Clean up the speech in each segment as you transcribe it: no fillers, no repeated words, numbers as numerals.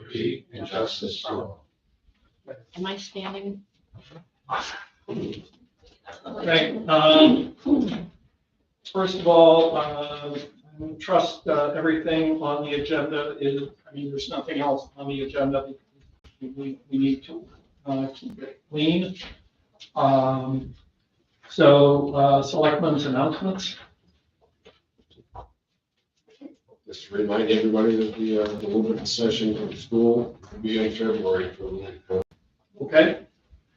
liberty, and justice for all. Am I standing? Okay. First of all, I trust everything on the agenda is, there's nothing else on the agenda. We need to keep it clean. Selectmen's announcements. Just to remind everybody that the deliberative session for school will be in February. Okay,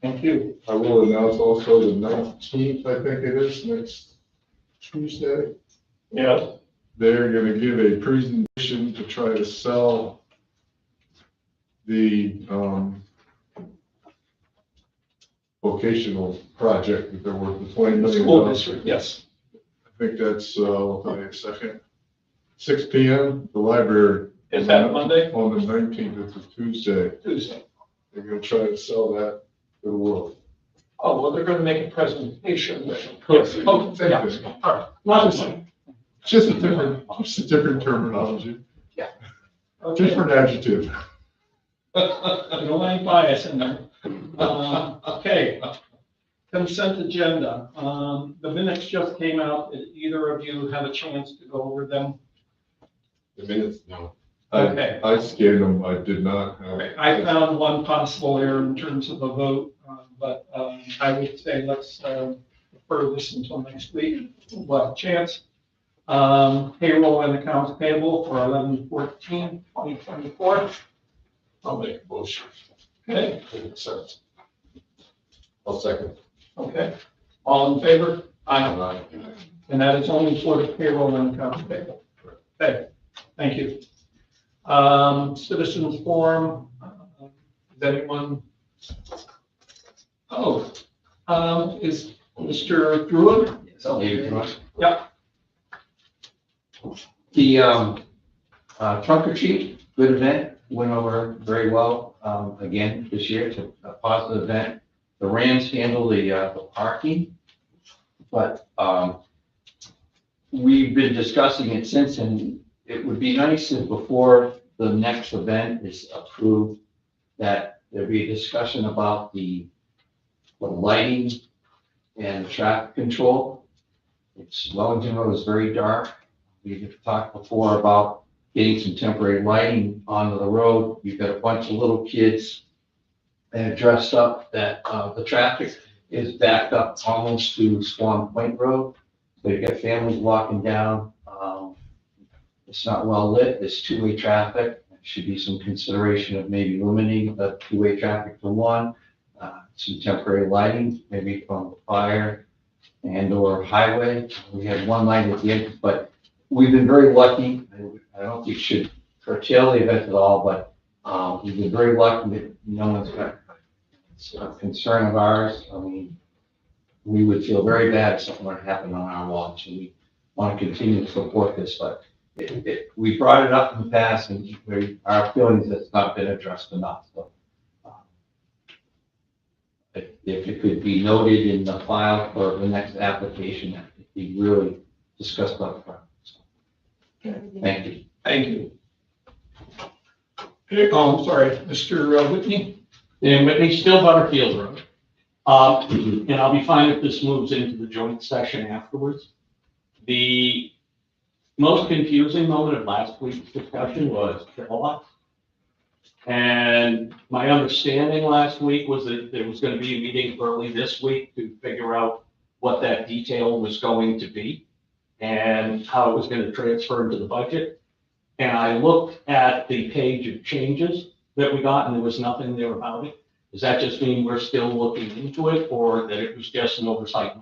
thank you. I will announce also the 19th, I think it is, next Tuesday. Yeah. They're going to give a presentation to try to sell the vocational project that they're worth the $20 million. School district, yes. I think that's, wait a second, 6 p.m. the library. Is that Monday? On the 19th, it's a Tuesday. Tuesday. They're going to try to sell that to the world. Oh, well, they're going to make a presentation. Yes. Oh, Same yeah. thing. All right. Not the same. Just a different terminology. Okay. Different adjective. You don't like bias in there. Okay. Consent agenda. The minutes just came out. Did either of you have a chance to go over them? The minutes, no. Okay. I scanned them, I did not have. I found one possible error in terms of the vote, but I would say let's defer this until next week. We'll have a chance. Payroll and accounts payable for 11/14/2024. I'll make a motion. Okay, I'll second. okay. All in favor? Aye. And that is only for the payroll and accounts payable. Okay, thank you. Citizens forum, is anyone? Oh, is Mr. Druid? Yeah. The trunk or treat, good event, went over very well again this year. It's a positive event. The Rams handle the parking, but we've been discussing it since, and it would be nice if before the next event is approved, that there be a discussion about the lighting and traffic control. Wellington Road is very dark. We've talked before about getting some temporary lighting onto the road. You've got a bunch of little kids and dressed up that the traffic is backed up almost to Swan Point Road. So you've got families walking down. It's not well lit. There's two-way traffic. There should be some consideration of maybe limiting the two-way traffic to one. Some temporary lighting, maybe from the fire and or highway. We had one light at the end, but we've been very lucky. I don't think we should curtail the event at all, but we've been very lucky that no one's got. It's a concern of ours. I mean, we would feel very bad if something were to happen on our watch, and we want to continue to support this, but we brought it up in the past, and our feelings has not been addressed enough. So, if it could be noted in the file for the next application, that could be really discussed up front. So, thank you. Thank you. Oh, I'm sorry, Mr. Whitney? And Whitney, still Butterfield Road. And I'll be fine if this moves into the joint session afterwards. The most confusing moment of last week's discussion was Kilowatt. And my understanding last week was that there was going to be a meeting early this week to figure out what that detail was going to be and how it was going to transfer into the budget. And I looked at the page of changes that we got, and there was nothing there about it. Does that just mean we're still looking into it, or that it was just an oversight?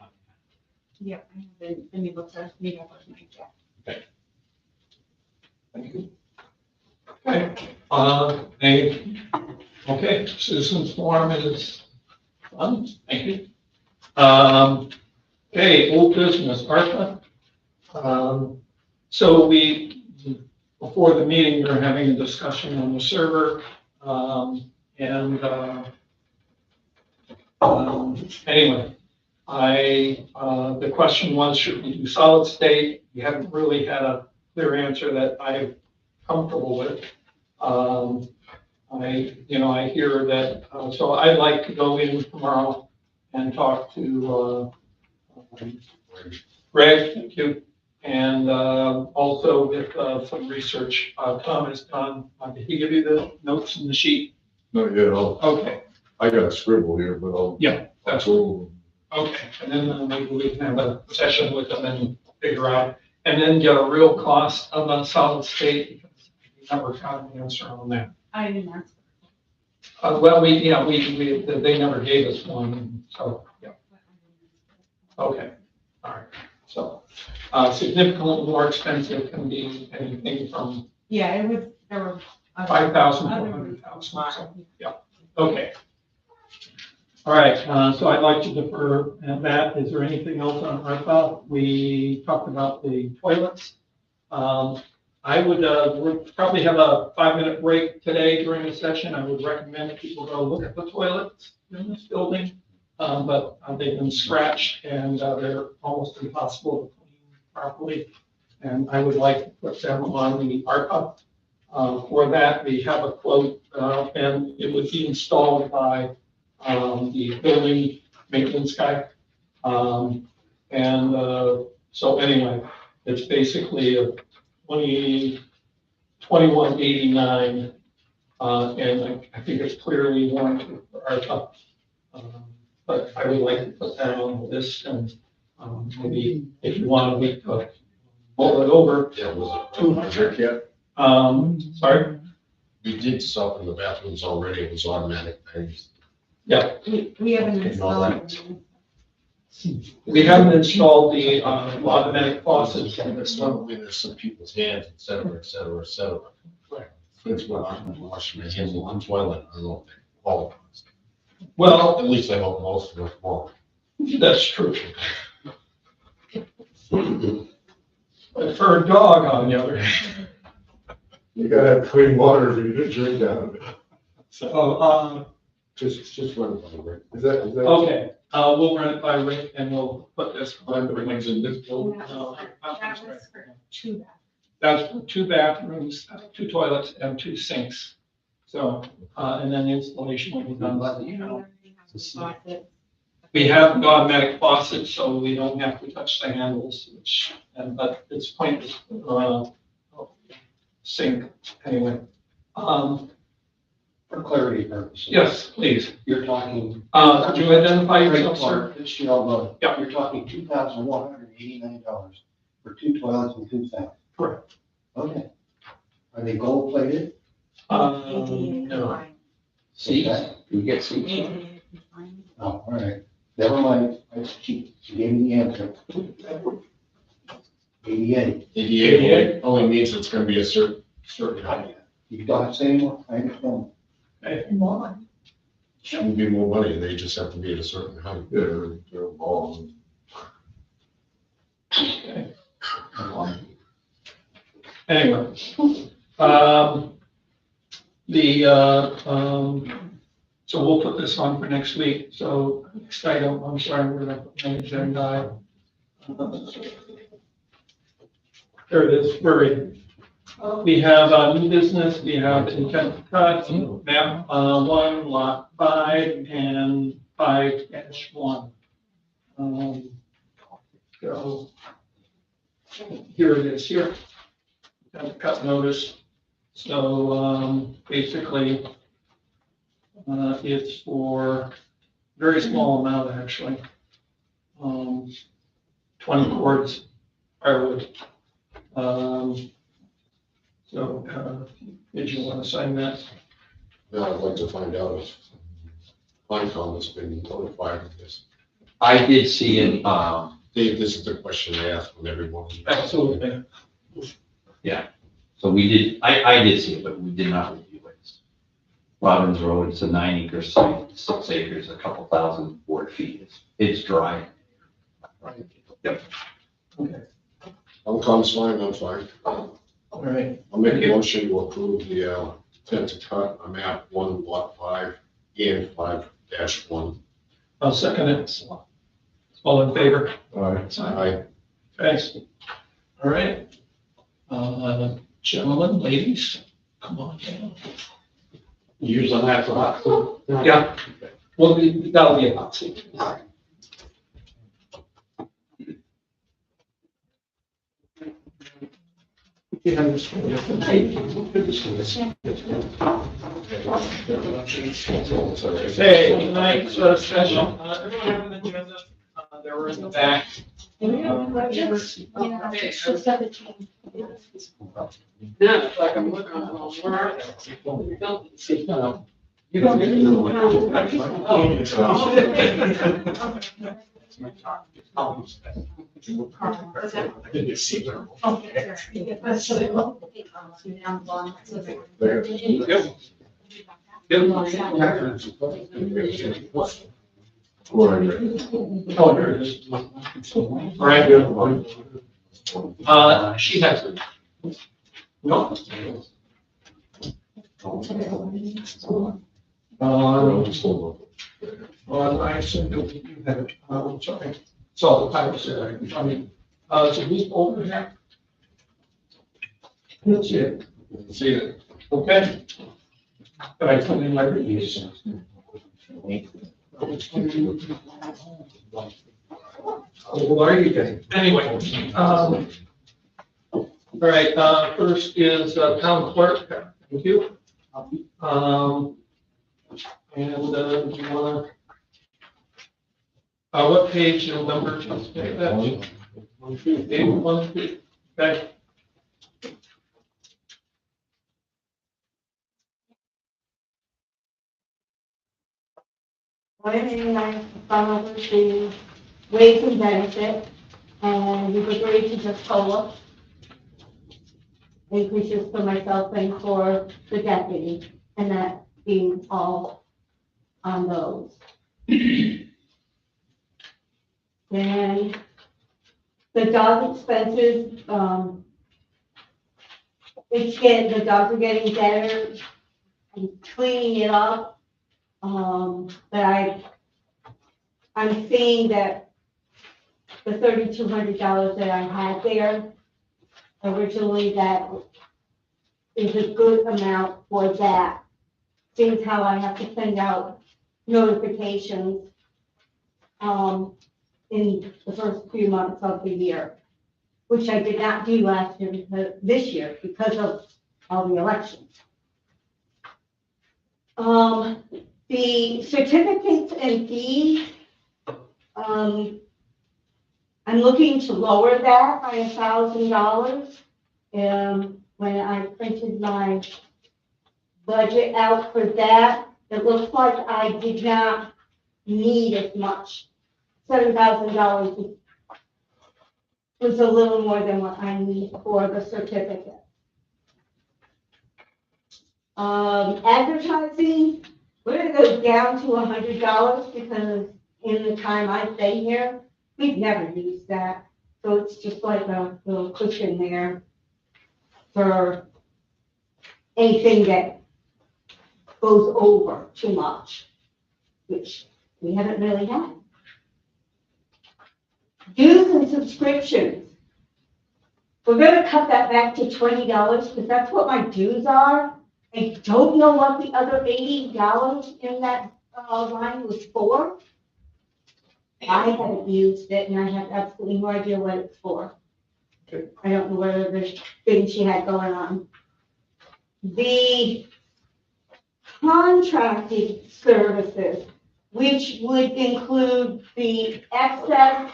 Yeah, I haven't been able to meet up with Mike yet. Okay. Thank you. Okay, citizens forum is done. Thank you. Okay, old business, ARPA. So before the meeting, we were having a discussion on the server. Anyway, the question was, should we do solid state? You haven't really had a clear answer that I'm comfortable with. I hear that, so I'd like to go in tomorrow and talk to, Greg, thank you. And, also with, some research, Tom has done, did he give you the notes in the sheet? Not yet, Okay, I got a scribble here, but I'll. yeah, that's I'll- okay, and then maybe we can have a session with them and figure out, and then get a real cost of a solid state, because we never got an answer on that. I didn't ask. Well, they never gave us one, so, yeah, okay, all right. So, significantly more expensive can be anything from Yeah, it was, there were. other- 5,000 to other 100,000, reasons so, why. yeah, okay. All right, so I'd like to defer that. Is there anything else on ARPA? We talked about the toilets. I would, we'll probably have a 5-minute break today during the session. I would recommend that people go look at the toilets in this building. But they've been scratched and they're almost impossible to clean properly. And I would like to put them on the ARPA. For that, we have a quote, and it would be installed by the building maintenance guy. So anyway, it's basically a 2189, and I think it's clearly warranted for ARPA. But I would like to put that on the list, and maybe if you want me to roll it over. Yeah, was it? 200. Yet? Sorry, We did stuff in the bathrooms already, it was automatic things. yeah, We haven't Okay, no, installed. we haven't installed the automatic faucets. And there's some, there's some people's hands, et cetera, et cetera, et cetera. That's what I'm washing my hands in the toilet, I don't know, if they all, Well, at least I hope most of them won't. that's true. But for a dog, on the other hand. You gotta have clean water for you to drink out of it. So, Just run it by Rick. Is that? okay, we'll run it by Rick and we'll put this on the Everything's in this building. That No, was for 2 bathrooms. That's for 2 bathrooms, 2 toilets, and 2 sinks. So, and then the installation will be done by the, we have the automatic faucets, so we don't have to touch the handles, but it's pointless, sink, anyway. For clarity purposes. Yes, please. You're talking. Could you identify yourself, sir? Fitzgerald, Yeah. You're talking $2,189 for 2 toilets and 2 sinks. Correct. Okay. Are they gold plated? No. Seats? Do we get seats? Oh, all right. Never mind. That's cheap. You gave me the answer. 88. 88 only means it's gonna be a certain height. You don't have to say anymore? I understand. Shouldn't be more money, they just have to be at a certain height. Yeah, they're balls. Okay. Anyway, so we'll put this on for next week. So next item, I'm sorry, we're gonna put my agenda. There it is, buried. We have new business, we have intent to cut, map 1, lot 5, and 5-1. So here it is here. Have a cut notice. So basically, it's for very small amount actually. 20 cords firewood. So did you want to sign that? Now I'd like to find out if Pinecom has been notified of this. I did see it, Dave, this is the question I ask when everyone. Absolutely. so we did, I did see it, but we did not review it. Robbins Road, it's a 9-acre site, 6 acres, a couple thousand board feet. It's dry. Right. Yep. Okay. Pinecom's fine, I'm fine. All right. I'll make a motion to approve the intent to cut on map 1, lot 5, and 5-1. I'll second it. All in favor? All right. Aye. Thanks. All right. Gentlemen, ladies, come on down. Using that for hot. Yeah. Well, that'll be a hot seat. Hey, tonight's session, everyone have an agenda? They were in the back. Yeah, so 17. Yeah, it's like I'm looking at all where You don't need to Oh, here it is. Right here. She has it. No. Well, I assume that we do have it, sorry. So the title said, I mean, so who's over here? That's it. See it. Okay. Can I come in my release? Well, are you getting? Anyway, all right, first is town clerk. Thank you. And do you wanna, what page and number? Just take that. 1, 2, 8, 1, 2. Okay. One thing I found over the wage and benefit, and we've agreed to just COLA increases for myself and for the deputy, and that being all on those. And the dog expenses, the dogs are getting better and cleaning it up. But I'm seeing that the $3,200 that I had there, originally that is a good amount for that. Seems how I have to send out notifications, in the first few months of the year, which I did not do last year this year because of all the elections. The certificates and fees, I'm looking to lower that by $1,000. When I printed my budget out for that, it looks like I did not need as much. $7,000 was a little more than what I need for the certificate. Advertising, we're gonna go down to $100 because in the time I've been here, we've never used that. So it's just like a little cushion there for anything that goes over too much, which we haven't really had. Dues and subscriptions. We're gonna cut that back to $20 because that's what my dues are. I don't know what the other $80 in that line was for. I haven't used it and I have absolutely no idea what it's for. I don't know whether there's things she had going on. The contracted services, which would include the excess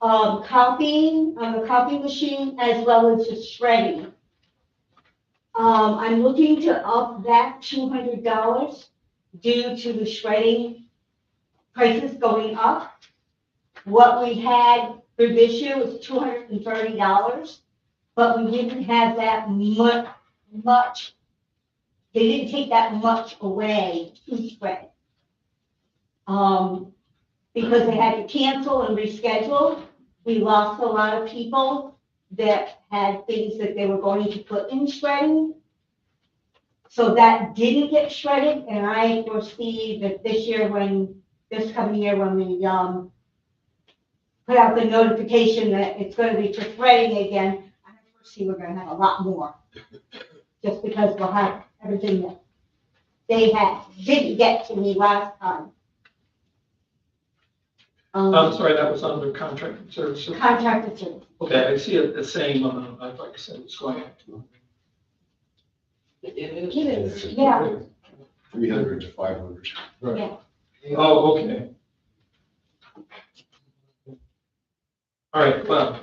copying on the copy machine as well as just shredding. I'm looking to up that $200 due to the shredding prices going up. What we had for this year was $230, but we didn't have that much. They didn't take that much away to shred. Because they had to cancel and reschedule. We lost a lot of people that had things that they were going to put in shredding. So that didn't get shredded, and I foresee that this coming year, when we put out the notification that it's going to be for shredding again, I foresee we're going to have a lot more. Just because we'll have everything didn't get to me last time. I'm sorry, that was under contracted services. Contracted service. Okay, I see it the same, like I said, it's going up. It is. Yeah. 300 to 500. Oh, okay. All right, well,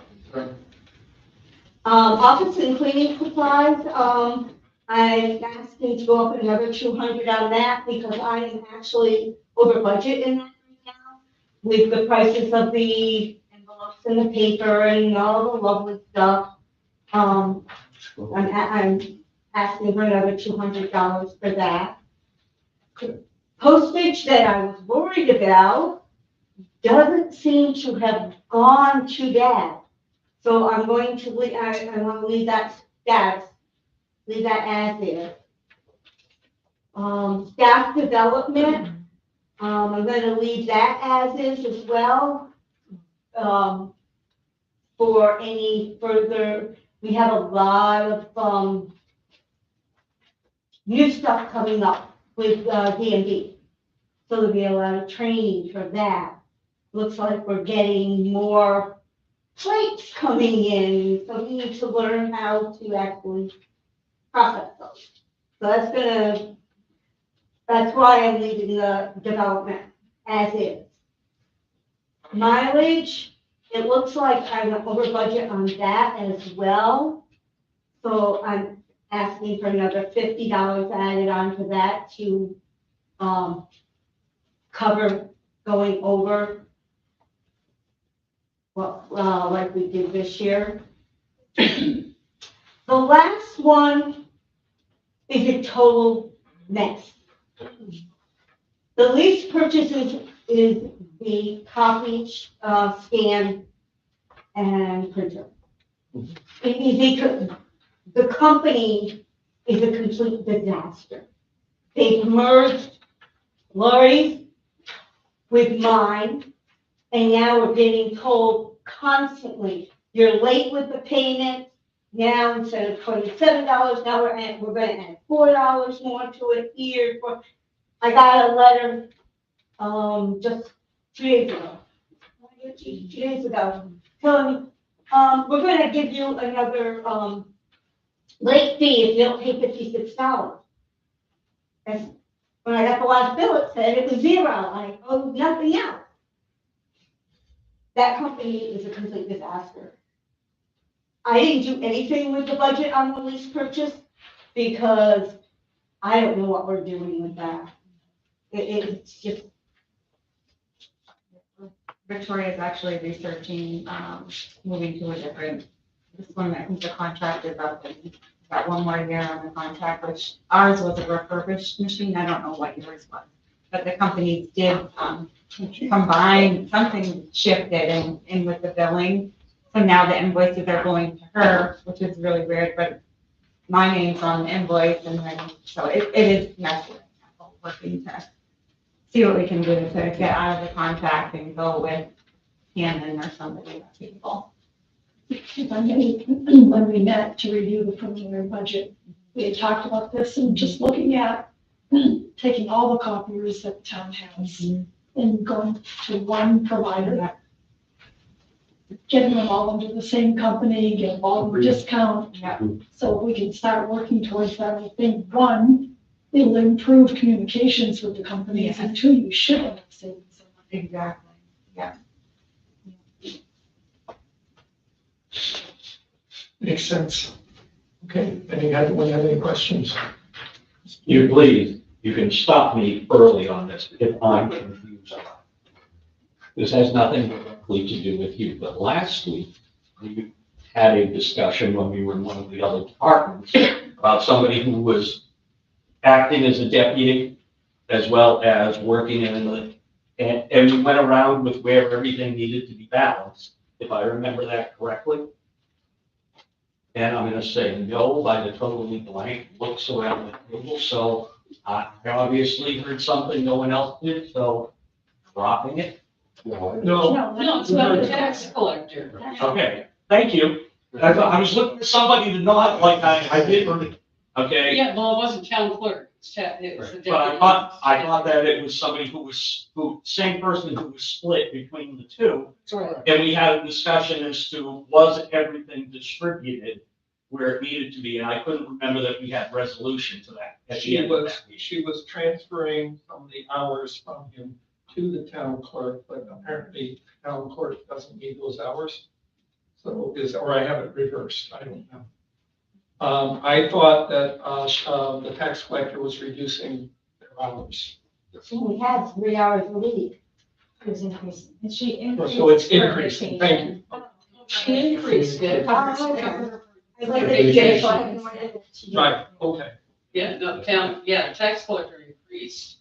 Office and cleaning supplies, I'm asking to go up another 200 on that because I am actually over budget in that right now with the prices of the envelopes and the paper and all the lovely stuff. I'm asking for another $200 for that. Postage that I was worried about doesn't seem to have gone too bad. So I'm going to leave, I want to leave that status, leave that as is. Staff development, I'm gonna leave that as is as well. For any further, we have a lot of, new stuff coming up with, DMV. So there'll be a lot of training for that. Looks like we're getting more plates coming in, so we need to learn how to actually process those. So that's why I'm leaving the development as is. Mileage, it looks like I'm over budget on that as well. So I'm asking for another $50 added onto that to, cover going over what, like we did this year. The last one is a total mess. The lease purchases is the copy, scan, and printer. The company is a complete disaster. They've merged Lori's with mine, and now we're getting told constantly, you're late with the payment. Now, instead of $27, now we're gonna add $4 more to it here for, I got a letter, just 2 days ago. 2 days ago, telling me, we're gonna give you another, late fee if you don't pay $56. And when I got the last bill, it said it was 0, I owed nothing else. That company is a complete disaster. I didn't do anything with the budget on the lease purchase because I don't know what we're doing with that. It's just, Victoria is actually researching, moving to a different, this one, I think the contract is up and got 1 more year on the contract, which ours was a refurbished machine. I don't know what yours was. But the companies did, combine, something shifted in with the billing. So now the invoices are going to her, which is really weird, but my name's on the invoice and then, so it is messy. Working to see what we can do to get out of the contract and go with Hannon or somebody that's capable. If I may, when we met to review the preliminary budget, we had talked about this and just looking at taking all the copiers that the town has and going to one provider. Getting them all under the same company, get all the discount. Yeah. So we can start working towards that. I think 1, it'll improve communications with the companies, and 2, you should have savings. Exactly. Yeah. makes sense. Okay, anyone have any questions? You please, you can stop me early on this if I'm confused. This has nothing directly to do with you, but last week, we had a discussion when we were in one of the other departments about somebody who was acting as a deputy as well as working in the, and we went around with where everything needed to be balanced, if I remember that correctly. And I'm gonna say no by the totally blank looks around the table, so I obviously heard something no one else did, so dropping it. No. No, it's not the tax collector. Okay, thank you. I was looking for somebody to nod like I did, okay? Yeah, well, it wasn't town clerk. It was the But deputy. I thought that it was somebody same person who was split between the two. Correct. And we had a discussion as to, was everything distributed where it needed to be? And I couldn't remember that we had resolution to that at the She end of was, that meeting. she was transferring some of the hours from him to the town clerk, but apparently town clerk doesn't need those hours. So or I have it reversed, I don't know. I thought that, the tax collector was reducing their hours. She only had 3 hours a week. It was increasing. And she increased. So it's her increasing, thank you. vacation. She increased it. I wasn't here, so I have no idea. Right, okay, Yeah, no, town, yeah, tax collector increased.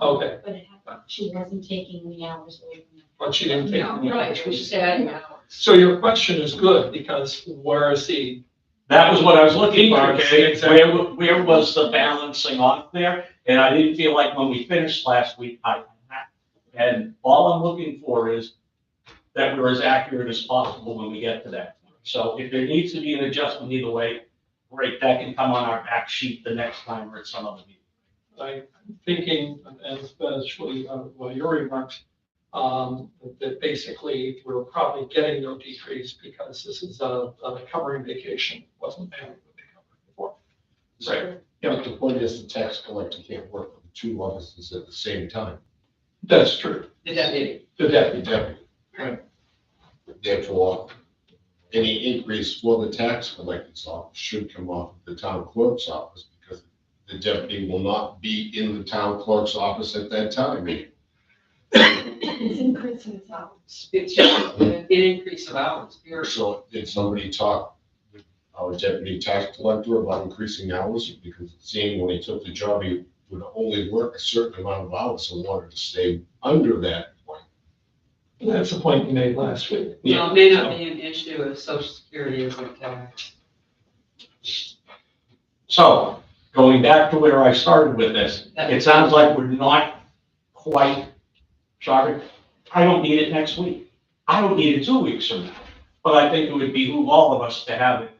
okay, But it happened, she wasn't taking the hours away from them. but she didn't take. No, right, she was just adding hours. So your question is good, because where is the, That was what I was looking for, okay? Exactly. Where was the balancing off there? And I didn't feel like when we finished last week, and all I'm looking for is that we're as accurate as possible when we get to that. So if there needs to be an adjustment either way, great, that can come on our back sheet the next time or at some other meeting. I'm thinking, and especially, well, your remarks, that basically we're probably getting no decrease because this is a covering vacation, wasn't adequately covered before. Right. But the point is, the tax collector can't work with 2 offices at the same time. That's true, The deputy. the The deputy, deputy. Right. Therefore, any increase for the tax collector's office should come off the town clerk's office, because the deputy will not be in the town clerk's office at that time. It's increasing its hours. It's just an increase of hours, period. So did somebody talk with our deputy tax collector about increasing hours? Because it seemed when he took the job, he would only work a certain amount of hours and wanted to stay under that point. that's the point you made last week. Well, it may not be an issue if social security isn't taxed. So, going back to where I started with this, it sounds like we're not quite, sorry, I don't need it next week. I don't need it 2 weeks from now, but I think it would behoove all of us to have it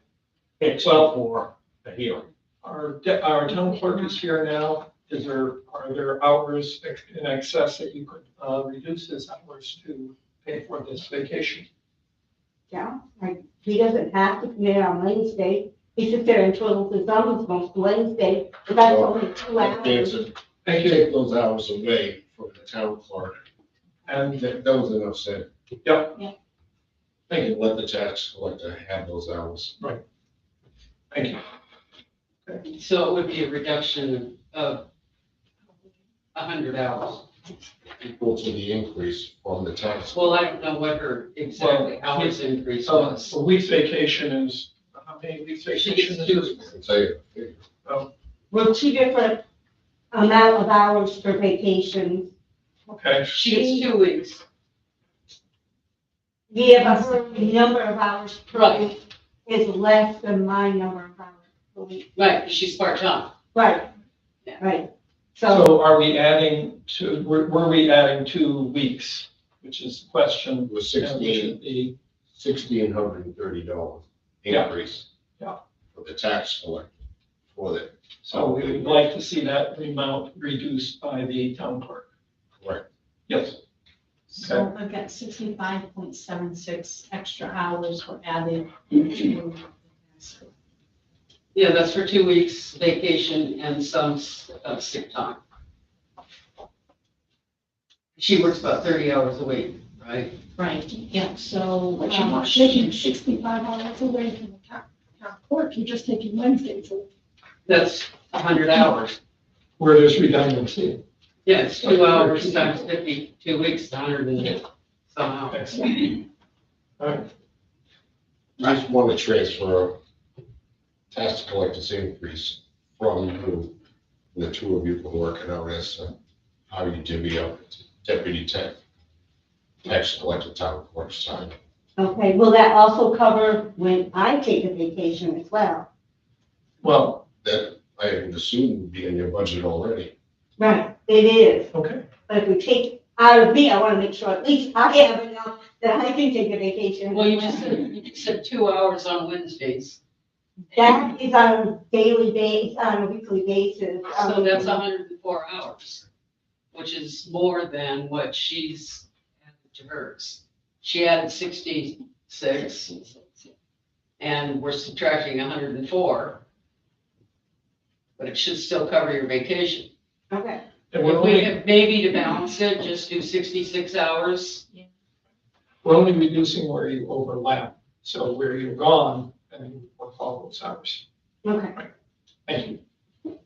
fixed for the hearing. Our town clerk is here now. Are there hours in excess that you could, reduce his hours to pay for this vacation? Yeah, like, he doesn't have to come in on Wednesday. He sits there and twiddles his thumbs most Wednesday, but that's only 2 That hours. means that Thank you. take those hours away from the town clerk. And, That was enough said. yep. Yeah. Thank you, And let the tax collector have those hours. thank you. So it would be a reduction of 100 hours. Equal to the increase from the tax. Well, I don't know what her exactly Well, hours increase So was. a week's vacation is, how many weeks She vacation gets is 2. this? I can tell you the figure. We're 2 different amount of hours for vacation. Okay, She gets 2 weeks. Yeah, but her number of hours per Right. week is less than my number of hours per week. Right, 'cause she's part-time. Right, Yeah. right. So, so are we adding were we adding 2 weeks, which is the question. It was Which would be, $1,630 Yeah. increase. Yeah. For the tax collector, for the. so we would like to see that amount reduced by the town clerk. Correct. Yes, So I've got 65.76 extra hours were added to. Yeah, that's for 2 weeks vacation and some sick time. She works about 30 hours a week, right? Right, yeah, so. But you're not taking 65 hours away from the town clerk, you're just taking Wednesdays. That's 100 hours. where there's redundancy. Yeah, it's 2 hours times 52 weeks, 100 and some hours. Excellent. All right, I just want to transfer tax collector's increase from you, and the 2 of you can work it out as to how you divvy up deputy tax collector town clerk's time. okay, will that also cover when I take a vacation as well? well, That I would assume would be in your budget already. Right, it is. okay, But if we take out of me, I want to make sure at least I have enough that I can take a vacation. Well, you just said 2 hours on Wednesdays. That is on a daily base, on a weekly basis. So that's 104 hours, which is more than what she's added to hers. She added 66, and we're subtracting 104. But it should still cover your vacation. Okay, And we're If we only, have, maybe to balance it, just do 66 hours. we're only reducing where you overlap. So where you're gone, and you work all those hours. okay. Thank you.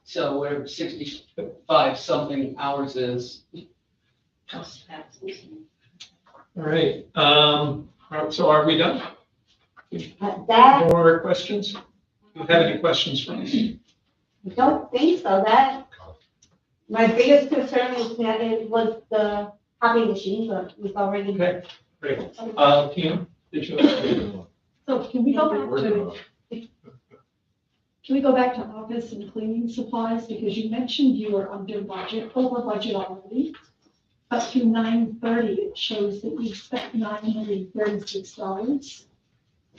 So whatever 65 something hours is. Plus taxes. All right, so are we done? That, More questions? Do you have any questions for me? I don't think so, that, my biggest concern was the copy machine, but we've already. Okay, great. Tina, did you? So can we go back Working to, on it. can we go back to office and cleaning supplies? Because you mentioned you were under budget, over budget already. Up to 9:30, it shows that you spent $936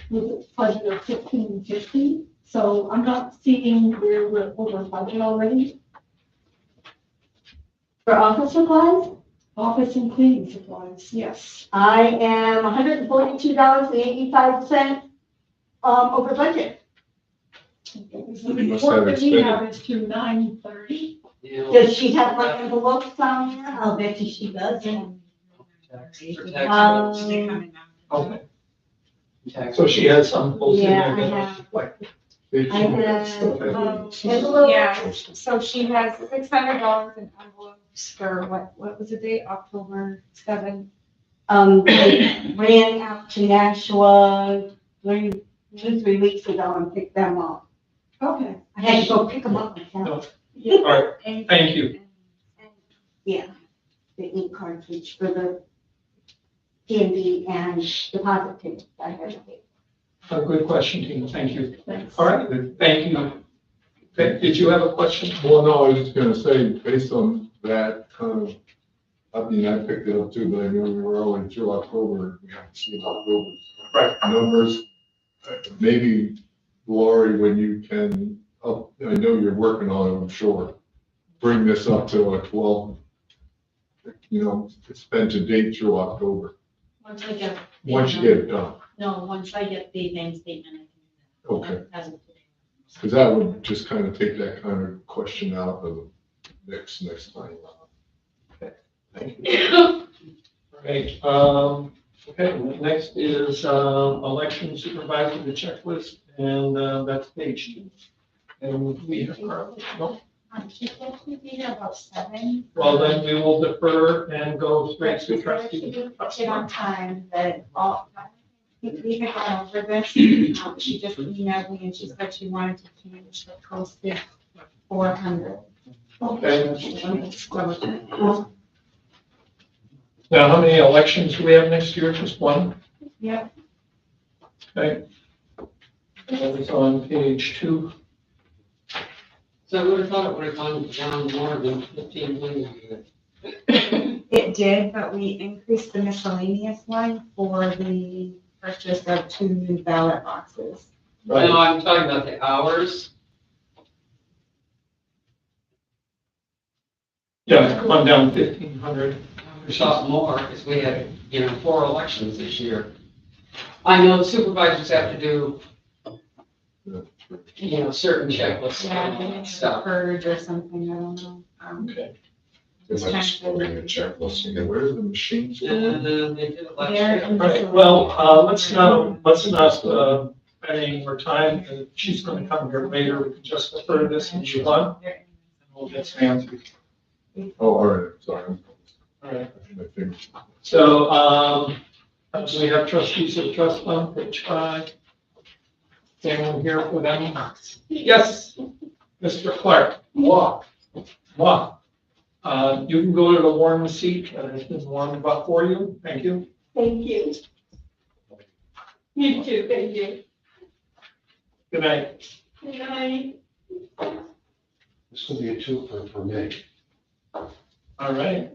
with a budget of $1,550. So I'm not seeing where we're over budget already. For office supplies, Office and cleaning supplies, yes. I am $142.85, over budget. The You must report have that we expended. have is to 9:30. Does she have my envelopes down there? I'll bet you she does. Okay. So she has some posted Yeah, there. I have. They I should have have, stuff in it. envelopes. Yeah, so she has $600 in envelopes for what was the date, October 7th? I ran out to Nashua 3 weeks ago and picked them up. Okay. I had to go pick them up myself. All right, thank you. Yeah, the ink cartridge for the PNB and deposit tickets I had to pay. A good question, Tina, thank you. Thanks. All right, thank you. Okay, did you have a question? Well, no, I was just gonna say, based on that kind of, I mean, I picked it up too, but I know we were already through October, we haven't seen October's Right. numbers. Maybe Lori, when you can, I know you're working on it, I'm sure, bring this up to a 12, spend to date through October, Once I get. once you get it done. No, once I get the bank statement, I can do that. Okay. As of today. Because that would just kind of take that kind of question out of the next time. Thank you. All right, okay, next is, election supervisor, the checklist, and, that's page 2. And we have, no, She said she'd be here about 7. well, then we will defer and go straight to Get trustee. on time, but we had gone over this. She just emailed me and she said she wanted to change the posted 400. Okay. Now, how many elections do we have next year? Just one? Yep. Okay. That is on page 2. So I would have thought it would have gone down more than 1,500. It did, but we increased the miscellaneous one for the purchase of 2 new ballot boxes. Right. No, I'm talking about the hours. Yeah, it's gone down 1,500. We thought more because we had, 4 elections this year. I know the supervisors have to do, certain checklists Yeah, and they all may that have stuff. purge or something, I don't know. Okay. They might just put in a checklist Okay, again. where's the machines? They did it last They're year. in All right, well, let's not spend any more time. She's going to come here later. We can just defer this and move on. And we'll get some answers. Oh, all right, sorry. All right. I think, So, do we have trustees of the trust fund, page 5? Anyone here for them? Yes, Mr. Clark. Walk. You can go to the warm seat that has been warmed up for you. Thank you. Thank you. You too, thank you. Good night. Good night. This will be a twofer for me. All right.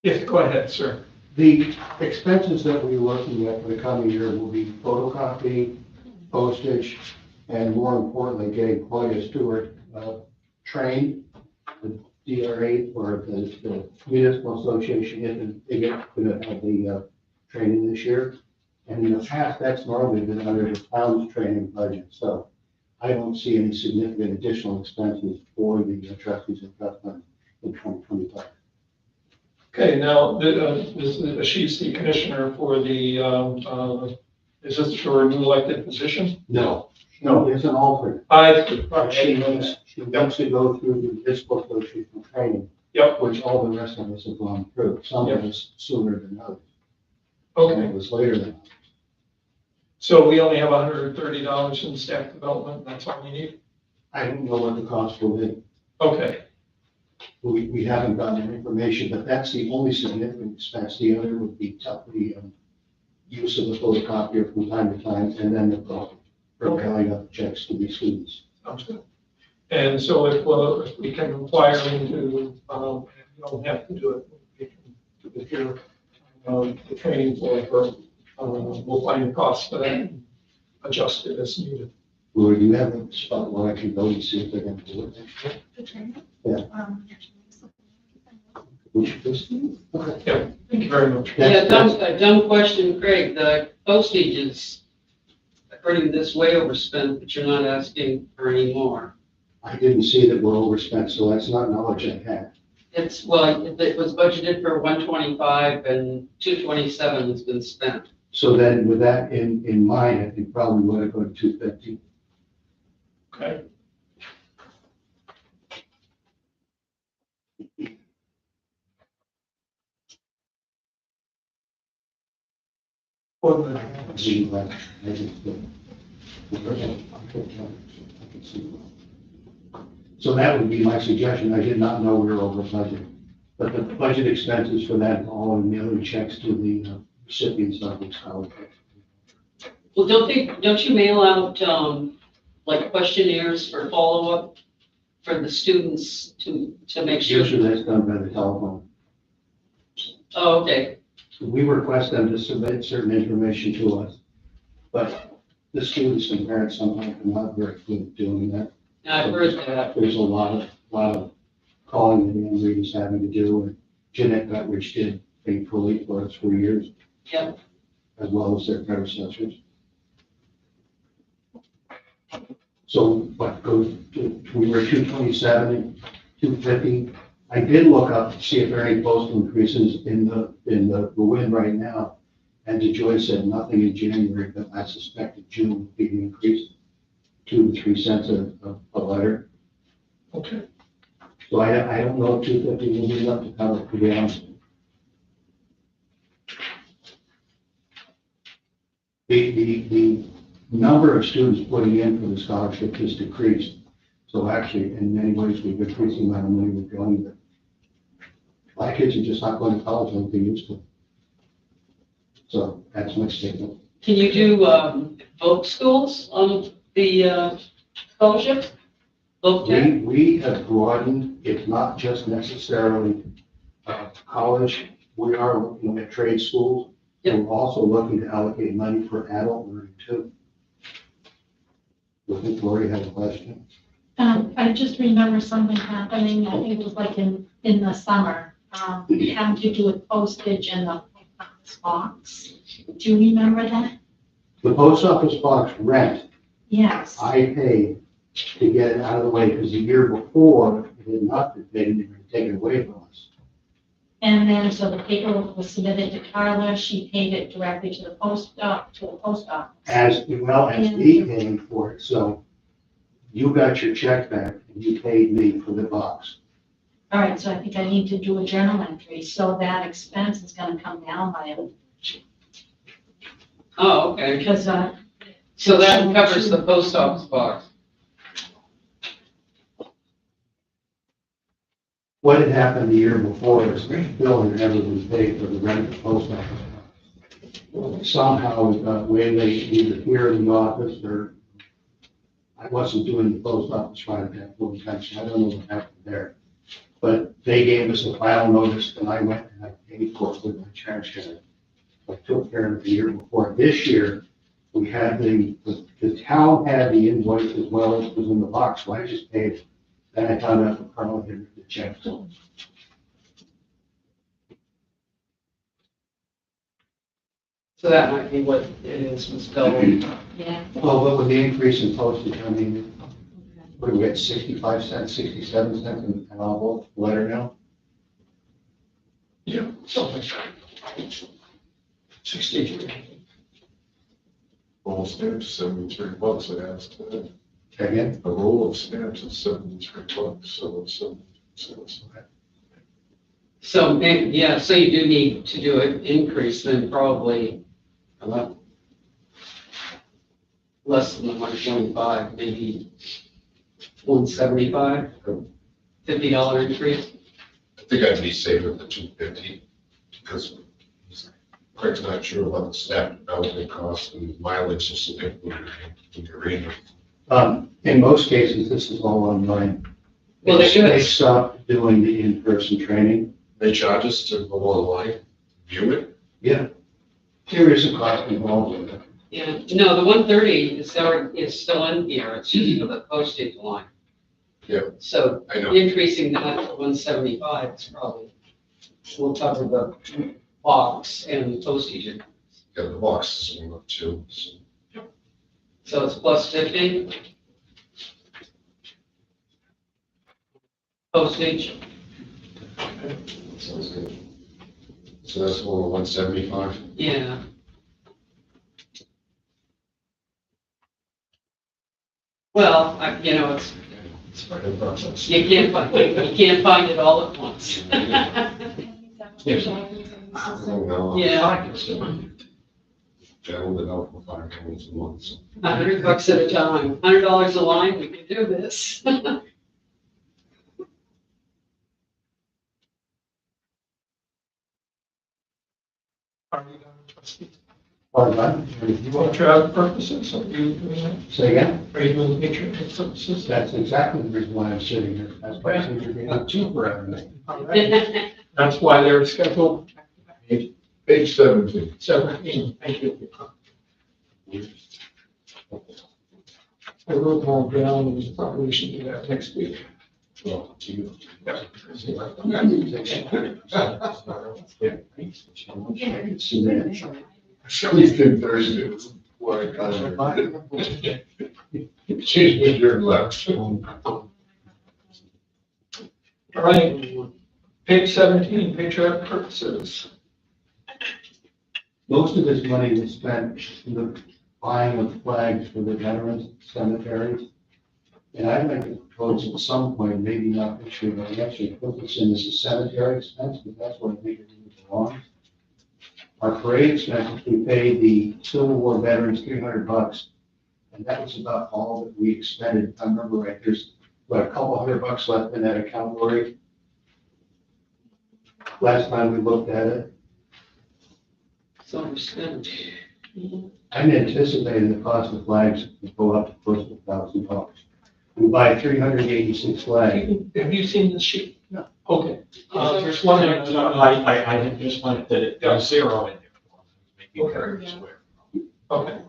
Yes, go ahead, sir. The expenses that we're looking at for the coming year will be photocopy, postage, and more importantly, getting Claudia Stewart trained. The DRA or the municipal association isn't going to have the training this year. And in the past, that's normally been under the town's training budget. So I don't see any significant additional expenses for the trustees and trust fund in 2025. Okay, now, she's the commissioner for the, is this for a new elected position? No, it's an alternate. She needs to go through the municipal association training. Yep. Which all the rest of us have gone through. Some of us sooner than others. Okay, Some of us later than others. so we only have $130 in staff development, that's all we need? I don't know what the cost will be. Okay, We haven't gotten that information, but that's the only significant expense. The other would be the use of the photocopier from time to time, and then the mailing out checks to the students. sounds good. And so if we can inquire into, you don't have to do it, we can do it here, the training for her, we'll find the cost for that, and adjust it as needed. Or do you have a spot where I can go and see if they're going to do it next year? The training? Yeah. Which is, okay. Yeah, thank you very much. Yeah, a dumb question, Craig. The postage is, according to this, way overspent, but you're not asking for any more. I didn't see that we're overspent, so that's not knowledge I had. It's, well, it was budgeted for 125 and 227 has been spent. So then with that in mind, I think probably want to go to 250. Okay. For the- So that would be my suggestion. I did not know we were over budget. But the budget expenses for that, all in the other checks to the recipients of the scholarship. Well, don't you mail out, like questionnaires for follow-up for the students to make sure? Usually that's done by the telephone. Oh, okay. We request them to submit certain information to us. But the students and parents sometimes are not very good at doing that. I've heard that. There's a lot of calling that Anne Reed is having to do, and Jeanette Guttridge did faithfully for us for years. Yep. As well as their predecessors. So what goes, we were 227 and 250. I did look up to see if there are any postal increases in the wind right now. And DeJoy said nothing in January, but I suspect that June will be an increase, 2 to 3 cents a letter. Okay, So I don't know if 250 will be enough to cover it, to be honest. The number of students putting in for the scholarship has decreased. So actually, in many ways, we've increased the amount of money we're going, but my kids are just not going to college like they used to. So that's my statement. Can you do, both schools on the, scholarship? Both ten? We have broadened, it's not just necessarily college. We are looking at trade schools. Yep. We're also looking to allocate money for adult learning too. I think Lori had a question. I just remember something happening, I think it was like in the summer, having to do with postage and the box. Do you remember that? The post office box rent, Yes. I paid to get it out of the way because the year before, it had not been paid and they were taken away from us. And then, so the paperwork was submitted to Carla, she paid it directly to the post office. As well as me paying for it, so you got your check back and you paid me for the box. All right, so I think I need to do a journal entry, so that expense is gonna come down by a, Oh, okay. because, So that covers the post office box. What had happened the year before is the bill had never been paid for the rent of the post office. Somehow it got waylaid either here in the office or I wasn't doing the post office right at that point in time, so I don't know what happened there. But they gave us a final notice, and I went and I paid for it with my insurance. I took care of it the year before. This year, we had the town had the invoice as well as was in the box, so I just paid it. Then I found out the Carl had the check. So that might be what it is, was double. Yeah. Well, what with the increase in postage, I mean, what do we get, 65 cents, 67 cents an envelope, letter now? Yeah, something like that. 63. Roll of stamps, $73, I asked. Again? A roll of stamps is $73, so it's $0.72. So, yeah, so you do need to do an increase, then probably less than the 125, maybe 175, $50 increase. I think I'd be safer than 250, because Craig's not sure about the staff development costs and mileage is significant in your arena. In most cases, this is all online. Well, they should. They stopped doing the in-person training. They charge us to go online, view it. Yeah. There is a cost involved with it. Yeah, no, the 130 is still in here, it's just for the postage line. Yeah. So I know. increasing that to 175 is probably, will cover the box and postage. Yeah, the box is going up too. So. So it's plus 50. Postage, Sounds good. So that's over 175. yeah. Well, it's, It's part of the process. you can't find it all at once. I don't know. Yeah. Gentlemen out for 5 hours a month. So. $100 at a time, $100 a line, we can do this. Are you done, trustee? Pardon? For travel purposes, are you doing that? Say again? Are you doing patriotic purposes? That's exactly the reason why I'm sitting here. That's why things are getting cheaper everything. All right. That's why they're scheduled Page 17. 17. Thank you. I wrote them all down, and we probably should do that next week. Well, to you. Please do Thursday. It's why I got it. She's been here left. All right, page 17, patriotic purposes. Most of this money was spent in the buying of flags for the veterans cemeteries. And I'd like to propose at some point, maybe not this year, but actually put this in as a cemetery expense, because that's what I think it really belongs. Our parade expenses, we paid the Civil War veterans $300, and that was about all that we expended. If I remember right, there's a couple $100 left in that account, Lori. Last time we looked at it, So we're spent. I'm anticipating the cost of flags will go up to close to $1,000. We buy 386 flags. Have you seen this sheet? No. Okay. Just one minute. I just wanted to, there's 0 in there. Making sure it's square. Okay.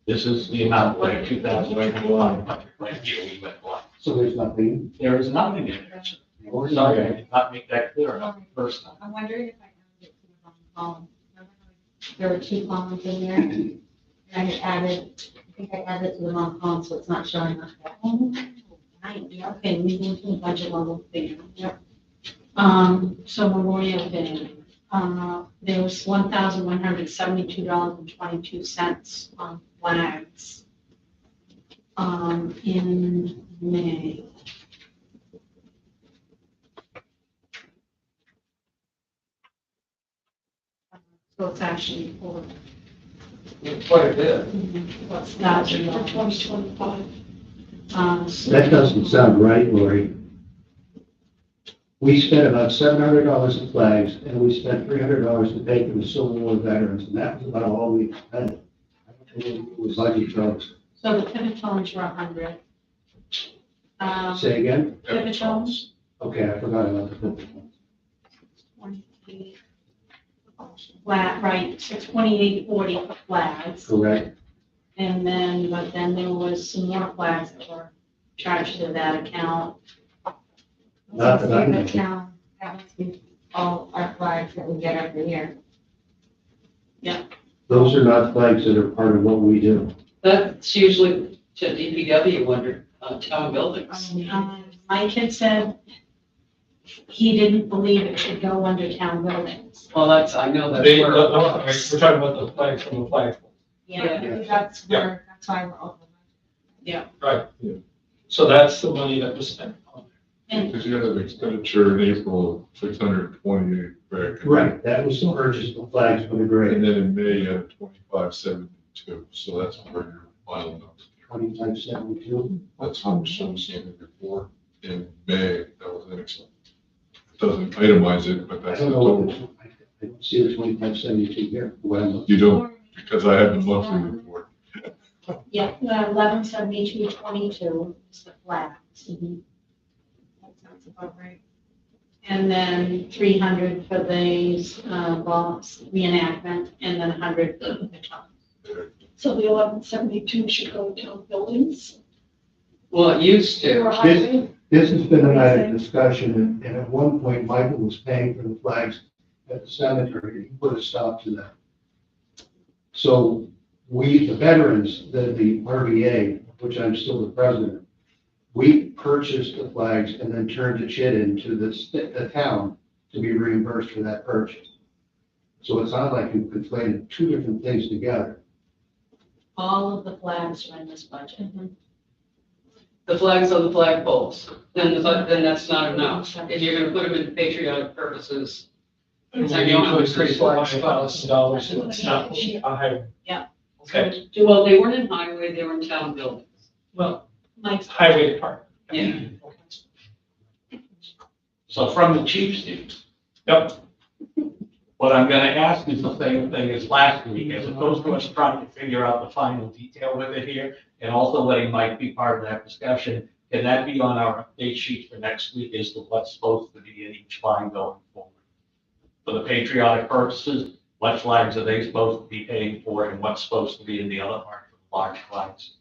This is the amount, like 2021, like here we went blind. So there's nothing. There is nothing in there. Oh, sorry, I did not make that clear enough the first time. I'm wondering if I added it to the wrong column. There were 2 columns in there. And I think I added it to the wrong column, so it's not showing up there. Okay, we can do the budget level thing. Yep. So Memorial Day, there was $1,172.22 on flags. In May. So it's actually for, Quite a bit. what's that? For 2025. That doesn't sound right, Lori. We spent about $700 in flags, and we spent $300 to pay for the Civil War veterans, and that was about all we spent. I don't think it was lucky drugs. So the pivot phones were 100. Say again? Pivot cones. Okay, I forgot about the pivot cones. Flat, right, it's 2840 for flags. Correct? And then, but then there was some more flags that were charged to that account. Not that I know. Favorite account, that must be all our flags that we get every year. Those are not flags that are part of what we do. That's usually to DPW under town buildings. My kid said he didn't believe it should go under town buildings. Well, I know that's They, where. we're talking about the flags from the flagpole. Yeah, that's where, that's why we're over. Right. Yeah. So that's the money that was spent on And Because you had an expenditure in April, 628 back. Right, that was the purchase of flags for the grade. And then in May, you had 2572, so that's where you're filing up. 2572. That's how much I was saying before. In May, that was an excellent. It doesn't itemize it, but I that's the don't know what total. I don't see the 2572 here. What I'm looking. You don't, because I have the monthly report. yeah, 117222 is the flags. That sounds about right. And then 300 for the bombs reenactment, and then 100 for the baton. So the 1172 should go to town buildings Well, it used to. or highway. This has been a night of discussion, and at one point, Michael was paying for the flags at the cemetery, and he put a stop to that. So we, the veterans, the RVA, which I'm still the president, we purchased the flags and then turned the chit into the town to be reimbursed for that purchase. So it's not like you conflated two different things together. All of the flags are in this budget. The flags on the flagpoles, then that's not enough. If you're gonna put them in patriotic purposes. it. It's We like need you don't to have increase to- the line $5,000, so it's not a highway. Yeah. Okay, Well, they weren't in highway, they were in town buildings. well, Mike's highway department. Yeah. So from the chief, Steve, Yep, what I'm gonna ask is the same thing as last week, as opposed to us trying to figure out the final detail with it here, and also letting Mike be part of that discussion. Can that be on our update sheet for next week as to what's supposed to be in each line going forward? For the patriotic purposes, what flags are they supposed to be paying for, and what's supposed to be in the other part for the large flags?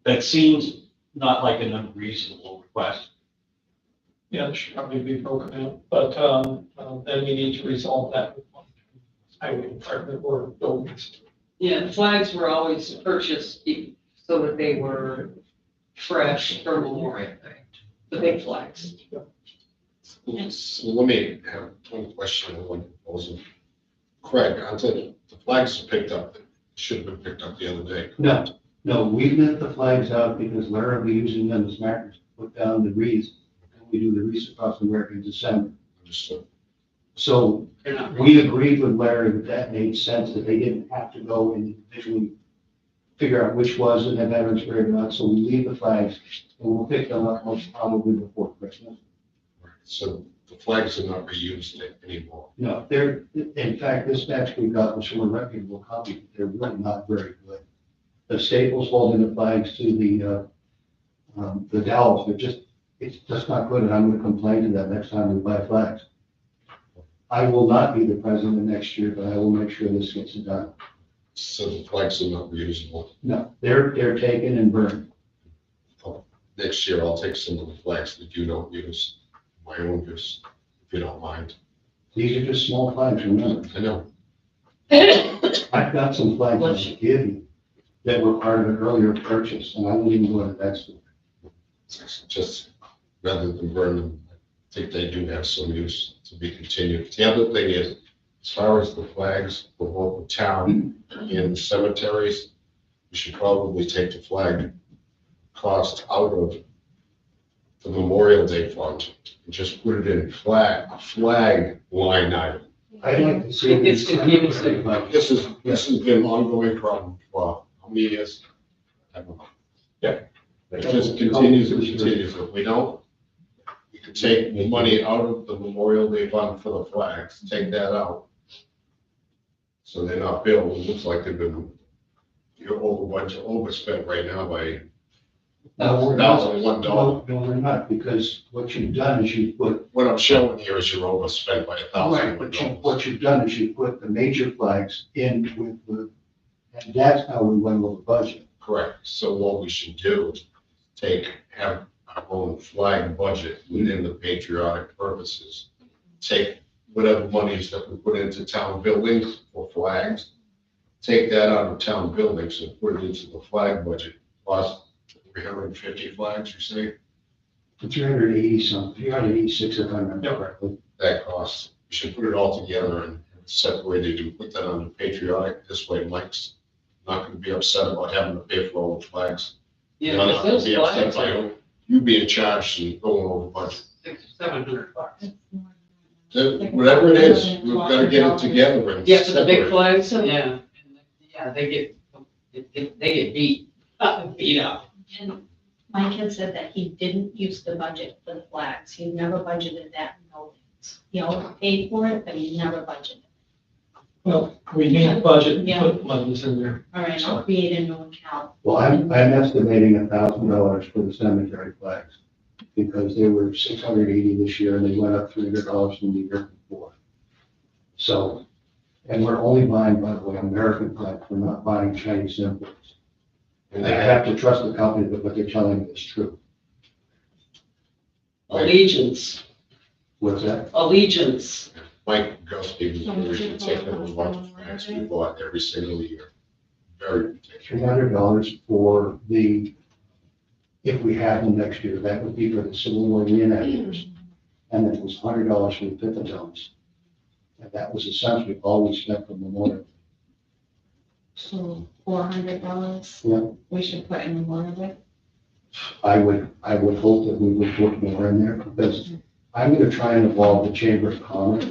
That seems not like an unreasonable request. yeah, it should probably be broken out, but, then we need to resolve that with highway department or buildings. Yeah, the flags were always purchased so that they were fresh for Memorial Day, the big flags. So let me have one question and one proposal. Craig, I said the flags are picked up, should have been picked up the other day. No, we let the flags out because Larry will be using them as markers to put down the wreaths. And we do the wreaths across America in December. Understood. So They're not. we agreed with Larry that that made sense, that they didn't have to go and individually figure out which was in the Veterans Parade or not. So we leave the flags and we'll pick them up most probably before Christmas. So the flags are not reused anymore. No, they're, in fact, this batch we got was from a reputable company. They're really not very good. The Staples holding the flags to the dowels, it's just not good, and I'm gonna complain to them next time we buy flags. I will not be the president next year, but I will make sure this gets done. So the flags are not reusable. No, they're taken and burned. Next year, I'll take some of the flags that you don't use, my own use, if you don't mind. These are just small flags, remember. I know. I've got some flags I should give you that were part of an earlier purchase, and I won't even go into that story. Just rather than burn them, I think they do have some use to be continued. The other thing is, as far as the flags for both the town and cemeteries, we should probably take the flag cost out of the Memorial Day fund and just put it in a flag line item. I'd like to see. It's confusing. This has been an ongoing problem for how many years? I don't know. Yeah. It just continues and continues. If we don't, we can take the money out of the Memorial Day fund for the flags, take that out. So they're not billed. It looks like they've been, you're overspent right now by No, we're not. $1,001. No, we're not, because what you've done is you put, What I'm showing here is you're overspent by right, but $1,001. what you've done is you put the major flags in with the, and that's how we went over budget. Correct. So what we should do is have our own flag budget within the patriotic purposes. Take whatever monies that we put into town buildings for flags, take that out of town buildings and put it into the flag budget, plus 350 flags, you say, 386, if I remember correctly. that costs. We should put it all together and separate it and put that under patriotic. This way Mike's not gonna be upset about having to pay for all the flags. Yeah, You're not because gonna those be upset flags by are you being charged and going over budget. $600-700. Whatever it is, we've gotta get it together and Yeah, for the big separate. flags, yeah. Yeah, they get beat up. And Mike had said that he didn't use the budget for the flags. He never budgeted that in buildings. He always paid for it, but he never budgeted. Well, we need a budget and put monies in there. All right, I'll create a new account. Well, I'm estimating $1,000 for the cemetery flags, because they were 680 this year, and they went up $300 from the year before. So, and we're only buying, by the way, American flags, we're not buying Chinese imports. And I they have to trust the company that what they're telling me is true. Allegiance, What's that? allegiance. Mike Gusby was very particular with what flags we bought every single year. Very particular. $300 for the, if we have them next year, that would be for the Civil War reenactors. And then it was $100 for the Pithatones. And that was essentially all we spent for Memorial. So $400, Yeah. we should put in more of it. I would hope that we would put more in there, because I'm gonna try and involve the Chamber of Commerce.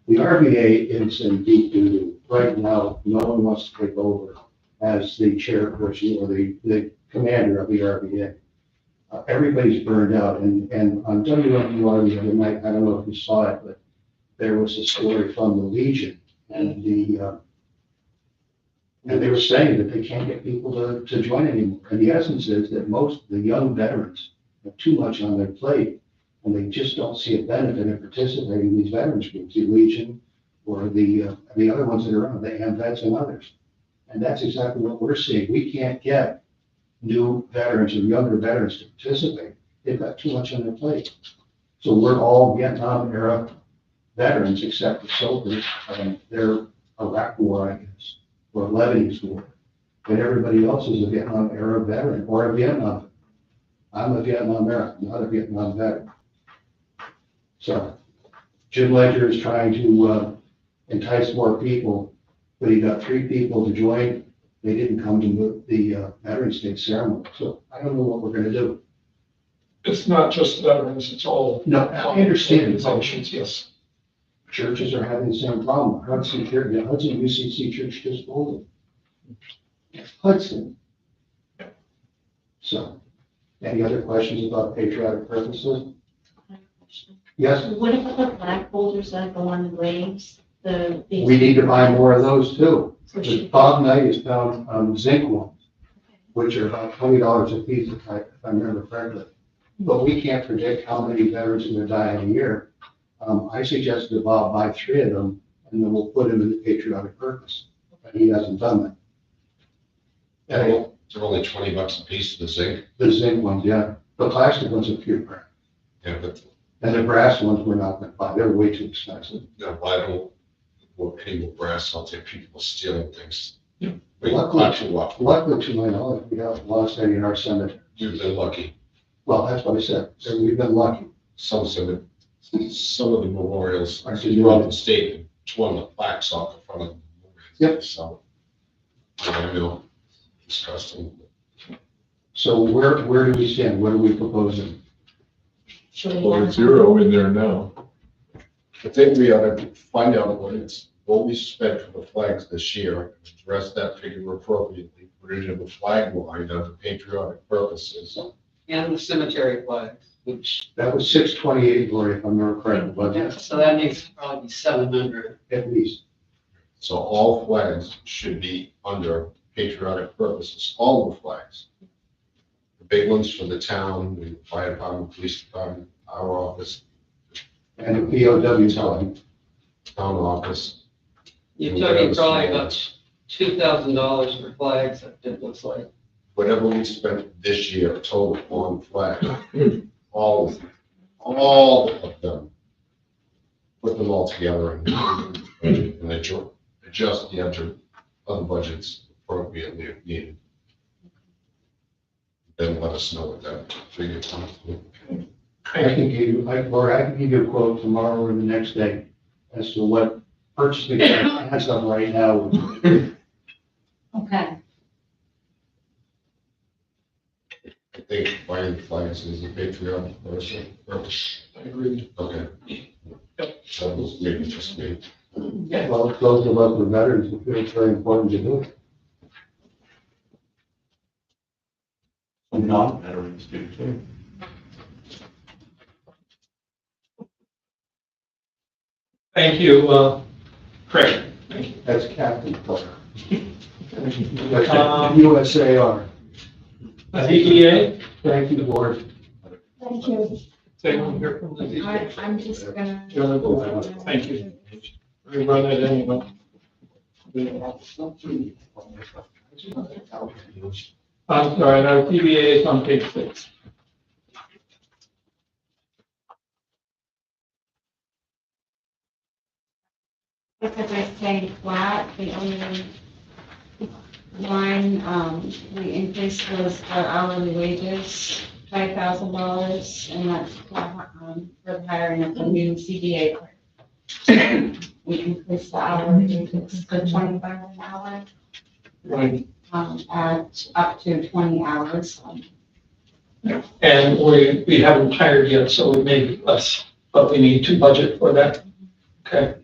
The RVA is in deep doo-doo. Right now, no one wants to take over as the chairperson or the commander of the RVA. Everybody's burned out, and on WMUR the other night, I don't know if you saw it, but there was a story from the Legion, and and they were saying that they can't get people to join anymore. And the essence is that most of the young veterans have too much on their plate, and they just don't see a benefit in participating in these veterans groups, the Legion or the other ones that are around, the AMVETS and others. And that's exactly what we're seeing. We can't get new veterans or younger veterans to participate. They've got too much on their plate. So we're all Vietnam era veterans except for soldiers. They're Iraq War, I guess, or Lebanese War. But everybody else is a Vietnam era veteran or a Vietnam. I'm a Vietnam era, not a Vietnam veteran. So Jim Ledger is trying to entice more people, but he got 3 people to join. They didn't come to the Veterans Day ceremony. So I don't know what we're gonna do. It's not just veterans, it's all. No, I understand. Organizations, yes. Churches are having the same problem. Hudson UCC Church just folded. Hudson. So, any other questions about patriotic purposes? Yes, What about the flag holders that go on the graves? we need to buy more of those too. So The should- Bob Knight has found zinc ones, which are about $20 a piece, if I remember correctly. But we can't predict how many veterans are gonna die in a year. I suggested to Bob buy 3 of them, and then we'll put them in the patriotic purpose, but he hasn't done that. They're only $20 a piece of the zinc. The zinc ones, yeah. The plastic ones are pure crap. Yeah, but And the brass ones we're not gonna buy. They're way too expensive. no, I don't, well, any more brass, I'll take people stealing things. Yeah. Wait, Luckily- not too often. Luckily, to my knowledge, we haven't lost any in our cemetery. You've been lucky. Well, that's what I said. So we've been lucky. Some of the memorials Are throughout the state, torn the plaques off the front of the memorials. Yep. So, I know, disgusting. So where do we stand? What are we proposing? should we Well, have- it's 0 in there now. I think we ought to find out what we spent for the flags this year, address that figure appropriately, put it in the flag line under patriotic purposes. And the cemetery flags, which, That was 628, Lori, if I'm not correct, budget, so that makes it probably 700. at least. So all flags should be under patriotic purposes, all the flags. big ones for the town, the fire department, police department, our office, And the POW fund. town office. You're talking probably about $2,000 for flags, it looks like. Whatever we spent this year total on flag, all of them. Put them all together and adjust the other budgets appropriately if needed. Then let us know what that figure comes to. I can give you, Lori, I can give you a quote tomorrow or the next day as to what purchasing has of right now. Okay. I think buying flags is a patriotic person. I agree. Okay. That was maybe just me. Well, it goes to local veterans, I feel it's very important to do. Some non-veterans do too. Thank you, Craig. Thank you. That's Captain Clark. Um, USAR. ZBA, Thank you, board. Thank you. is anyone here from the ZBA? I'm just gonna. Thank you. We run it anyway. I'm sorry, our ZBA is on page 6. Because I stayed flat, the only line, the increase was our hourly wages, $5,000, and that's for the hiring of the new CDA clerk. We increased the hourly wages to 25 an hour, Right. at up to 20 hours. And we haven't hired yet, so it may be less, but we need to budget for that. Okay.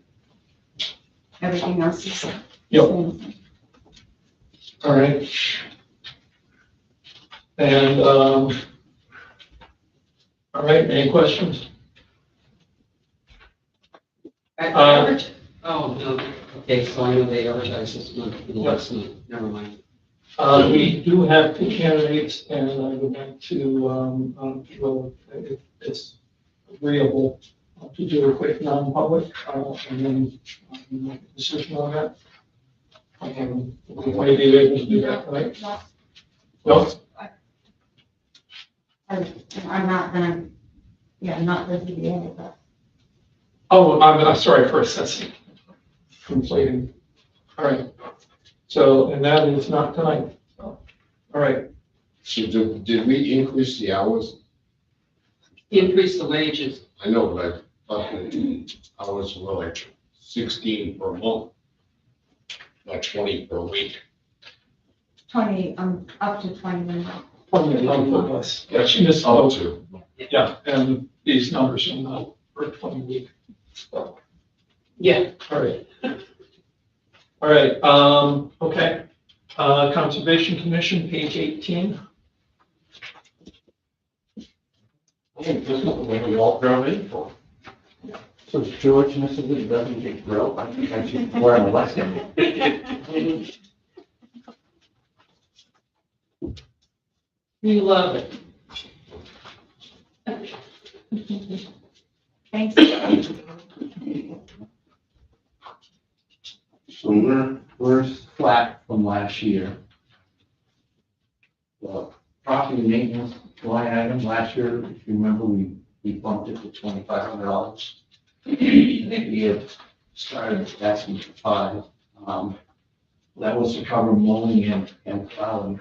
Everything else is. Yep. All right. And, all right, any questions? Oh, no, okay, so I know they advertise this month, and last month, never mind. We do have 2 candidates, and I would like to, well, if it's agreeable, to do a quick non-public, and then make a decision on that. We may be able to do that, right? No? I'm not gonna, not the ZBA, but. Oh, I'm sorry for assessing. Completing. All right. So, and that is not tonight. So, all right. So did we increase the hours? Increase the wages. I know, but I thought the hours were like 16 per month, not 20 per week. 20, up to 20 minutes. 20 less. Yeah, she missed Up out. to. Yeah, and these numbers are not for 20 week. So, Yeah. all right. All right, okay. Conservation Commission, page 18. This is what we all drove in for. So George, Mrs. Lee doesn't get grilled, I think I should wear a lesson. You love it. Thanks. So we're flat from last year. The property maintenance line item last year, if you remember, we bumped it to $2,500. We had started asking for $5. That was to cover mowing and plowing.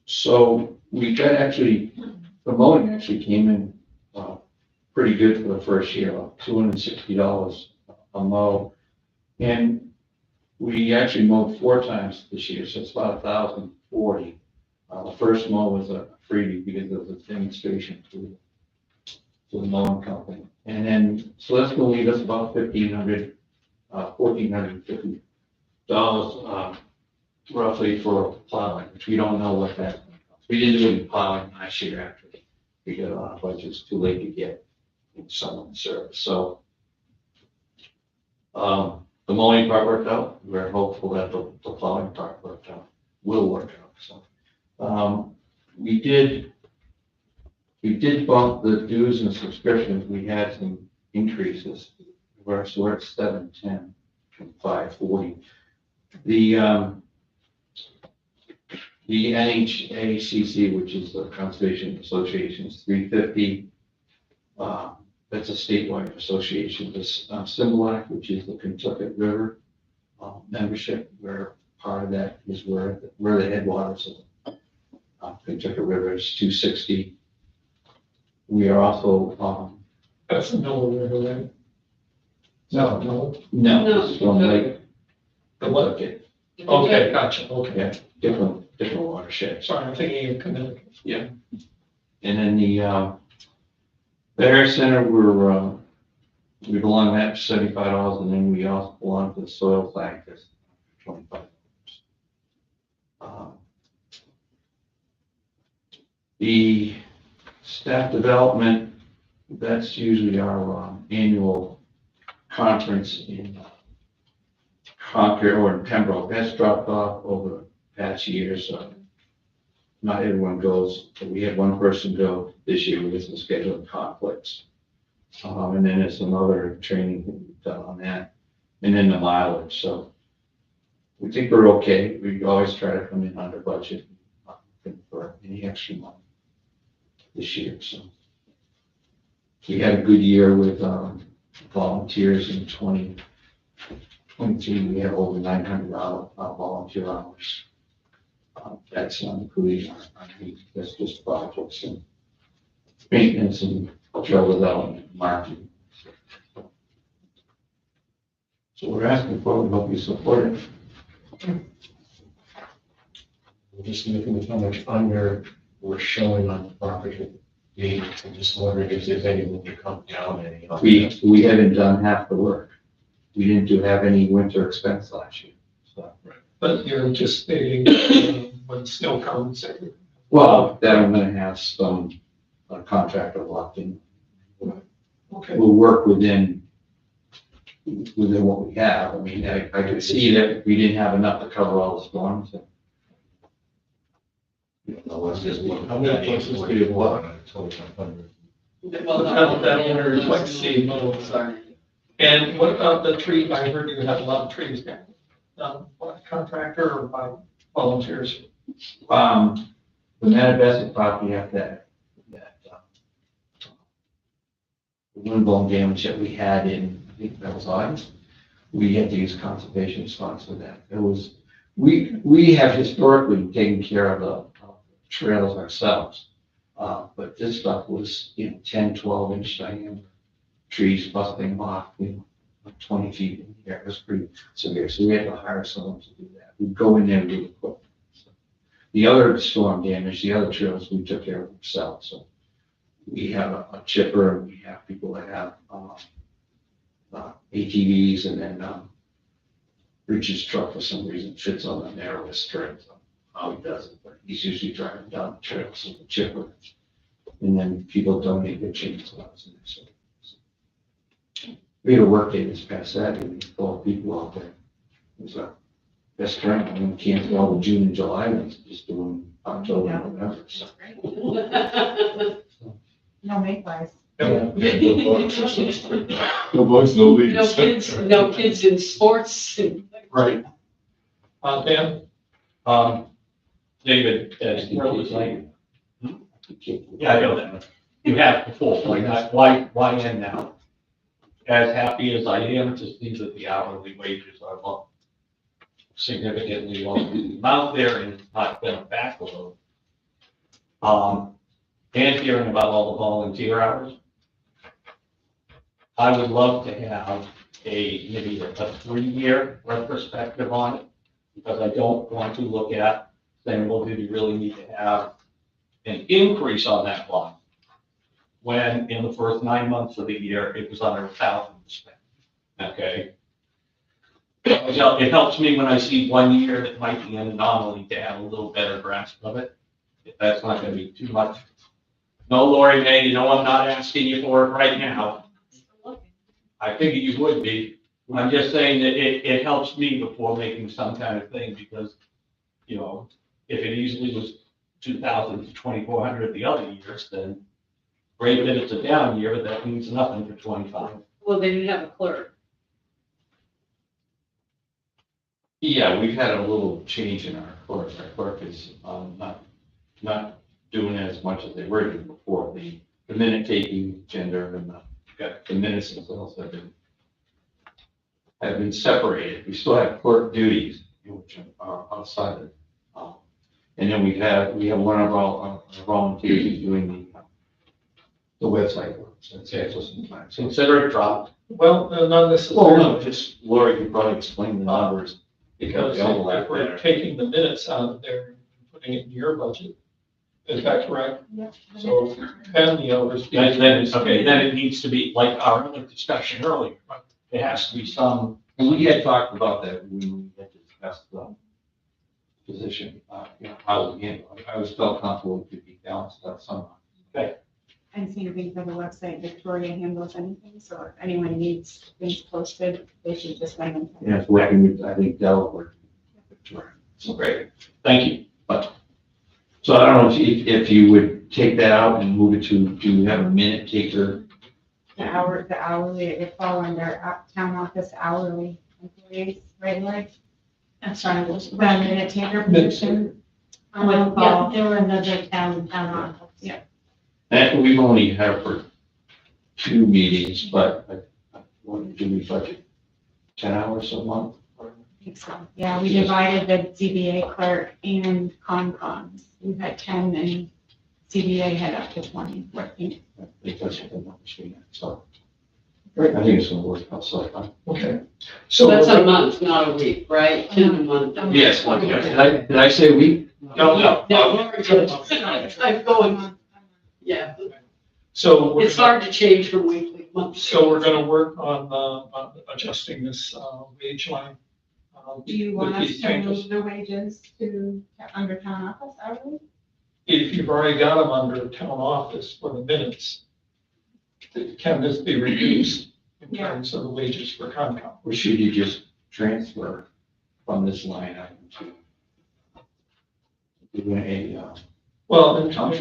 So we got actually, the mowing actually came in pretty good for the first year, about $260 a mow. And we actually mowed 4 times this year, so it's about 1,040. The first mow was a freebie because it was a demonstration to the mowing company. And then, so that's going to leave us about $1,450 roughly for plowing, which we don't know what that, we didn't do any plowing last year actually. We got our budget's too late to get someone to service. So the mowing part worked out. We're hopeful that the plowing part worked out, will work out. So we we did bump the dues and subscriptions. We had some increases. We're at 710 from 540. The NHACC, which is the Conservation Association, is 350. That's a statewide association. This Similac, which is the Kentucky River membership, where part of that is where the headwaters of Kentucky River is 260. We are also, That's the middle river, right? no, No. it's from Lake The what? Kentucky. Okay, gotcha, okay. Yeah, different watersheds. Sorry, I'm thinking of Connecticut. And then the Air Center, we belong to that for $75, and then we also belong to the soil scientist, $25. The staff development, that's usually our annual conference in Concord or in Pembroke. That's dropped off over the past years. Not everyone goes, but we had one person go this year with some scheduling conflicts. And then there's some other training that we've done on that, and then the mileage. So we think we're okay. We always try to come in under budget, not looking for any extra money this year. So we had a good year with volunteers in 2022. We have over 900 volunteer hours. That's not including our needs. That's just projects and maintenance and trail development, marketing. So we're asking for, we hope you support it. We're just looking at how much under we're showing on the property. I'm just wondering if there's any room to come down any. We haven't done half the work. We didn't have any winter expense last year. So. But you're anticipating when snow comes. Well, that I'm gonna have some contractor locked in. Okay. We'll work within what we have. I mean, I could see that we didn't have enough to cover all the storms. Let's just look. How many places do you want on 2,500? Well, That winter is like sea. And what about the tree? I heard you had a lot of trees down. By contractor or by volunteers? The Manifest property have that windblown damage that we had in, I think that was August. We had to use conservation funds for that. We have historically taken care of the trails ourselves. But this stuff was, 10, 12 inch diameter trees busting off, 20 feet in the air. It was pretty severe. So we had to hire someone to do that. We'd go in there and do it quick. So the other storm damage, the other trails, we took care of ourselves. So we have a chipper, and we have people that have ATVs, and then Rich's truck for some reason fits on the narrowest strip. So how he does it, but he's usually driving down the trails with the chipper. And then people donate their chainsaws. So we had a work day this past Saturday, we had 12 people out there. It was a best turn. I mean, we canceled all the June and July ones, just doing October and November. So. No mayflies. No bugs, no leaves. No kids in sports. Right. Dan? David, as was like, yeah, I know that. You have the full point. Why end now? As happy as I am to see that the hourly wages are low, significantly low. I'm out there and it's not been a backload. And hearing about all the volunteer hours. I would love to have maybe a 3-year retrospective on it, because I don't want to look at saying, well, do you really need to have an increase on that line? When in the first 9 months of the year, it was under 1,000 to spend, okay? It helps me when I see 1 year that might be an anomaly to have a little better grasp of it. If that's not gonna be too much. No, Lori May, I'm not asking you for it right now. I figured you would be. I'm just saying that it helps me before making some kind of thing, because, if it easily was 2,000 to 2,400 the other years, then great that it's a down year, but that means nothing for 25. Well, they didn't have a clerk. Yeah, we've had a little change in our clerk. Our clerk is not doing as much as they were doing before. The minute taking gender and the minutes themselves have been separated. We still have clerk duties, which are outside of. And then we have one of our volunteers who's doing the website work. So it's sometimes. So Consider it dropped. Well, not well, necessarily, no, just Lori can probably explain the numbers. because they overlap if we're there. taking the minutes out of there and putting it in your budget. Is that correct? Yep. So, and the hours. Then it needs to be like our other discussion earlier. There has to be some, And we had talked about that when we had discussed the position, how we handle it. I always felt comfortable it could be balanced out somehow. And same thing for the website, Victoria handles anything, so if anyone needs things posted, they should just send them. Yeah, it's working with, I think, Delaware. so great, thank you. So I don't know if you would take that out and move it to have a minute taker. The hourly, it fall under town office hourly employees, right, Lori? I'm sorry, was. The minute taker position. Yeah, there were another town office. Yeah. And we've only had for 2 meetings, but what do we budget? 10 hours a month? I think so. Yeah, we divided the ZBA clerk and Concom. We've had 10 and ZBA had up to 20 working. Because of the machine, so. I think it's gonna work out so far. Okay. So that's we're a month, not a week, right? 10 a month. Yes, did I say we? No. I'm going, yeah. So It's hard to change from week to month. So we're gonna work on adjusting this wage line. Do you with want us these to changes. move the wages to under town office hourly? If you've already got them under town office for the minutes, can this be reduced in Yeah. terms of the wages for Concom? Or should you just transfer from this line item to do a, Well, in terms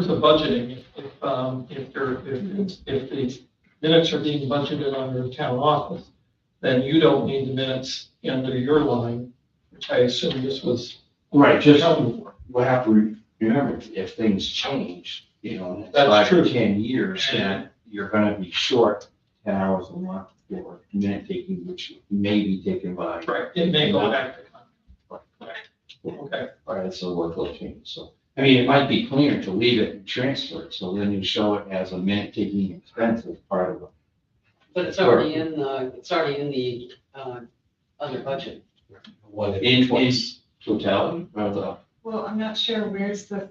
of budgeting, if the minutes are being budgeted under town office, then you don't need the minutes under your line, which I assume this was right, just, accounted for. we'll have to remember, if things change, in the next That's 5 to true. 10 years, then you're gonna be short 10 hours a month for minute taking, which may be taken by, Right, it may go back to Concom. Okay, right, so workload change, so. I mean, it might be cleaner to leave it and transfer it, so then you show it as a minute taking expense as part of it. But it's already in the other budget. In totality, or the, Well, I'm not sure where's the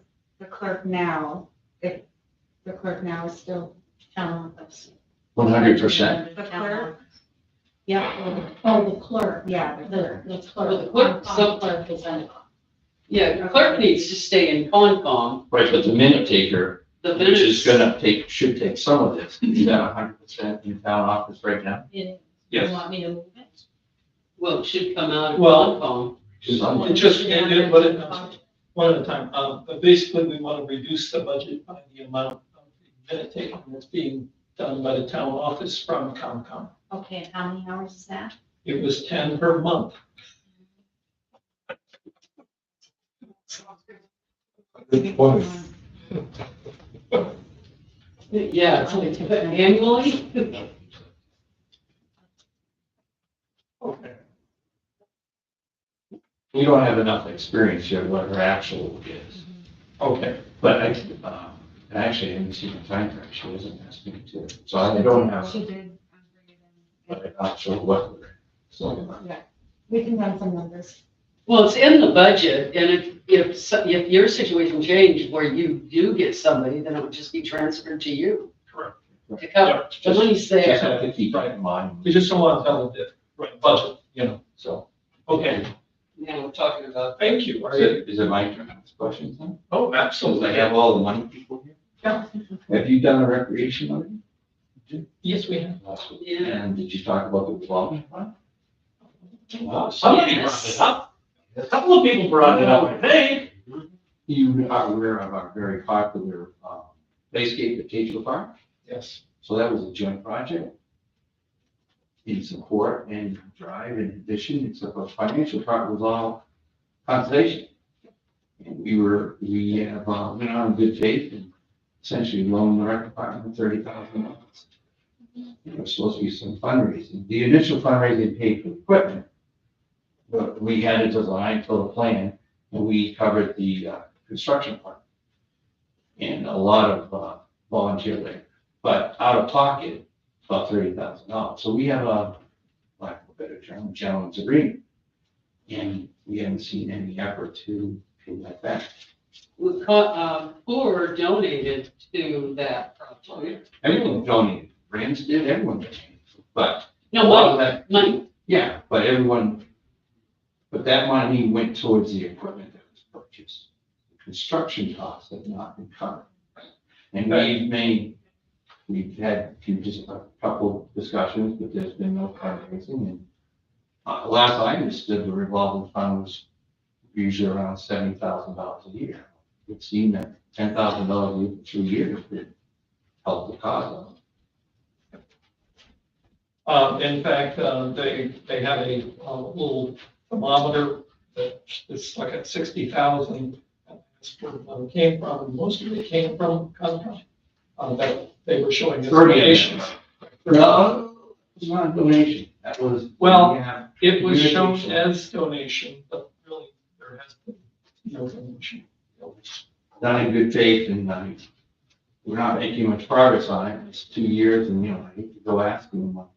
clerk now, if the clerk now is still Town office. 100%. the clerk. Yeah, oh, the clerk. Yeah, the The, clerk. the Well, the clerk, clerk- the clerk is in. Yeah, the clerk needs to stay in Concom. Right, but the minute taker, The which is minutes, should take some of this, is that 100% in town office right now? You yes. want me to move it? well, it should come out of Well- Concom. It just, one at a time. But basically, we want to reduce the budget by the amount of the minute taking that's being done by the town office from Concom. Okay, and how many hours is that? It was 10 per month. Yeah, it's like annually. Okay. We don't have enough experience yet what her actual is. Okay. But actually, I haven't seen the time frame, she wasn't asking to, so I don't have, She did. but I'm not sure what. So, Yeah, we can run some numbers. Well, it's in the budget, and if your situation changed where you do get somebody, then it would just be transferred to you. Correct. To cover, the money's just there. have to keep that in mind, We just don't want to tell the right budget, so. Okay, Yeah, we're talking about. thank you. Is it my turn to ask questions then? Oh, Since absolutely. I have all the money people here? Yeah. Have you done a recreation already? Yes, we have. Yeah. And did you talk about the revolving fund? Somebody brought it up. A couple of people brought it up, I think. You are aware of our very popular playscape at Cajun Park. Yes. So that was a joint project in support and drive and vision, except the financial part was all conservation. And we have went on in good faith and essentially loaned the rec department $30,000. There was supposed to be some fundraising. The initial fundraising paid for the equipment, but we had a design for the plan, and we covered the construction part. And a lot of volunteer labor, but out of pocket, about $30,000. So we have a, lack of a better term, gentleman's agreement. And we haven't seen any effort to pay that back. We caught, Poor donated to that project. Everyone donated, Rams did, everyone donated, but a No, lot of money, that, money. yeah, but that money went towards the equipment that was purchased. The construction costs have not been covered. And we've had just a couple discussions, but there's been no fundraising. And last I understood, the revolving fund was usually around $70,000 a year. It seemed that $10,000 a year for 2 years would help the cause of it. In fact, they have a little thermometer that's like at 60,000. That's where it came from, and most of it came from Concom. That they were showing us 30 of them. donations. No, it was not a donation. That was. Well, yeah, It was shown communication. as donation, but really there has been no donation. Done in good faith, and we're not making much progress on it. It's 2 years, and I hate to go asking them a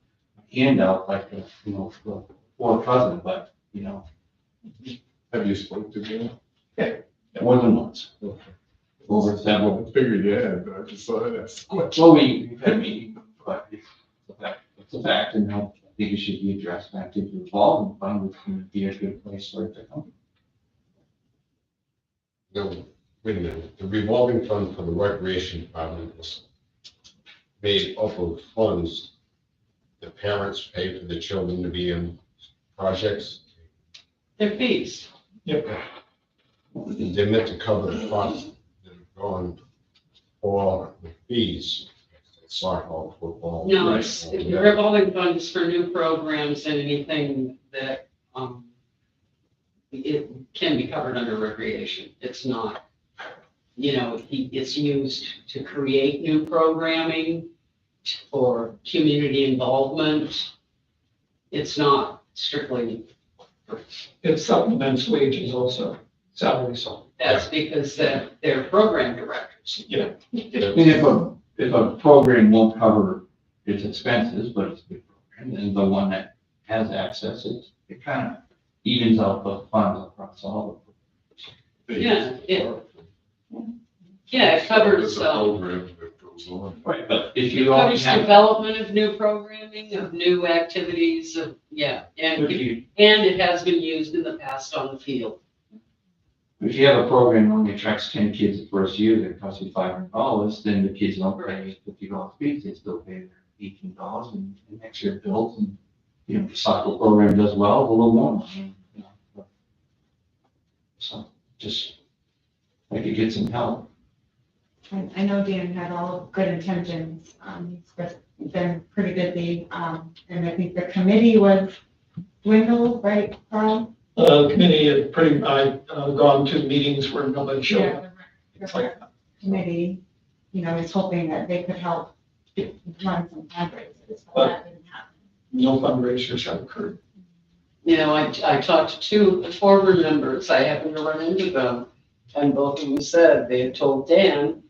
handout like for a cousin, but Have you spoken to them? more than once, Okay. over several. I figured you had, but I just thought I'd ask the question. Well, we've had meetings, but it's a fact, and I think it should be addressed back to the revolving fund, which would be a good place for it to come. No, wait a minute, the revolving fund for the recreation department was made up of funds the parents pay for the children to be in projects. Their fees. They're meant to cover the costs that have gone for the fees, soccer, football. No, it's, the revolving fund is for new programs and anything that, it can be covered under recreation. It's not, it's used to create new programming for community involvement. It's not strictly, It supplements wages also, salaries. that's because they're program directors. Yeah. And if a program won't cover its expenses, but it's a good program, then the one that has access, it kind of evens out the funds across all of Yeah, yeah, it covers, There's a program that goes on. them. Right, but if it you don't covers have, development of new programming, of new activities, and if you, it has been used in the past on the field. if you have a program that only attracts 10 kids the first year, that costs you $500, then the kids don't pay $50 fees, they still pay their $18, and next year it builds, and, the soccer program does well, a little more. So, just, like to get some help. I know Dan had all good intentions, he's been pretty busy, and I think the committee was dwindled, right, Carl? Committee had I've gone to meetings where nobody showed up. Yeah, It's like, committee, is hoping that they could help run some fundraisers, but that didn't happen. no fundraisers have occurred. I talked to 2 former members, I happened to run into them, and both of them said they had told Dan,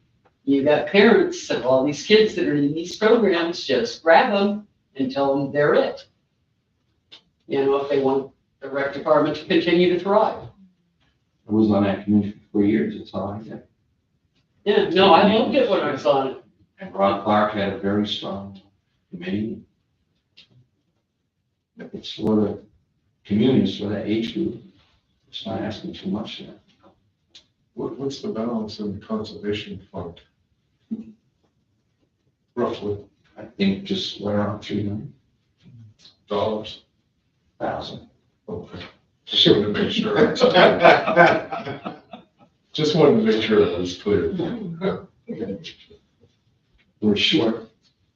you got parents of all these kids that are in these programs, just grab them and tell them they're it. If they want the rec department to continue to thrive. I was on that committee for 4 years, that's all I said. Yeah, no, I loved it when I was on it. And Rob Clark had a very strong committee. It's for the communities, for that age group. It's not asking too much there. What's the balance in the conservation fund? Roughly I think just right around $300,000. dollars. Okay. Just wanted to make sure. Just wanted to make sure it was clear. We're short,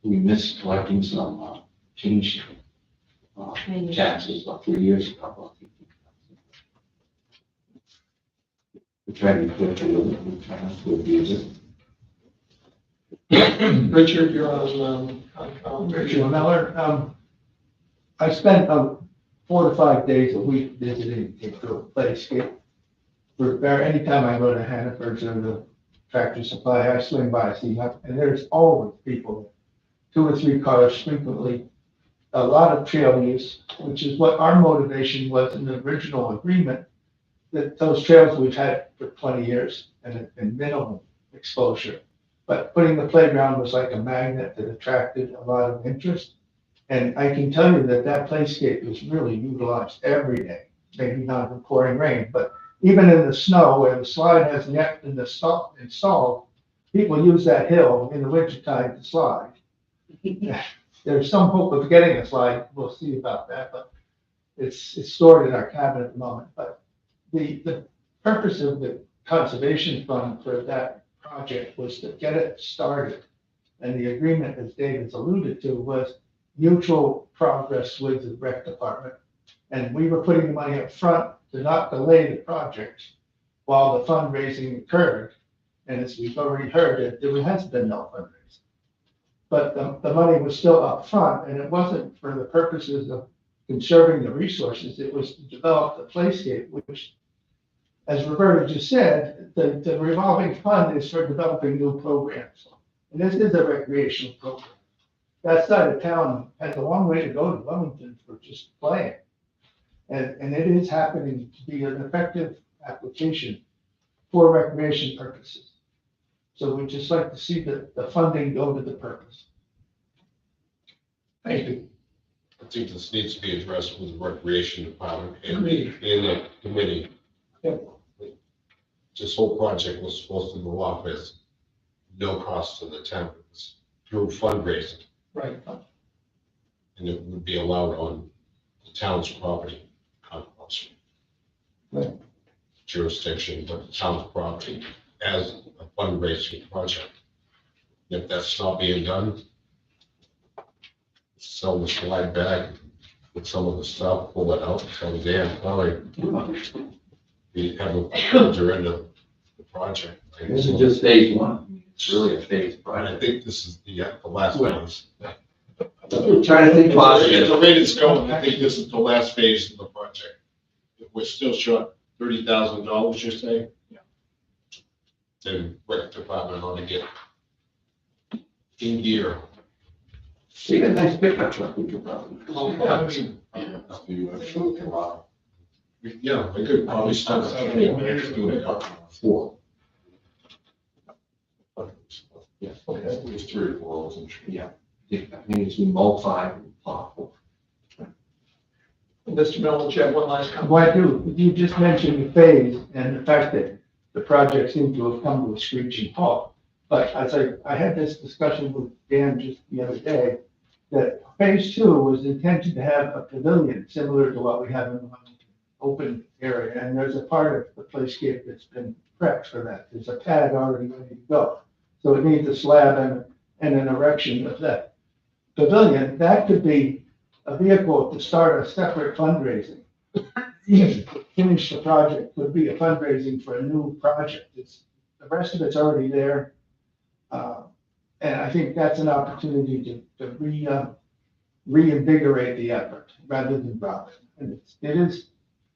we missed collecting some, change, taxes about 3 years ago. We tried to put it with the, Richard, you're on, Richard Miller, I spent 4 to 5 days a week visiting the playscape. Anytime I go to Hannaford's or the Tractor Supply, I swing by, see, and there's always people, 2 or 3 cars frequently, a lot of trail use, which is what our motivation was in the original agreement, that those trails we've had for 20 years and it's been minimal exposure. But putting the playground was like a magnet that attracted a lot of interest. And I can tell you that that playscape is really utilized every day, maybe not in pouring rain, but even in the snow where the slide hasn't yet been installed, people use that hill in the wintertime to slide. There's some hope of getting a slide, we'll see about that, but it's stored in our cabinet at the moment. But the purpose of the conservation fund for that project was to get it started. And the agreement, as David's alluded to, was mutual progress with the rec department. And we were putting the money up front to not delay the project while the fundraising occurred. And as we've already heard, there has been no fundraising. But the money was still up front, and it wasn't for the purposes of conserving the resources. It was to develop the playscape, which, as Roberta just said, the revolving fund is for developing new programs. And this is a recreational program. That side of town has a long way to go to Wilmington for just playing. And it is happening to be an effective application for recreation purposes. So we'd just like to see the funding go to the purpose. thank you. I think this needs to be addressed with the recreation department and Agreed. the committee. Yep. This whole project was supposed to go off as no cost to the town. It was through fundraising, Right. and it would be allowed on the town's property, compulsory Right. jurisdiction, but the town's property as a fundraising project. If that's not being done, sell the slide back with some of the stuff, pull it out, tell Dan, sorry. We have a filter into the project. this is just phase 1. It's really a phase And I project. think this is the last phase. We're trying to think At positive. the rate it's going, I think this is the last phase of the project. If we're still short $30,000, you say? Yeah. Then rec department ought to get in gear. See a nice pickup truck we could probably. Yeah, they could probably start. Four. Yeah. Okay, it was 3 or 4, I wasn't sure. Yeah. I think it's been all 5 and possible. Mr. Miller, you have one last comment? Well, I do, you just mentioned the phase and the fact that the project seemed to have come to a screeching halt. But as I had this discussion with Dan just the other day, that phase 2 was intended to have a pavilion similar to what we have in the open area. And there's a part of the playscape that's been prepped for that. There's a pad already ready to go. So it needs a slab and an erection of that pavilion. That could be a vehicle to start a separate fundraising. Even to finish the project would be a fundraising for a new project. The rest of it's already there. And I think that's an opportunity to reinvigorate the effort rather than drop it. And it is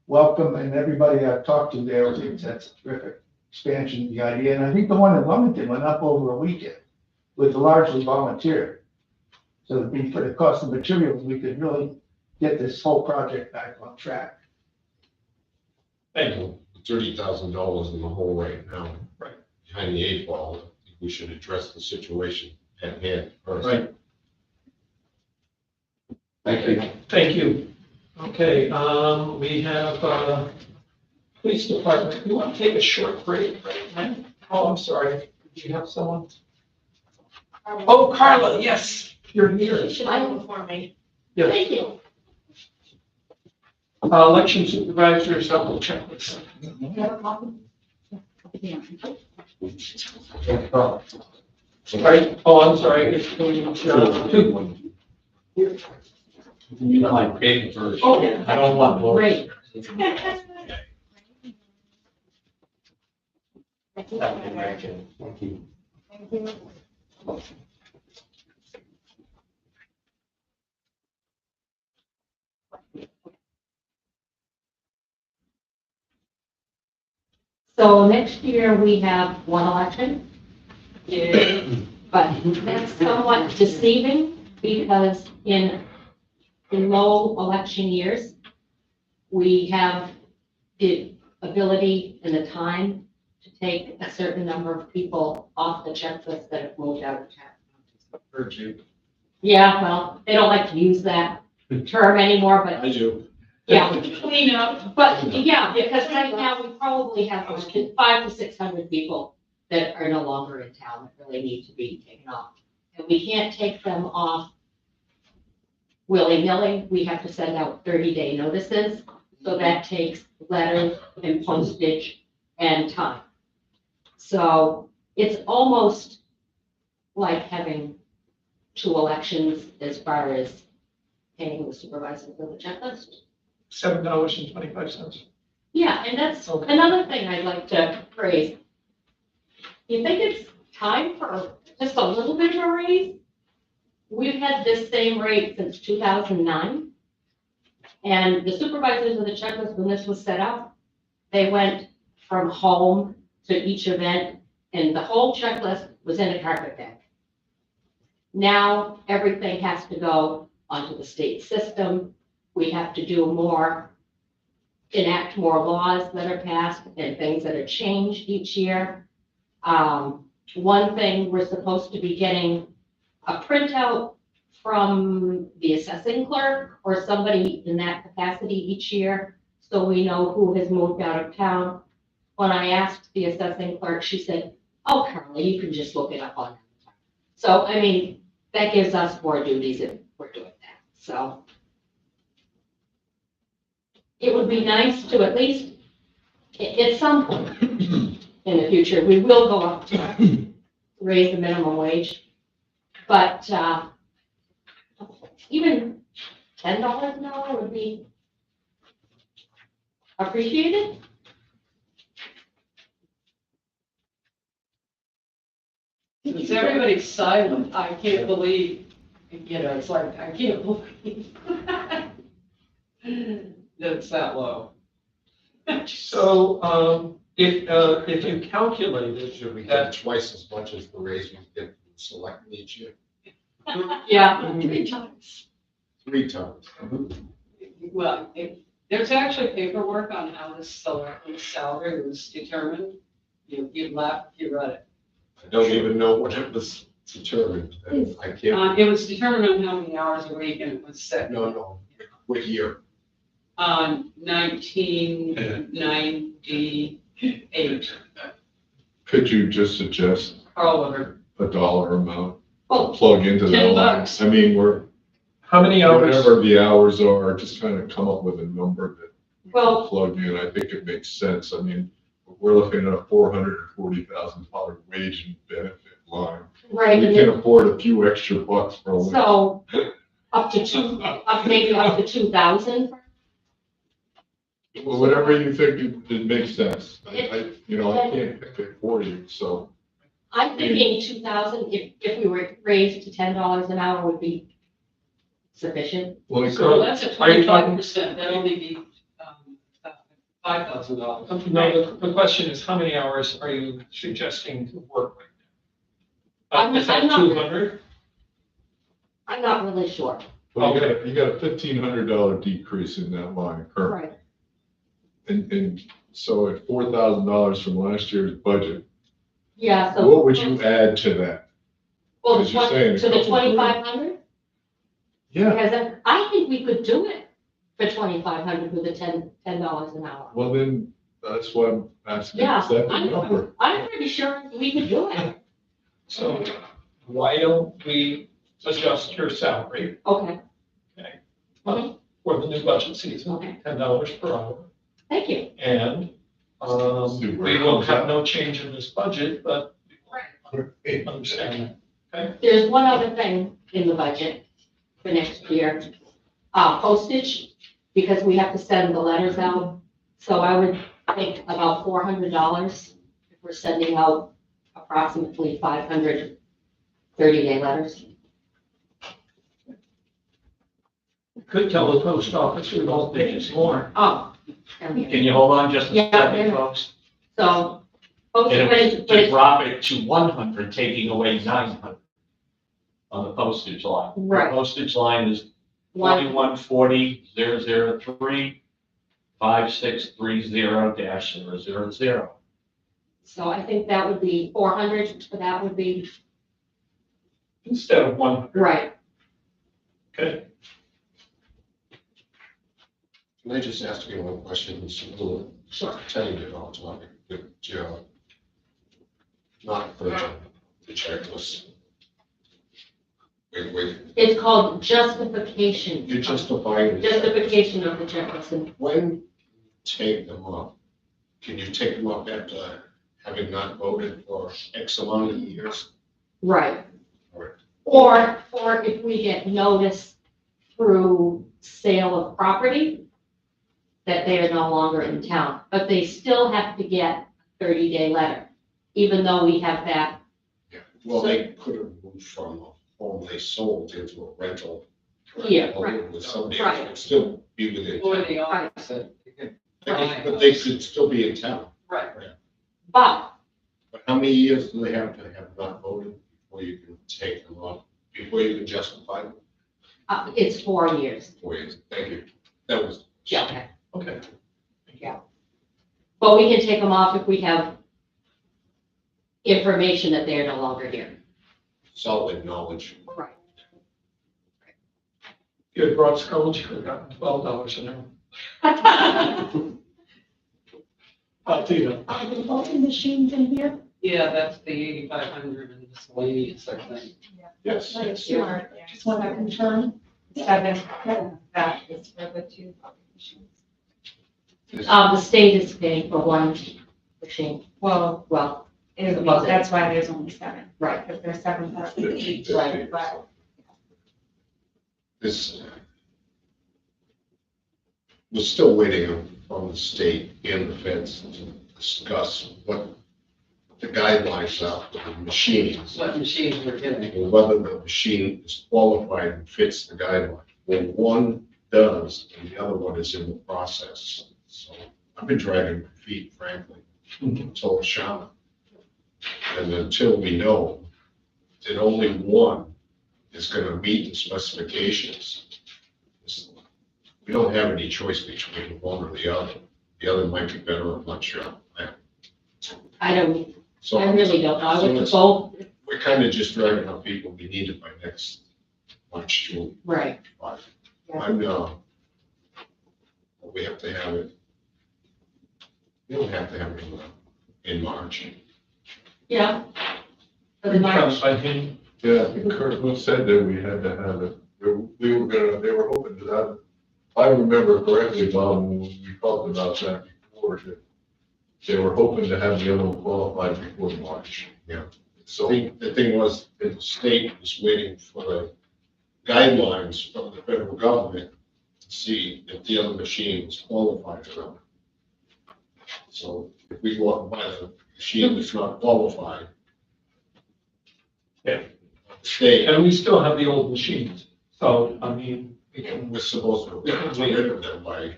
welcome, and everybody I've talked to there thinks that's a terrific expansion of the idea. And I think the one in Wilmington went up over a weekend with largely volunteer. So it'd be for the cost of materials, we could really get this whole project back on track. Thank you. $30,000 in the hole right now. Right. Behind the 8 ball. I think we should address the situation at hand first. Right. Thank you. Thank you. Okay, we have, police department. You want to take a short break right now? Oh, I'm sorry. Do you have someone? Oh, Carla, yes, you're here. Should for me? Yes. Thank you. Election supervisor, double check this. Right, oh, I'm sorry, it's going to, You know, my paper. Oh, I don't want more. Great. Thank you. So next year, we have one election. But that's somewhat deceiving because in low election years, we have the ability and the time to take a certain number of people off the checklist that have moved out of town. Heard you. Yeah, well, they don't like to use that term anymore, but I do. yeah. Clean up. But yeah, because right now we probably have 500 to 600 people that are no longer in town that really need to be taken off. And we can't take them off willy-nilly. We have to send out 30-day notices. So that takes letters and postage and time. So it's almost like having 2 elections as far as paying the supervisor for the checklist. $7.25. Yeah, and that's Okay. another thing I'd like to raise. You think it's time for just a little bit of a raise? We've had this same rate since 2009. And the supervisors of the checklist, when this was set up, they went from home to each event, and the whole checklist was in a carpet bag. Now, everything has to go onto the state system. We have to do more, enact more laws that are passed and things that are changed each year. One thing, we're supposed to be getting a printout from the assessing clerk or somebody in that capacity each year, so we know who has moved out of town. When I asked the assessing clerk, she said, "Oh, Carly, you can just look it up on." So, I mean, that gives us more duties if we're doing that, so. It would be nice to at least, at some point in the future, we will go up to raise the minimum wage. But even $10 an hour would be appreciated. Since everybody's silent, I can't believe, it's like, I can't believe that it's that low. So, if you calculated Should we that, get twice as much as the raise we get from selectmen each year? Yeah, 3 times. 3 times. Well, there's actually paperwork on how this salary was determined. You laughed, you read it. I don't even know what it was determined. And I can't, It was determined on how many hours a week, and it was set no, what year? on 1998. Could you just suggest Carl Woodard. a dollar amount to well, plug into that $10. line? I mean, how many hours? whatever the hours are, just kind of come up with a number that well, plug in. I think it makes sense. I mean, we're looking at a $440,000 wage and benefit line. right, We and can then- afford a few extra bucks for a week. so maybe up to 2,000. Well, whatever you think it makes sense. I can't pick it for you, so. I'm thinking 2,000, if we were raised to $10 an hour would be sufficient. Well, it So- So could- that's at Are you talking- 25%, that'd only be $5,000. No, the question is, how many hours are you suggesting to work right now? Is that I'm not- 200? I'm not really sure. well, you got a $1,500 decrease in that line currently. Right. And so at $4,000 from last year's budget, Yeah, so. what would you add to that? Well, Because you're saying a to the couple of- 2,500? Yeah, Because I think we could do it for 2,500 with the $10 an hour. well then, that's why I'm asking, Yeah, is that the number? I'm pretty sure we could do it. So why don't we adjust your salary Okay, for the new budget season, Okay. $10 per hour? thank you. And We will have no change in this budget, but understand that. There's one other thing in the budget for next year, postage, because we have to send the letters out. So I would think about $400 if we're sending out approximately 500 30-day letters. Could tell the post office we won't think it's more. Oh. Can you hold on just a Yeah, second, yeah. folks? So, And postage, it was to drop it to 100, taking away 900 on the postage line. The right, postage line is one, 2140-003 5630-000. so I think that would be 400, so that would be, Instead of one. right. Okay. Can I just ask you one question? It's a little tentative on topic, but, not for the checklist. Wait, It's called justification. you're justifying the checklist. Justification of the checklist. When you take them up, can you take them up after having not voted for X amount of years? Right. Right. Or if we get notice through sale of property that they are no longer in town, but they still have to get a 30-day letter, even though we have that. Yeah. Well, they could have moved from a home they sold into a rental. Yeah, Or right. with somebody Right. else, would still be within. Or town. the opposite. But they could still be in town. Right. But But how many years do they have to have not voted before you can take them off, before you can justify them? it's 4 years. 4 years. Thank you. That was. Yeah. Okay. But we can take them off if we have information that they're no longer here. Solid knowledge. Right. You had brought scones, you could have gotten $12 an hour. Do you? Are the voting machines in here? Yeah, that's the 8,500 and miscellaneous, I think. Yes. Like, sure, just want to confirm. 7, that is for the 2 voting machines. The state is paying for one machine. Well, Well, that's why there's only 7. right. Because there's 7,000 each, Right. but This, we're still waiting from the state and the feds to discuss what the guidelines are for the machines. What machines we're getting. And whether the machine is qualified and fits the guideline. Well, one does, and the other one is in the process. So I've been dragging my feet, frankly, until Shana. And until we know that only one is gonna meet the specifications, we don't have any choice between one or the other. The other might be better, I'm not sure. I don't, So I really don't know. I So would it's- both, we're kind of just dragging our feet, but we need it by next March, June. right. But Yeah. I'm, we have to have it. We don't have to have it in March. Yeah. For the March. I think, Yeah, Kurt said that we had to have it. We were gonna, they were hoping to have, if I remember correctly, Bob, when we talked about that before, that they were hoping to have the other one qualified before March. Yeah. So, The thing was, that the state was waiting for the guidelines from the federal government to see if the other machine was qualified or not. So if we go out and buy the machine that's not qualified. Yeah. the State, and we still have the old machines. So, I mean, we can, we're supposed to get rid of them by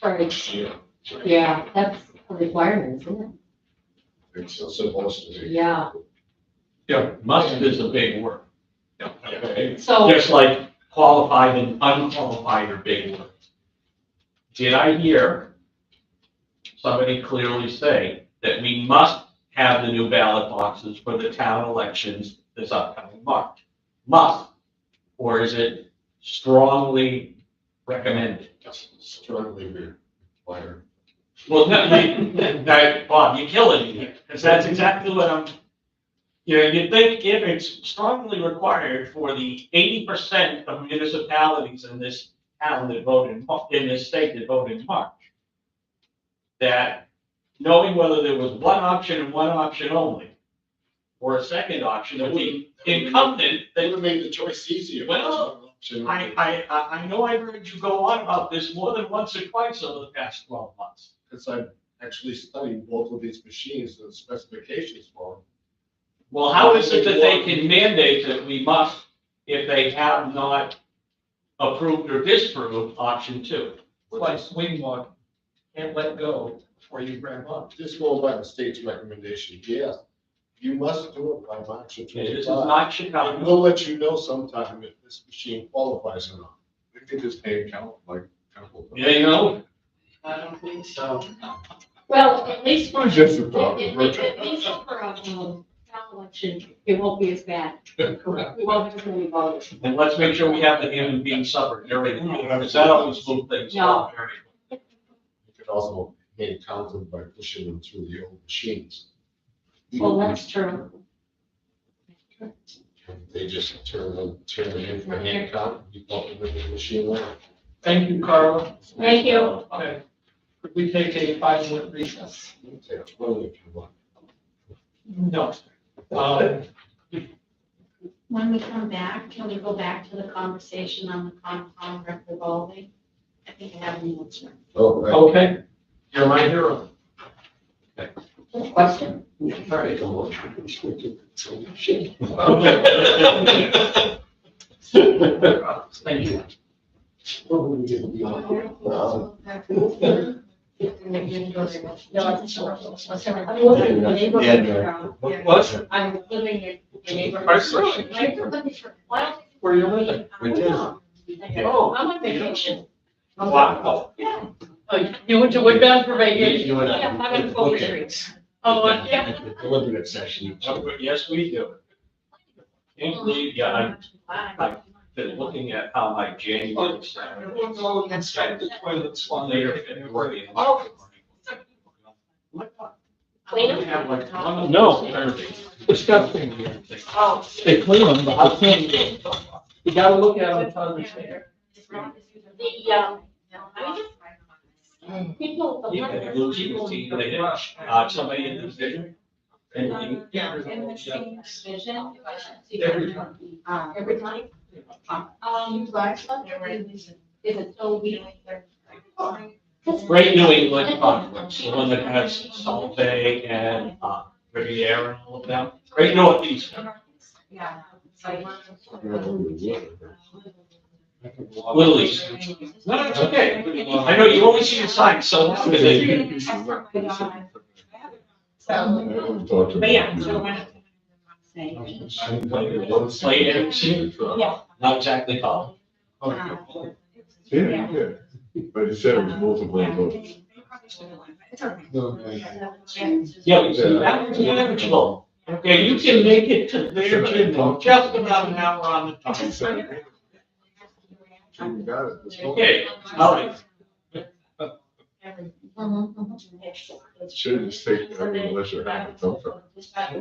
Right. next year. Yeah, that's a requirement, isn't It's supposed to it? be. Yeah. yeah. Must is a big word. Okay. So, Just like qualified and unqualified are big words. Did I hear somebody clearly say that we must have the new ballot boxes for the town elections this upcoming March? Must, or is it strongly recommended? Strongly required. Well, no, Bob, you're killing me here, because that's exactly what I'm, you'd think if it's strongly required for the 80% of municipalities in this town that vote in this state that vote in March, that knowing whether there was one option and one option only, or a second option, it would be incumbent They that, would have made the choice easier. Well, I know I've heard you go on about this more than once or twice over the past 12 months. Because I've actually studied both of these machines and specifications for them. Well, how is it that they can mandate that we must, if they have not approved or disproved option two? It's like swing walk, can't let go before you grab up. Just going by the state's recommendation, yeah, you must do it by March of Okay, this is 25. not And Chicago. we'll let you know sometime if this machine qualifies or not. We can just pay count, like, couple. Yeah, you know, I don't think so. Well, at least for, It's just a thought. at least for a, town election, it won't be as bad. We won't have as many voters. and let's make sure we have the human being supper during, because that always moves things along very quickly. You could also hand count them by pushing them through the old machines. Well, that's true. They just turn them in for hand count, you pump them into the machine later. Thank you, Carla. Thank you. Okay. Could we take a 5-minute recess? You can take a photo if you want. No. Um, When we come back, can we go back to the conversation on the Concom revolving? I think I have an answer. Oh, right. Okay, you're my hero. Question? Thank you. What? I'm living in the neighborhood. Are you? Where you living? Oh, I'm on vacation. Wow. Yeah. You went to Woodbound for vacation? You and Yeah, I'm in Full Streets. Oh, yeah. Deliberative session. Yes, we do. Can't believe, yeah, I've been looking at how my January started. Let's try the toilets one Later, later. February. Clean We them? have like one. No, they're disgusting here. Oh. They clean them, but I can't, you gotta look at them to understand. People. the You one can that- lose your team, they did, somebody in the division. And you. In the same vision. Every time. Every time? Is it so weak? Great New England Conference, the one that has Salt Bay and, Riviera and all of them. Great Northeast. Yeah. Little East. No, it's okay. I know you only see the sign, so. But yeah, Play it, Yeah. not exactly tall. Yeah, yeah. But he said it was multiple votes. Yeah, we see that was manageable. Okay, you can make it to their gym in just about an hour on the time. You got it. Okay, all right. Should just take every unless you're having a dump truck. Yeah, you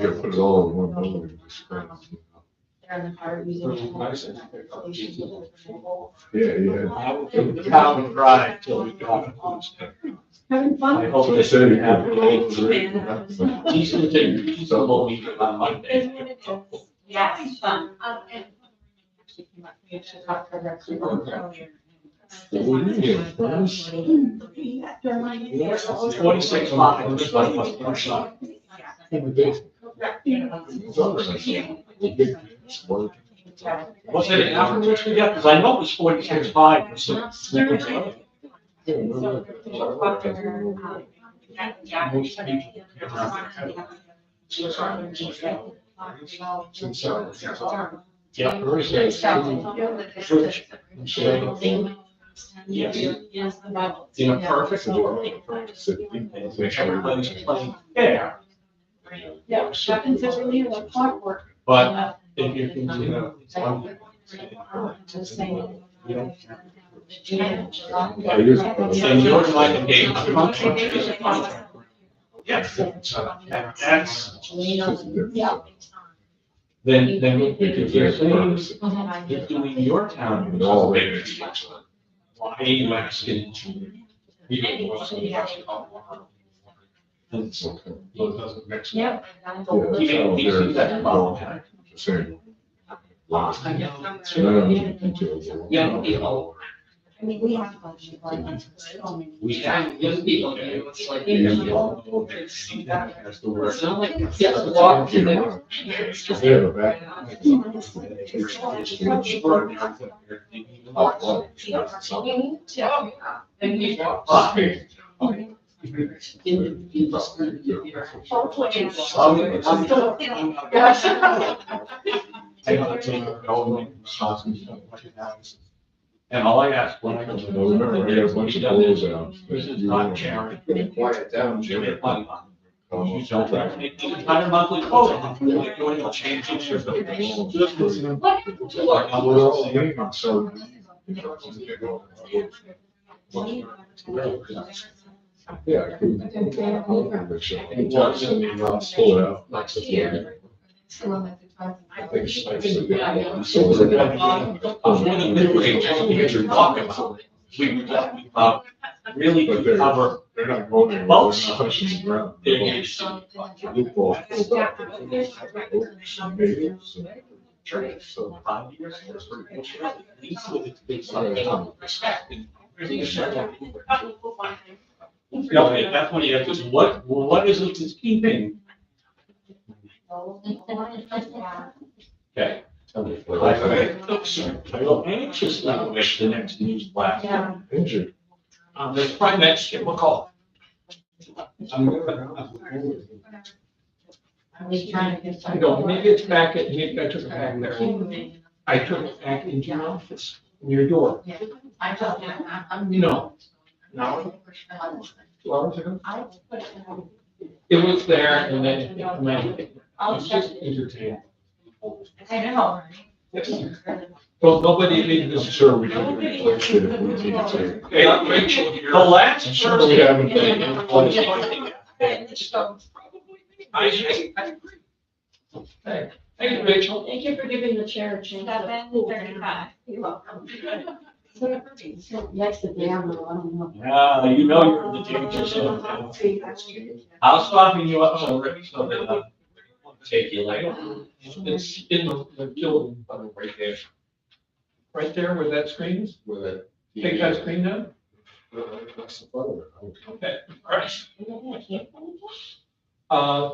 gotta put it all in one building. Yeah, yeah. I will give the town drive till we got it. Having I fun? hope They they said said you have have a to great go through it. decent, decent meeting on Monday. Yeah, it's fun. It's 46.5, just like what's pushing up. Was it afterwards we got, because I know it was 46.5. Yeah. Yes. In a perfect world, which everybody's playing fair, Yeah, happens every year like clockwork. but if you can, you know, it's one. You don't. And you're like a game. Yes. That's, then if you're saying you're doing your town, why are you asking It's okay. So it doesn't mix. Yep. Yeah, so That's problematic. the same. I guess I'm So I don't need details. Young people, I mean, we have budget like that for so many. we have young people, it's like. That's the word. It's not like it's just a walk to the. They have a back. And we walk. And all I ask when I go to Well, remember, I got a bunch of goals out. This is not sharing. Quiet down, Jimmy, Jimmy. plenty of. You don't make the entire monthly quota, like doing a change in your. So. Yeah. I could- Pull it out. Knocks it down. I think it's nice to You're talking about. We, really But they're- cover. They're not going anywhere. Well, They're not touching the ground. They're used. Loophole. Maybe. So 5 years. At least with it's big something. Yeah, that's when you have to, what is it that's keeping? Okay. I go anxious now with the next news blast. Yeah. Injured. There's probably next, give them a call. I don't, maybe it's back at, maybe I took it back there. I took it back into your office, in your door, no, no, 2 hours ago. It was there and then, it was just entertaining. I know. Well, nobody made I'm this. sure we can replace it if we need to. Hey, Rachel here. The last I'm sure we haven't been. I agree. Hey, thank you, Rachel. Thank you for giving the chair a chance. You're welcome. Next to Daniel, I don't know. Yeah, you know you're in the danger zone. I'll soften you up so that I'll take you later. It's in the building, right there. Right there where that screen is? With it. Take that screen down? That's the fun of it. Okay, all right.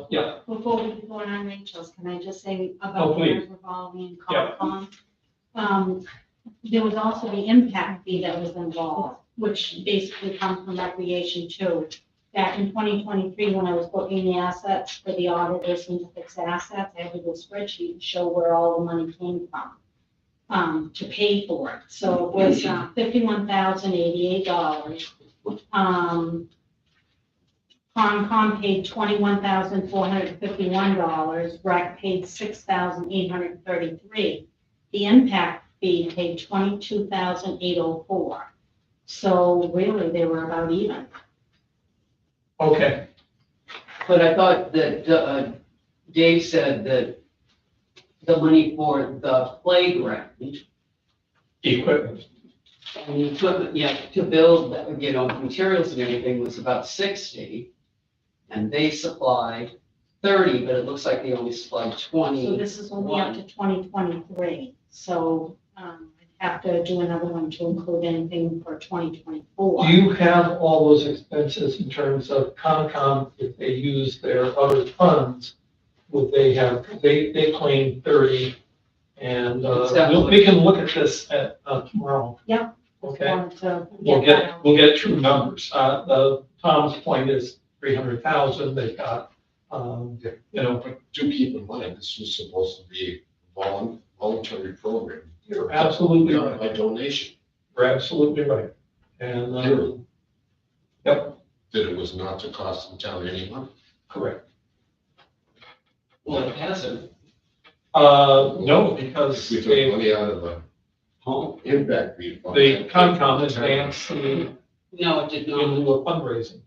Yeah, Before we go on Rachel's, can I just say Oh, about please. the revolving Yeah. Concom? There was also the impact fee that was involved, which basically comes from recreation too. Back in 2023, when I was booking the assets for the auditors and to fix assets, I had to do a spreadsheet to show where all the money came from, to pay for it. So it was $51,088. Concom paid $21,451, REC paid $6,833. The impact fee paid $22,804. So really, they were about even. okay. But I thought that Dave said that the money for the playground Equipment. and the equipment, yeah, to build, materials and everything was about 60. And they supplied 30, but it looks like they only supplied 20. So this is only up to 2023. So I have to do another one to include anything for 2024. Do you have all those expenses in terms of Concom, if they use their other funds? Would they have, they claim 30, and we can look at this at tomorrow. Yeah. Okay, Wanted to we'll that get true numbers. Tom's point is 300,000, they've got, But do keep in mind, this was supposed to be a voluntary program. you're absolutely Done right. by donation, You're absolutely right. And, Period. yep, that it was not to cost the town any money. correct. Well, it hasn't. No, because We took they, money out of the home impact fee fund. the Concom advanced in No, it did not. lieu of fundraising.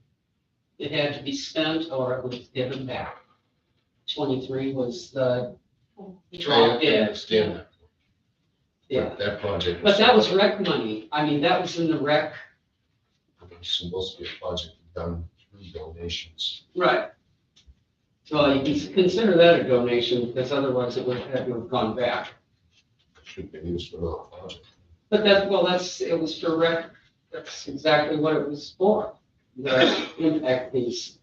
It had to be spent or it was given back. 23 was the I drop in. understand that. Yeah. That project. But that was rec money. I mean, that was in the rec so most of the project is done through donations. Right. So you can consider that a donation, because otherwise it would have to have gone back. Should be used for another project. But it was for that's exactly what it was for. The impact piece,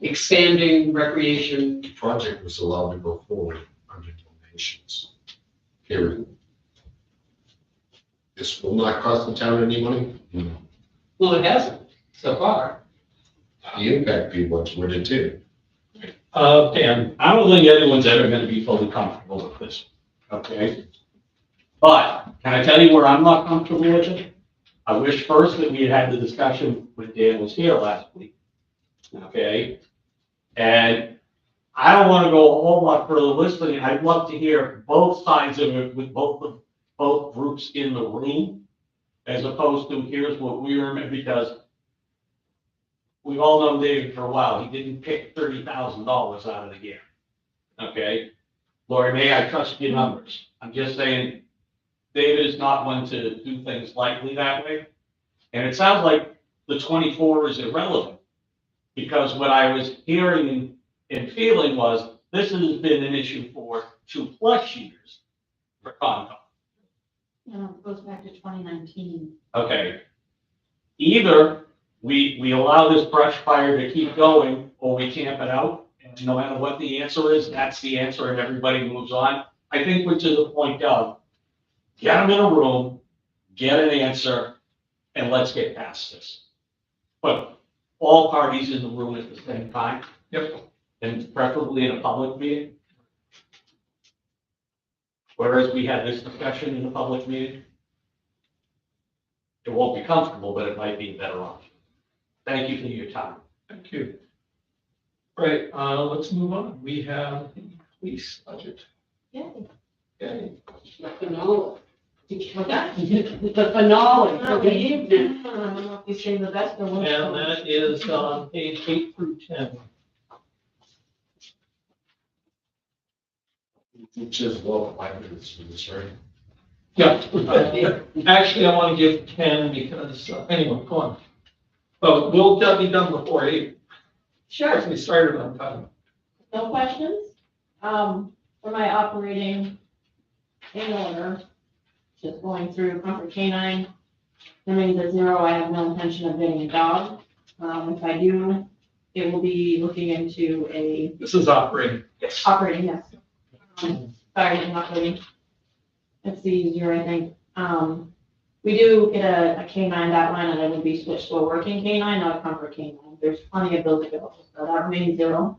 expanding recreation. The project was allowed to go forward under donations. Period. This will not cost the town any money. Well, it hasn't so far. The impact fee ones would it too. Dan, I don't think anyone's ever gonna be fully comfortable with this, okay? But can I tell you where I'm not comfortable with it? I wish first that we had had the discussion when Dan was here last week, okay? And I don't wanna go a whole lot further listening. I'd love to hear both sides of it with both groups in the room, as opposed to here's what we were, because we've all known David for a while. He didn't pick $30,000 out of the air. Okay? Lori May, I trust your numbers. I'm just saying, David is not one to do things lightly that way. And it sounds like the 24 is irrelevant. Because what I was hearing and feeling was, this has been an issue for 2+ years for Concom. It goes back to 2019. Okay. Either we allow this brush fire to keep going, or we camp it out, and no matter what the answer is, that's the answer, and everybody moves on. I think we're to the point of, get them in a room, get an answer, and let's get past this. But all parties in the room at the same time. Yep. And preferably in a public meeting. Whereas we had this discussion in a public meeting. It won't be comfortable, but it might be a better option. Thank you for your time. Thank you. Right, let's move on. We have the police budget. Okay. The finale. The finale for the evening. I don't know if you say the best or worst. And that is on page 8 through 10. Which is low, I think it's for this, right? Yeah. Actually, I want to give 10 because, anyway, go on. But we'll be done before 8. Sure, Because we started on time. no questions. For my operating in order, just going through comfort canine, remains at 0. I have no intention of getting a dog. If I do, it will be looking into a This is operating. Yes. operating, yes. Sorry, I'm not operating. It's the easier, I think. We do get a canine that line, and it would be switched to a working canine, not a comfort canine. There's plenty of those available, so that remains 0.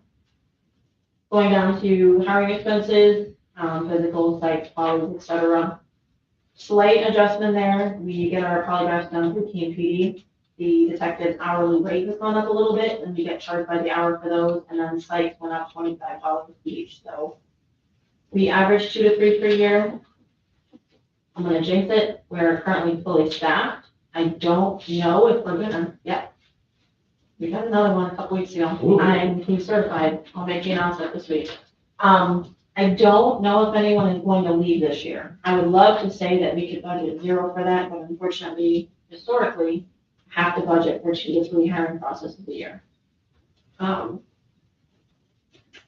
Going down to hiring expenses, physical, psych, poly, et cetera. Slight adjustment there. We get our polygraphs done through TMPD. The detective's hourly rate has gone up a little bit, and we get charged by the hour for those, and then psych went up $25 each, so we average 2 to 3 per year. I'm gonna jinx it. We're currently fully staffed. I don't know if we're gonna, we had another one a couple weeks ago. Ooh. I'm being certified. I'll make the announcement this week. I don't know if anyone is going to leave this year. I would love to say that we could budget 0 for that, but unfortunately, historically, have to budget for 2 to 3 hiring processes a year. Comms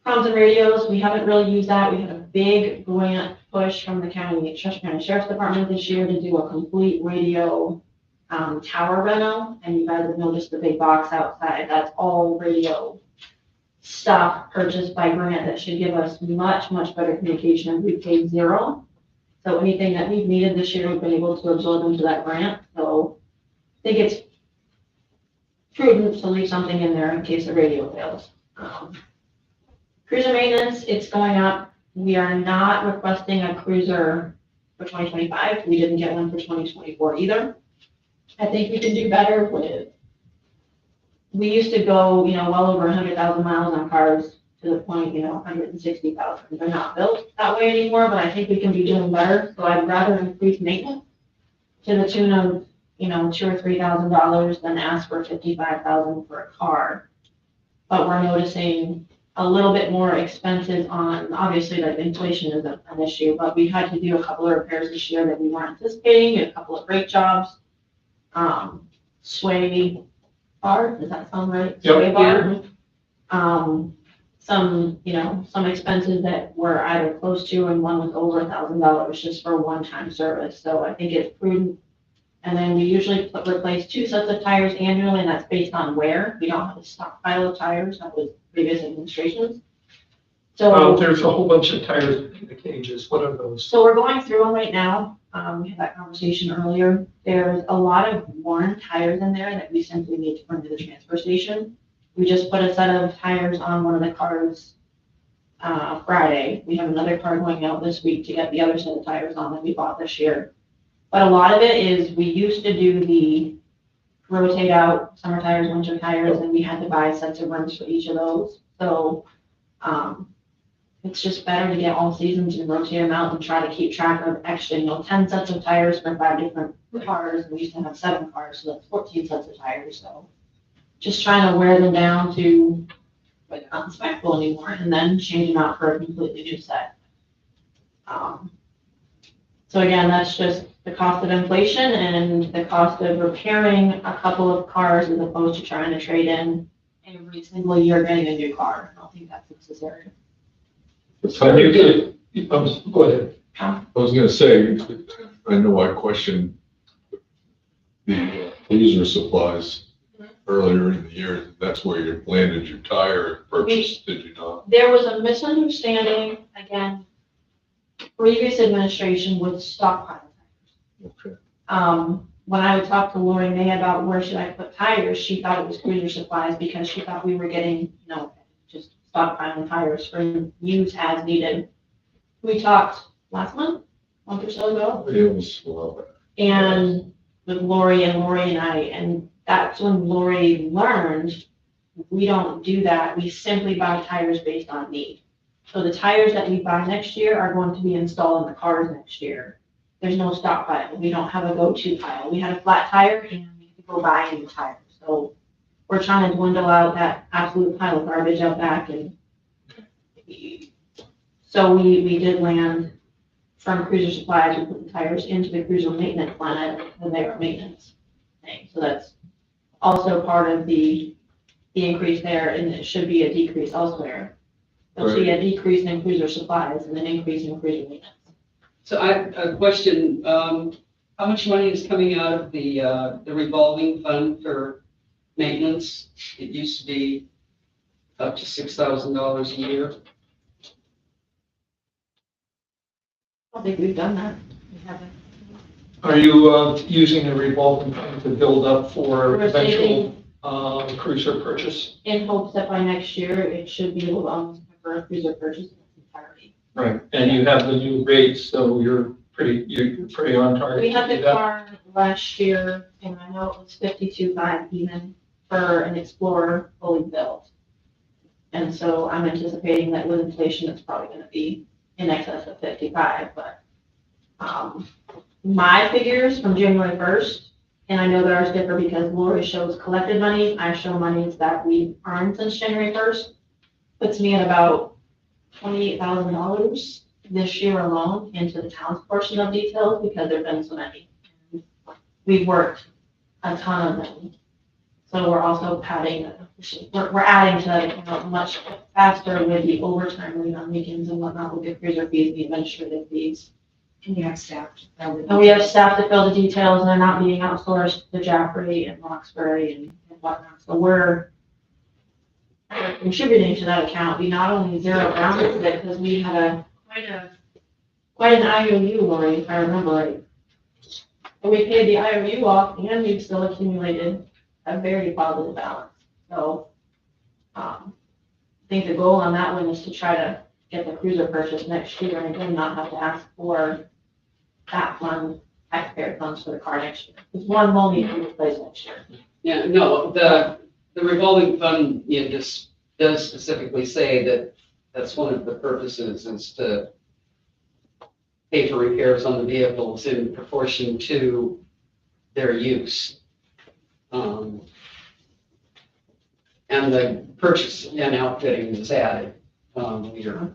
and radios, we haven't really used that. We had a big grant push from the Chester County Sheriff's Department this year to do a complete radio tower reno, and you guys have noticed the big box outside. That's all radio stuff purchased by grant that should give us much, much better communication, and we paid 0. So anything that we've needed this year, we've been able to absorb into that grant. So I think it's prudent to leave something in there in case the radio fails. Cruiser maintenance, it's going up. We are not requesting a cruiser for 2025. We didn't get one for 2024 either. I think we can do better with, we used to go, well over 100,000 miles on cars to the point, 160,000. They're not built that way anymore, but I think we can be doing better. So I'd rather increase maintenance to the tune of, $2,000 or $3,000 than ask for 55,000 for a car. But we're noticing a little bit more expenses on, obviously, like inflation is an issue, but we had to do a couple of repairs this year that we weren't anticipating, a couple of brake jobs. sway bar, does that sound right? Yep. Sway bar. Some, some expenses that were either close to and one was over $1,000 just for one-time service. So I think it's prudent. And then we usually replace 2 sets of tires annually, and that's based on wear. We don't have a stockpile of tires, that was previous administrations. So, There's a whole bunch of tires in the cages. What are those? so we're going through them right now. We had that conversation earlier. There's a lot of worn tires in there that we simply need to bring to the transfer station. We just put a set of tires on one of the cars Friday. We have another car going out this week to get the other set of tires on that we bought this year. But a lot of it is, we used to do the rotate out summer tires, winter tires, and we had to buy sets of rims for each of those. So it's just better to get all seasons and rotate them out and try to keep track of extra, 10 sets of tires for 5 different cars. We used to have 7 cars, so that's 14 sets of tires. So just trying to wear them down to where they're not inspectable anymore, and then change them out for a completely new set. So again, that's just the cost of inflation and the cost of repairing a couple of cars as opposed to trying to trade in every single year getting a new car. I don't think that's necessary. And you could, go ahead. I was gonna say, I know I questioned the user supplies earlier in the year. That's where you landed your tire purchase, did you not? There was a misunderstanding, again, previous administration would stockpile tires. Okay. When I would talk to Lori May about where should I put tires, she thought it was cruiser supplies because she thought we were getting, just stockpiling tires for use as needed. We talked last month or so ago, It was, well, and with Lori and I, and that's when Lori learned we don't do that. We simply buy tires based on need. So the tires that we buy next year are going to be installed in the cars next year. There's no stockpile. We don't have a go-to pile. We had a flat tire and we had to go buy a new tire. So we're trying to dwindle out that absolute pile of garbage out back. And so we did land from cruiser supplies. We put the tires into the cruiser maintenance line when they were maintenance thing. So that's also part of the increase there, and it should be a decrease elsewhere. There'll be a decrease in cruiser supplies and an increase in cruiser maintenance. So I have a question, how much money is coming out of the revolving fund for maintenance? It used to be up to $6,000 a year. I don't think we've done that. We haven't. Are you using a revolving fund to build up for We're eventual cruiser purchase? In hopes that by next year, it should be able to cover a cruiser purchase in its entirety. Right. And you have the new rates, so you're pretty on target. We to had do the that. car last year, and I know it was 52.5 even for an Explorer fully built. And so I'm anticipating that with inflation, it's probably gonna be in excess of 55, but my figures from January 1st, and I know that ours differ because Lori shows collected money, I show monies that we've earned since January 1st, puts me at about $28,000 this year alone into the town's portion of details because there've been so many. We've worked a ton of them. So we're also padding, we're adding to that account much faster with the overtime rate on weekends and whatnot with the cruiser fees, the administrative fees. And you have staff. And we have staff to fill the details and they're not being outsourced to Jaffrey and Roxbury and whatnot. So we're contributing to that account. We not only zero balanced it because we had quite an IOU, Lori, if I remember right. And we paid the IOU off and we've still accumulated a very positive balance. So I think the goal on that one is to try to get the cruiser purchase next year and again not have to ask for that fund, taxpayer funds for the car next year. Because one will need to be replaced next year. Yeah, no, the revolving fund, just does specifically say that that's one of the purposes is to pay for repairs on the vehicles in proportion to their use. And the purchase and outfitting is added here.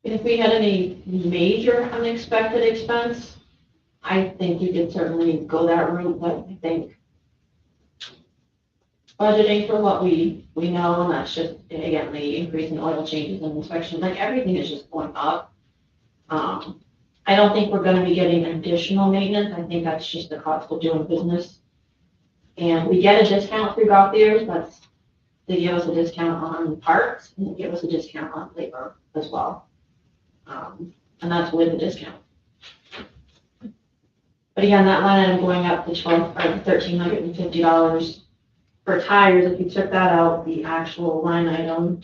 If we had any major unexpected expense, I think you could certainly go that route, but I think budgeting for what we know, and that's just, again, the increase in oil changes and inspections, like everything is just going up. I don't think we're gonna be getting additional maintenance. I think that's just the cost of doing business. And we get a discount through Gothiers, that's, they give us a discount on parts, and they give us a discount on labor as well. And that's with the discount. But again, that line item going up to $1,350 for tires, if you took that out, the actual line item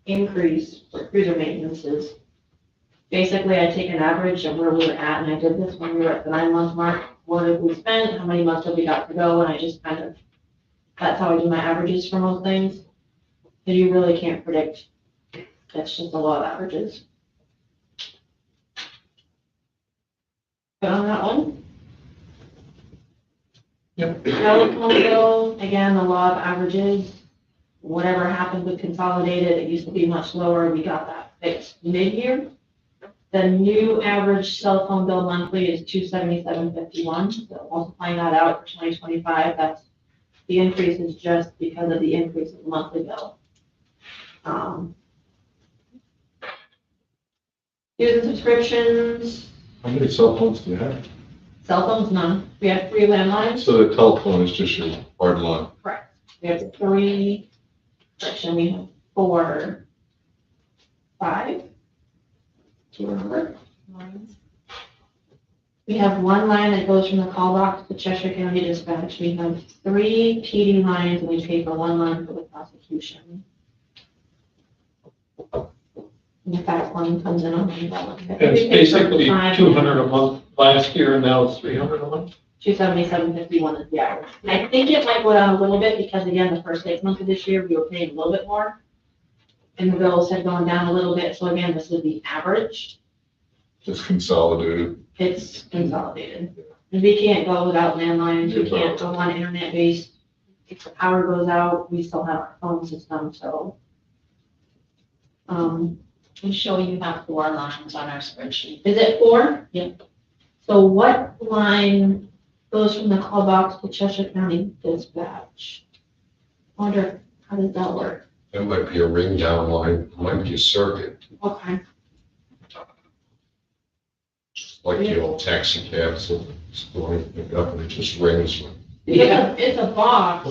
increase for cruiser maintenance is, basically I take an average of where we were at, and I did this when we were at the 9-month mark. What have we spent, how many months have we got to go, and I just kind of, that's how I do my averages for most things. Because you really can't predict, that's just a lot of averages. But on that one? Yep. Telephone bill, again, a lot of averages. Whatever happened with Consolidated, it used to be much lower, we got that fixed mid-year. The new average cell phone bill monthly is $277.51, so multiplying that out for 2025, that's, the increase is just because of the increase in the monthly bill. Dues and subscriptions, How many cell phones do you have? cell phones, none. We have 3 landlines. So the telephone is just your hard line. Correct. We have 3, actually, we have 4, 5. Do you remember? We have 1 line that goes from the call box to Cheshire County Dispatch. We have 3 PD lines, and we pay for 1 line for the prosecution. And the fax line comes in on the ballot. It's basically 200 a month last year, and now it's 300 a month. 277.51 is the average. I think it might go down a little bit because, again, the first 6 months of this year, we were paying a little bit more. And the bills had gone down a little bit. So again, this is the average. Just consolidated. It's consolidated. And we can't go without landlines. We can't go on internet based. If the power goes out, we still have our phone system, so. We show you have 4 lines on our spreadsheet. Is it 4? Yep. So what line goes from the call box to Cheshire County Dispatch? I wonder, how does that work? That might be a ring down line, it might be a circuit, Okay. like the old taxi cabs that it's going to pick up and it just rings. It's a box,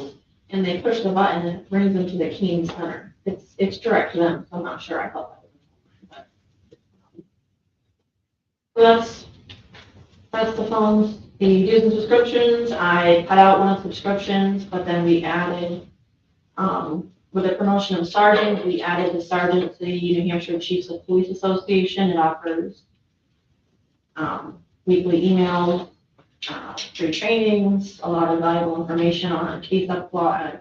and they push the button, and it brings them to the Keene Center. It's direct to them, so I'm not sure I felt that. So that's the phones. The dues and subscriptions, I cut out 1 of the subscriptions, but then we added, with the promotion of sergeant, we added the sergeant to the New Hampshire Chiefs of Police Association. It offers weekly emails, free trainings, a lot of valuable information on case law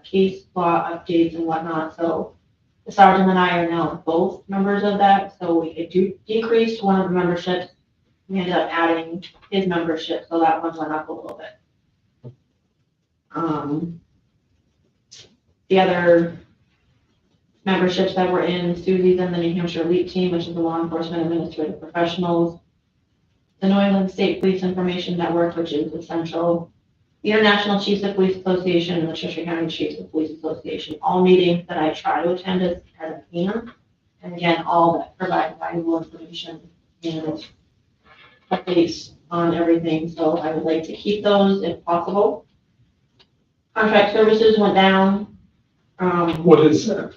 updates and whatnot. So the sergeant and I are now both members of that. So we decreased 1 of the memberships. We ended up adding his membership, so that one went up a little bit. The other memberships that were in, Susie's in the New Hampshire Elite Team, which is the law enforcement administrative professionals. The New England State Police Information Network, which is essential. The International Chiefs of Police Association and the Cheshire County Chiefs of Police Association, all meetings that I try to attend as I can. And again, all that provide valuable information and updates on everything, so I would like to keep those if possible. Contract services went down. What is that?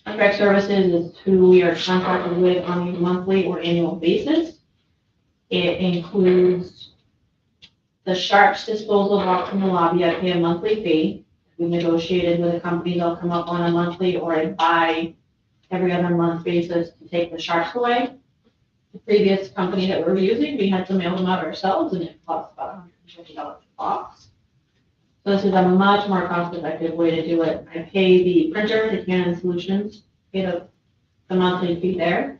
Contract services is who we are contracted with on a monthly or annual basis. It includes the sharps disposal box in the lobby. I pay a monthly fee. We negotiated with a company, they'll come up on a monthly or a buy every other month basis to take the sharps away. The previous company that we were using, we had to mail them out ourselves, and it cost about $150 a box. So this is a much more cost-effective way to do it. I pay the printer, the Canon Solutions, pay the monthly fee there.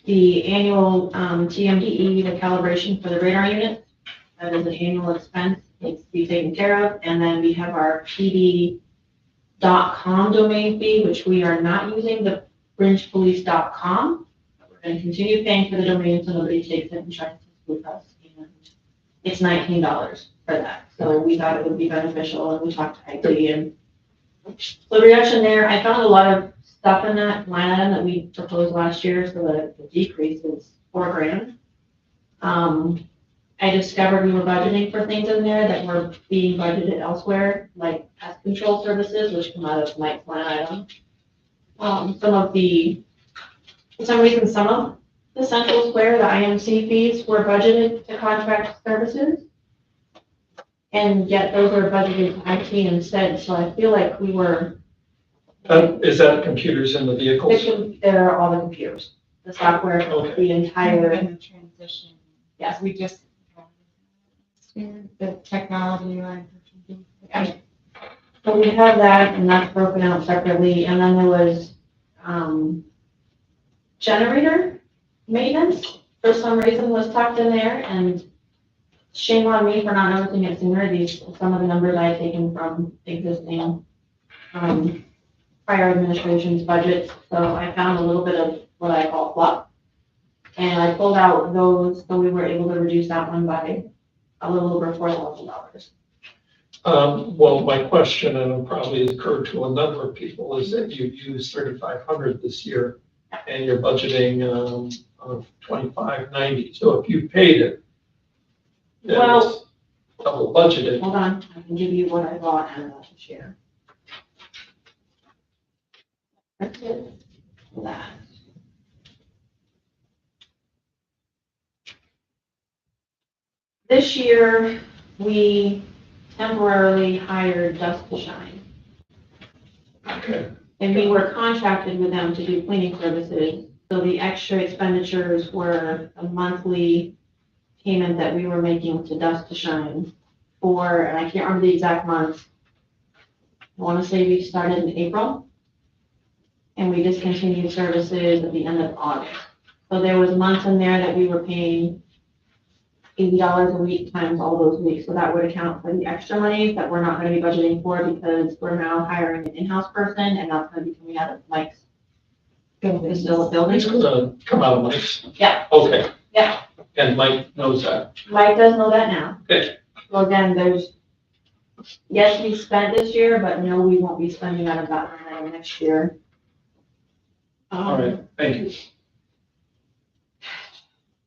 The annual TMDE, the calibration for the radar unit, that is an annual expense, needs to be taken care of. And then we have our PD.com domain fee, which we are not using, the bridgepolice.com. We're going to continue paying for the domain so nobody takes it and tries to spoof us. And it's $19 for that. So we thought it would be beneficial, and we talked to IT, and the reduction there, I found a lot of stuff in that line item that we proposed last year, so the decrease is $4,000. I discovered we were budgeting for things in there that were being budgeted elsewhere, like pest control services, which come out of Mike's line item. For some reason, some of the Central Square, the IMC fees were budgeted to contract services. And yet those are budgeted to IT instead, so I feel like we were, Is that the computers in the vehicles? there are all the computers, the software, Okay. the entire, In the transition. yes, We just, the technology, like. so we have that, and that's broken out separately, and then there was, generator maintenance, for some reason was tucked in there, and shame on me for not noticing it sooner. These, some of the numbers I had taken from existing, prior administration's budgets, so I found a little bit of what I call fluff. And I pulled out those, so we were able to reduce that one by a little over $4,000. Well, my question, and it probably occurred to a number of people, is that you used 3,500 this year, and you're budgeting, of 2,590. So if you paid it, then it's double budgeted. Hold on, I can give you what I bought and this year. That's it. That. This year, we temporarily hired Dust to Shine. Okay. And we were contracted with them to do cleaning services. So the extra expenditures were a monthly payment that we were making to Dust to Shine for, and I can't remember the exact month. I want to say we started in April, and we discontinued services at the end of August. So there was months in there that we were paying $80 a week times all those weeks. So that would account for the extra money that we're not going to be budgeting for, because we're now hiring an in-house person, and that's going to be coming out of Mike's building. It's gonna come out of Mike's? Yeah. Okay. Yeah. And Mike knows that. Mike does know that now. Okay. So again, there's, yes, we spent this year, but no, we won't be spending out of that line item next year. All right, thank you.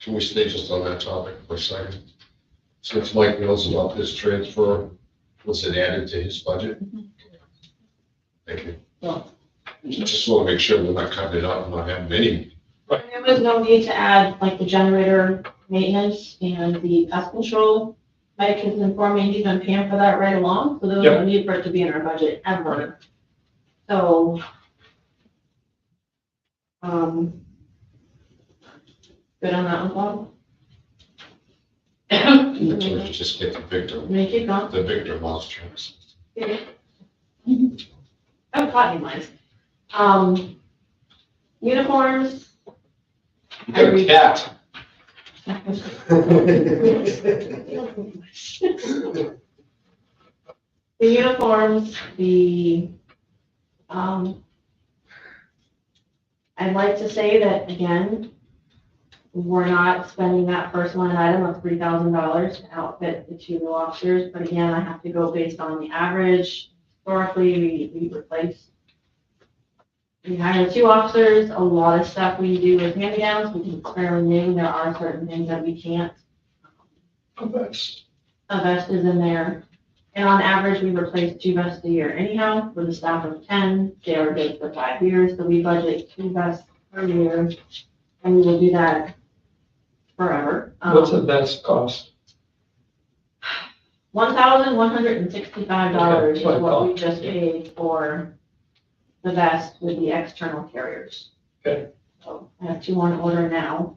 Can we stay just on that topic for a second? Since Mike knows about this transfer, was it added to his budget? Thank you. Yeah. Just want to make sure we're not cutting it out and not having any. There was no need to add like the generator maintenance and the pest control. Mike has informed me he's been paying for that right along, so there was no need for it to be in our budget ever. So, good on that one, Bob? So just get the victor, Make it go. the victor lost chance. Oh, caught you, Mike. Uniforms. You got a cat. The uniforms, I'd like to say that, again, we're not spending that first line item of $3,000 to outfit the 2 new officers, but again, I have to go based on the average. Historically, we hire 2 officers. A lot of stuff we do is hand-me-downs, which is fairly new. There are certain things that we can't. A vest is in there. And on average, we replace 2 vests a year anyhow, with a staff of 10. They are good for 5 years, so we budget 2 vests per year, and we will do that forever. What's the best cost? $1,165 is Okay, what we just paid for the vest with the external carriers. Okay. So I have 2 on order now.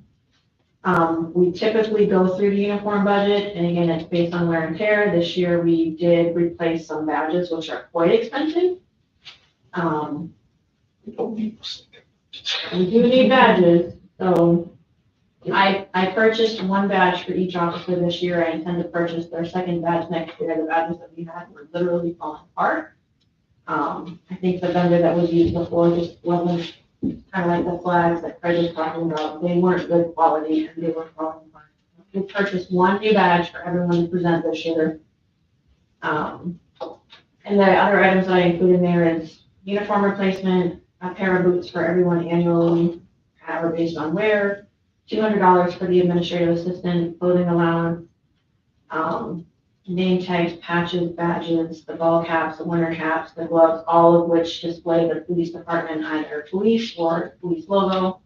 We typically go through the uniform budget, and again, it's based on wear and tear. This year, we did replace some badges, which are quite expensive. We do need badges, so I purchased 1 badge for each officer this year. I intend to purchase their 2nd badge next year. The badges that we had were literally falling apart. I think the vendor that was used before just wasn't, kind of like the flags that Craig was talking about. They weren't good quality, and they were falling apart. we purchased one new badge for everyone to present this year. And the other items that I included in there is uniform replacement, a pair of boots for everyone annually, or based on wear, $200 for the administrative assistant, clothing allowance, name tags, patches, badges, the ball caps, the winter caps, the gloves, all of which display the police department, either police or police logo.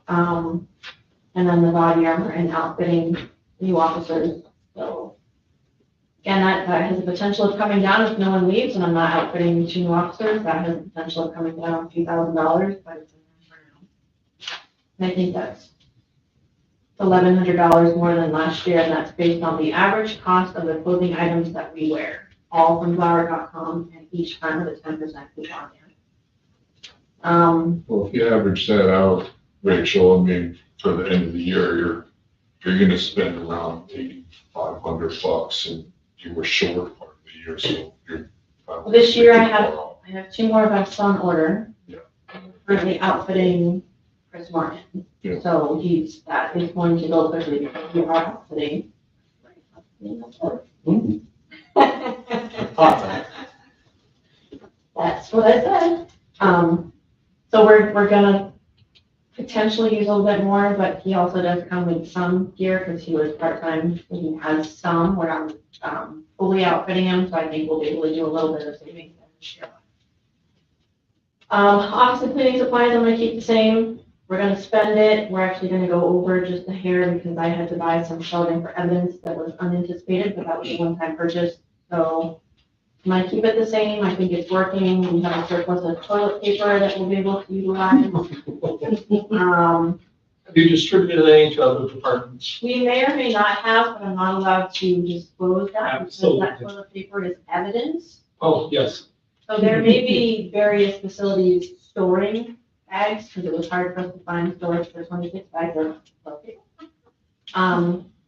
And then the body armor and outfitting new officers. So, again, that has the potential of coming down if no one leaves and I'm not outfitting 2 new officers. That has the potential of coming down a few $1,000s, but it's in there for now. And I think that's $1,100 more than last year, and that's based on the average cost of the clothing items that we wear, all from flower.com, and each time with a 10% coupon in. Well, if you average that out, Rachel, I mean, for the end of the year, you're gonna spend around $8,500, and you were short part of the year, so you're. This year I have 2 more of my son order. Yeah. I'm currently outfitting Chris Martin. Yeah. So that is going to go quickly because we are outfitting. That's what I said. So we're gonna potentially use a little bit more, but he also does come with some gear because he was part-time. He has some where I'm fully outfitting him, so I think we'll be able to do a little bit of savings this year. Office and cleaning supplies, I'm gonna keep the same. We're gonna spend it. We're actually gonna go over just a hair because I had to buy some shelving for evidence that was unanticipated, but that was a one-time purchase. So I'm gonna keep it the same. I think it's working. We have a surplus of toilet paper that we'll be able to utilize. Have you distributed any to other departments? We may or may not have, but I'm not allowed to disclose that because Absolutely. that toilet paper is evidence. Oh, yes. So there may be various facilities storing bags, because it was hard for us to find storage for 26 bags of toilet paper.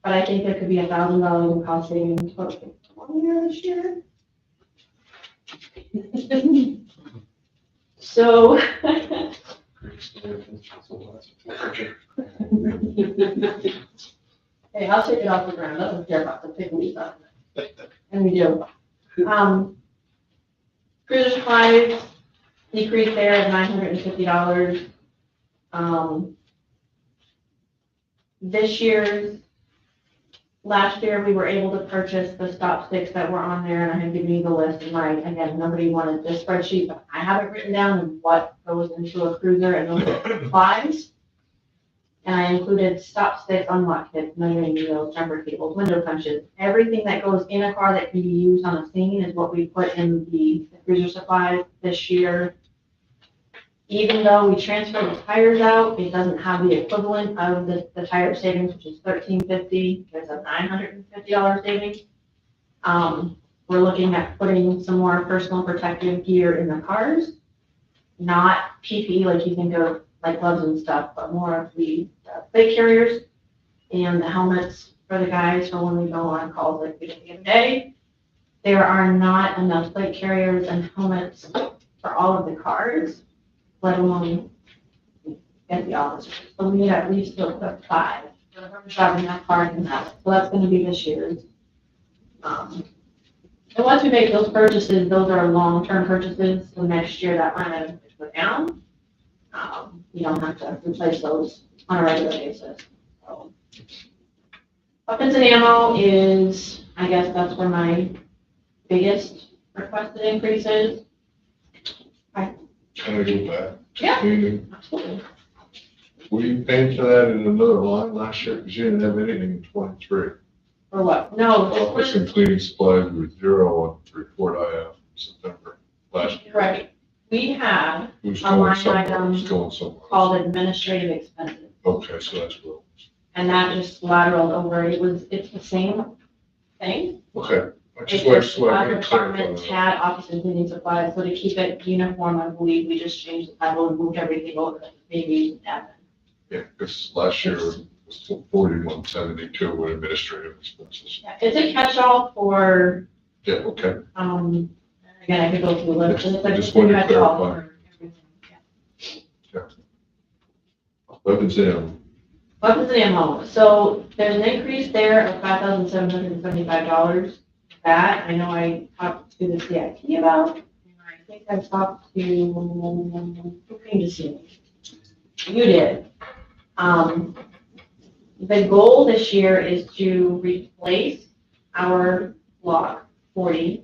But I think there could be $1,000 in cost savings toilet paper 1 year this year. So. Hey, I'll take it off the ground. I don't care about the big leaf on it. And we do. Cruiser supplies decreased there at $950. Last year, we were able to purchase the stop sticks that were on there, and I had given you the list, and again, nobody wanted this spreadsheet, but I have it written down of what goes into a cruiser and those supplies. And I included stop sticks, unlock kits, measuring needles, jumper cables, window punches, everything that goes in a car that can be used on a scene is what we put in the cruiser supplies this year. Even though we transferred the tires out, it doesn't have the equivalent of the tire savings, which is $1,350. There's a $950 savings. We're looking at putting some more personal protective gear in the cars, not PPE like you think of, like gloves and stuff, but more of the plate carriers and the helmets for the guys for when we go on calls like we did the other day. There are not enough plate carriers and helmets for all of the cars, let alone get the officers. So we need at least to put 5 for the shop in that car and that. So that's gonna be this year's. And once we make those purchases, those are long-term purchases, so next year that line item could go down. You don't have to replace those on a regular basis. So. Weapons and ammo is, I guess that's where my biggest requested increase is. Can I go back? Yeah. Absolutely. Were you paying for that in another line last year? Because you didn't have anything in 23. For what? No, Office and cleaning supplies with 0 on the report I have in September last year. right. We have Who's a going line somewhere? item Who's going somewhere? called administrative expenses, Okay, so that's what. and that just lateraled over. It's the same thing. Okay. I It's just want just to our clarify department that. had office and cleaning supplies, so to keep it uniform, I believe we just changed the title and moved everything over, maybe admin. Yeah, because last year it was 4172 with administrative expenses. Yeah, it's a catch-all for, Yeah, okay. again, I could go through the list, but it's I like just a wanted to catch-all clarify. for everything. Yeah. Weapons and ammo. Weapons and ammo, so there's an increase there of $5,775. That, I know I talked to the CIP about, and I think I talked to, who came to see me? You did. The goal this year is to replace our Block 40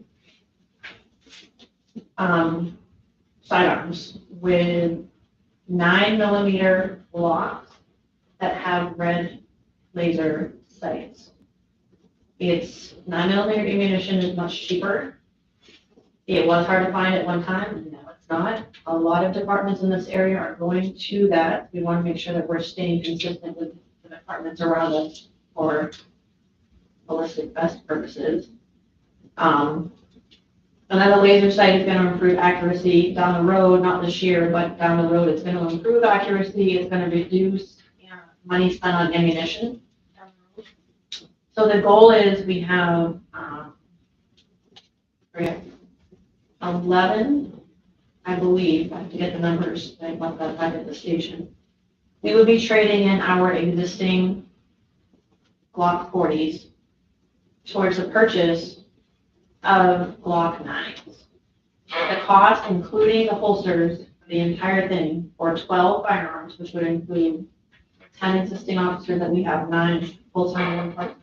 sidearms with 9mm blocks that have red laser sights. It's 9mm ammunition is much cheaper. It was hard to find at one time, and now it's not. A lot of departments in this area are going to that. We want to make sure that we're staying consistent with the departments around us for holistic best purposes. Another laser sight is going to improve accuracy down the road, not this year, but down the road, it's going to improve accuracy. It's going to reduce money spent on ammunition. So the goal is we have 11, I believe, I have to get the numbers, I left that back at the station. We would be trading in our existing Glock 40s towards the purchase of Glock 9s. The cost, including the holsters, the entire thing, for 12 firearms, which would include 10 existing officers that we have, 9 full-time, 1 part-time.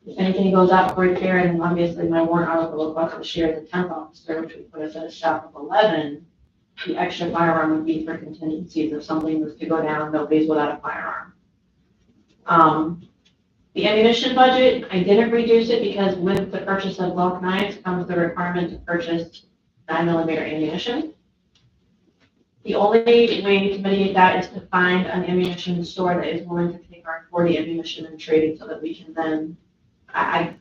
If anything goes out for repair, and obviously my warrant article will cost this year the 10th officer, which would put us at a staff of 11, the extra firearm would be for contingencies. If something was to go down, nobody's without a firearm. The ammunition budget, I didn't reduce it because with the purchase of Glock 9s comes the requirement to purchase 9mm ammunition. The only way to mitigate that is to find an ammunition store that is willing to take our 40 ammunition and trade it so that we can then, I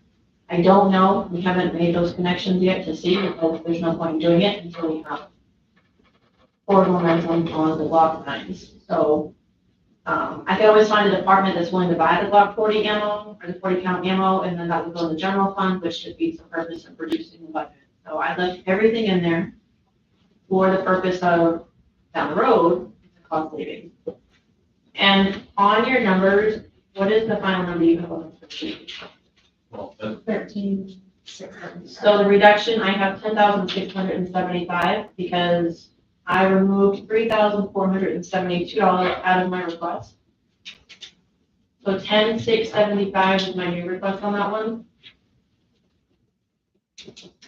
don't know, we haven't made those connections yet to see, because there's no point in doing it until we have forward momentum on the Glock 9s. So I can always find a department that's willing to buy the Glock 40 ammo or the 40 count ammo, and then that would go in the general fund, which defeats the purpose of reducing the budget. So I left everything in there for the purpose of down the road, it's a cost saving. And on your numbers, what is the final number you have on the sheet? Well, 13,600. So the reduction, I have 10,675 because I removed $3,472 out of my request. So 10,675 is my new request on that one.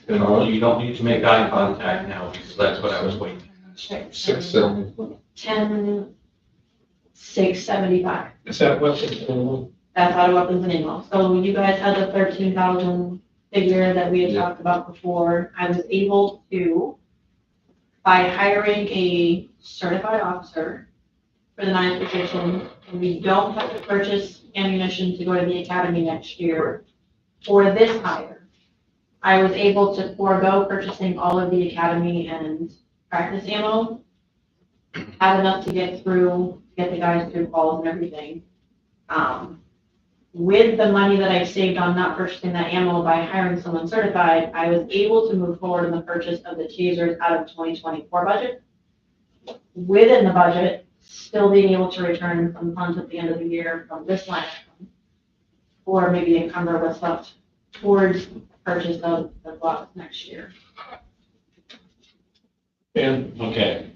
you don't need to make eye contact now, because that's what I was waiting. 10,675. Is that what the, That's out of weapons and ammo. So you guys had the 13,000 figure that we had talked about before. I was able to, by hiring a certified officer for the 9th position, and we don't have to purchase ammunition to go to the academy next year. For this hire, I was able to forego purchasing all of the academy and practice ammo, have enough to get the guys through calls and everything. With the money that I saved on not purchasing that ammo by hiring someone certified, I was able to move forward in the purchase of the tasers out of 2024 budget. Within the budget, still being able to return some funds at the end of the year from this line item, or maybe encumber what's left towards purchase of the blocks next year. Okay.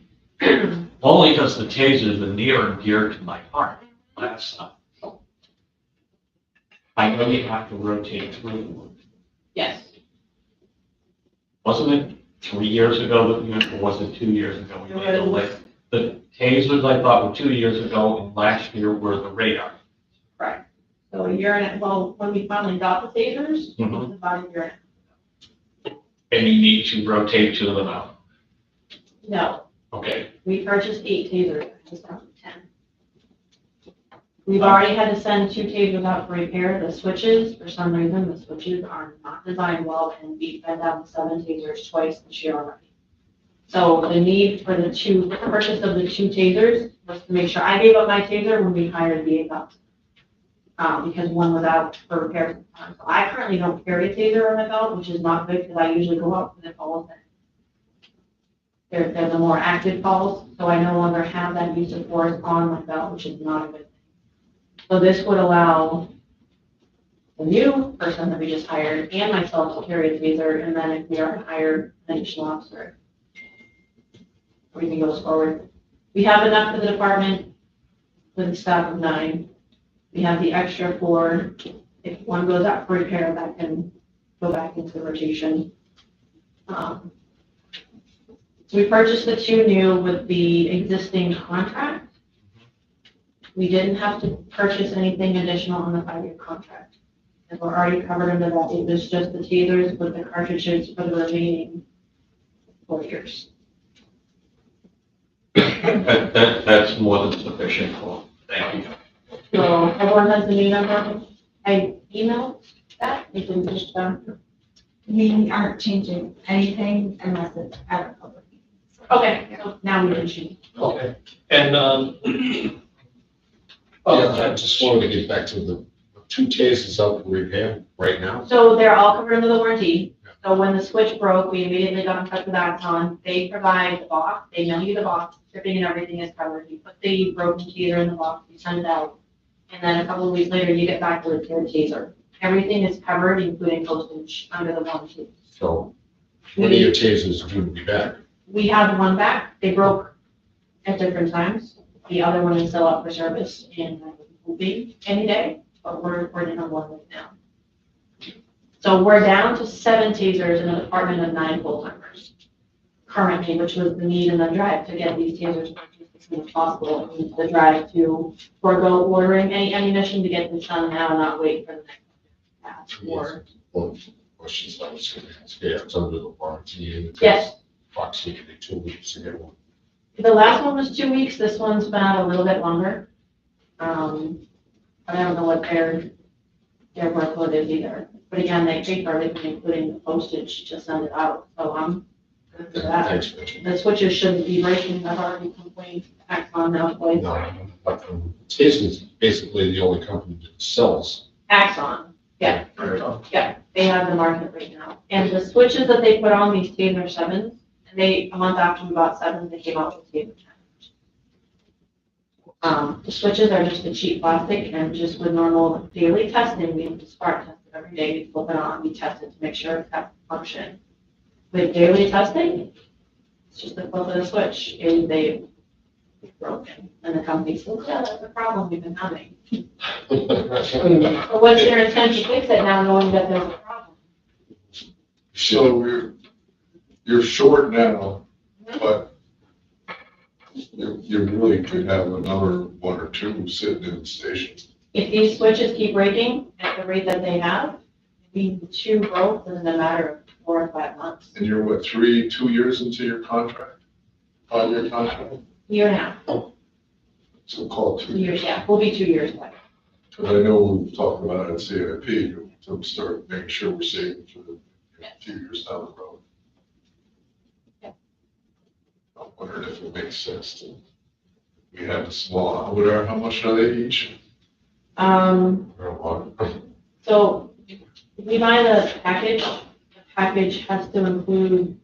Only because the taser is near and dear to my heart. That's I know you have to rotate through. Yes, Wasn't it 3 years ago that or was it 2 years ago? We made a list. The tasers I thought were 2 years ago, and last year were the radar. correct. So a year and, well, when we finally got the tasers, it Mhm. was about a year and And you need to rotate to them out. no, Okay. we purchased 8 tasers, I just got 10. We've already had to send 2 tasers out for repair. The switches, for some reason, the switches are not designed well, and we've been down 7 tasers twice this year already. So the need for the purchase of the 2 tasers was to make sure I gave up my taser when we hired the 8th officer. Because one was out for repairs at the time. So I currently don't carry a taser on my belt, which is not good because I usually go up with it all the time. They're the more active calls, so I no longer have that use of force on my belt, which is not a good thing. So this would allow the new person that we just hired and myself to carry a taser, and then if we are to hire an additional officer, everything goes forward. We have enough for the department with a staff of 9. We have the extra 4. If one goes out for repair, that can go back into rotation. So we purchased the 2 new with the existing contract. We didn't have to purchase anything additional on the 5-year contract. And we're already covered under that. It was just the tasers with the cartridges for the remaining 4 years. That's more than sufficient for, thank you. So everyone has the new number. I emailed that. You can just, We aren't changing anything unless it's at a public meeting. okay, so now we can shoot. Okay. And, Yeah, I just wanted to get back to the 2 tasers out for repair right now. So they're all covered under the warranty. So when the switch broke, we immediately got in touch with Axon. They provide the box, they mail you the box, shipping and everything is covered. You put the broken taser in the box, you send it out. And then a couple of weeks later, you get back with your taser. Everything is covered, including postage, under the warranty. So when are your tasers due to be back? We have one back. They broke at different times. The other one is still up for service and will be any day, but we're in on one right now. So we're down to 7 tasers in a department of 9 full-timers currently, which was the need and the drive to get these tasers purchased as soon as possible. And the drive to forego ordering any ammunition to get this done now, not wait for the next batch. Or, Well, questions I was going to ask. Yeah, it's under the warranty and it's yes, approximately 2 weeks to get one. the last one was 2 weeks. This one's been out a little bit longer. But I don't know what their workload is either. But again, they pay for everything, including the postage to send it out. So I'm good for that. Thanks, Mitch. The switches shouldn't be breaking. I've already complained to Axon now twice. No, but Tasers is basically the only company that sells. Axon, yeah, yeah, they have the market right now. And the switches that they put on these Taser 7s, and a month after we bought 7s, they came out with Taser 10s. The switches are just a cheap plastic, and just with normal daily testing, we have to spark test it every day. We flip it on, we test it to make sure it's got function. With daily testing, it's just the flip of the switch, and they broken. And the company says, yeah, that's a problem we've been having. So what's their intent to fix it now, knowing that there's a problem? So you're short now, but you really could have another 1 or 2 sitting in the station. If these switches keep breaking at the rate that they have, we 2 broke in a matter of 4 or 5 months. And you're what, 2 years into your contract? 5-year contract? Year and a half, So call it 2 2 years, years. yeah, we'll be 2 years back. Because I know we've talked about it at CIP, to start making sure we're saving for the few years down the road. Yeah. I'm wondering if it makes sense to, we have a small, whatever, how much are they each? So if we buy the package has to include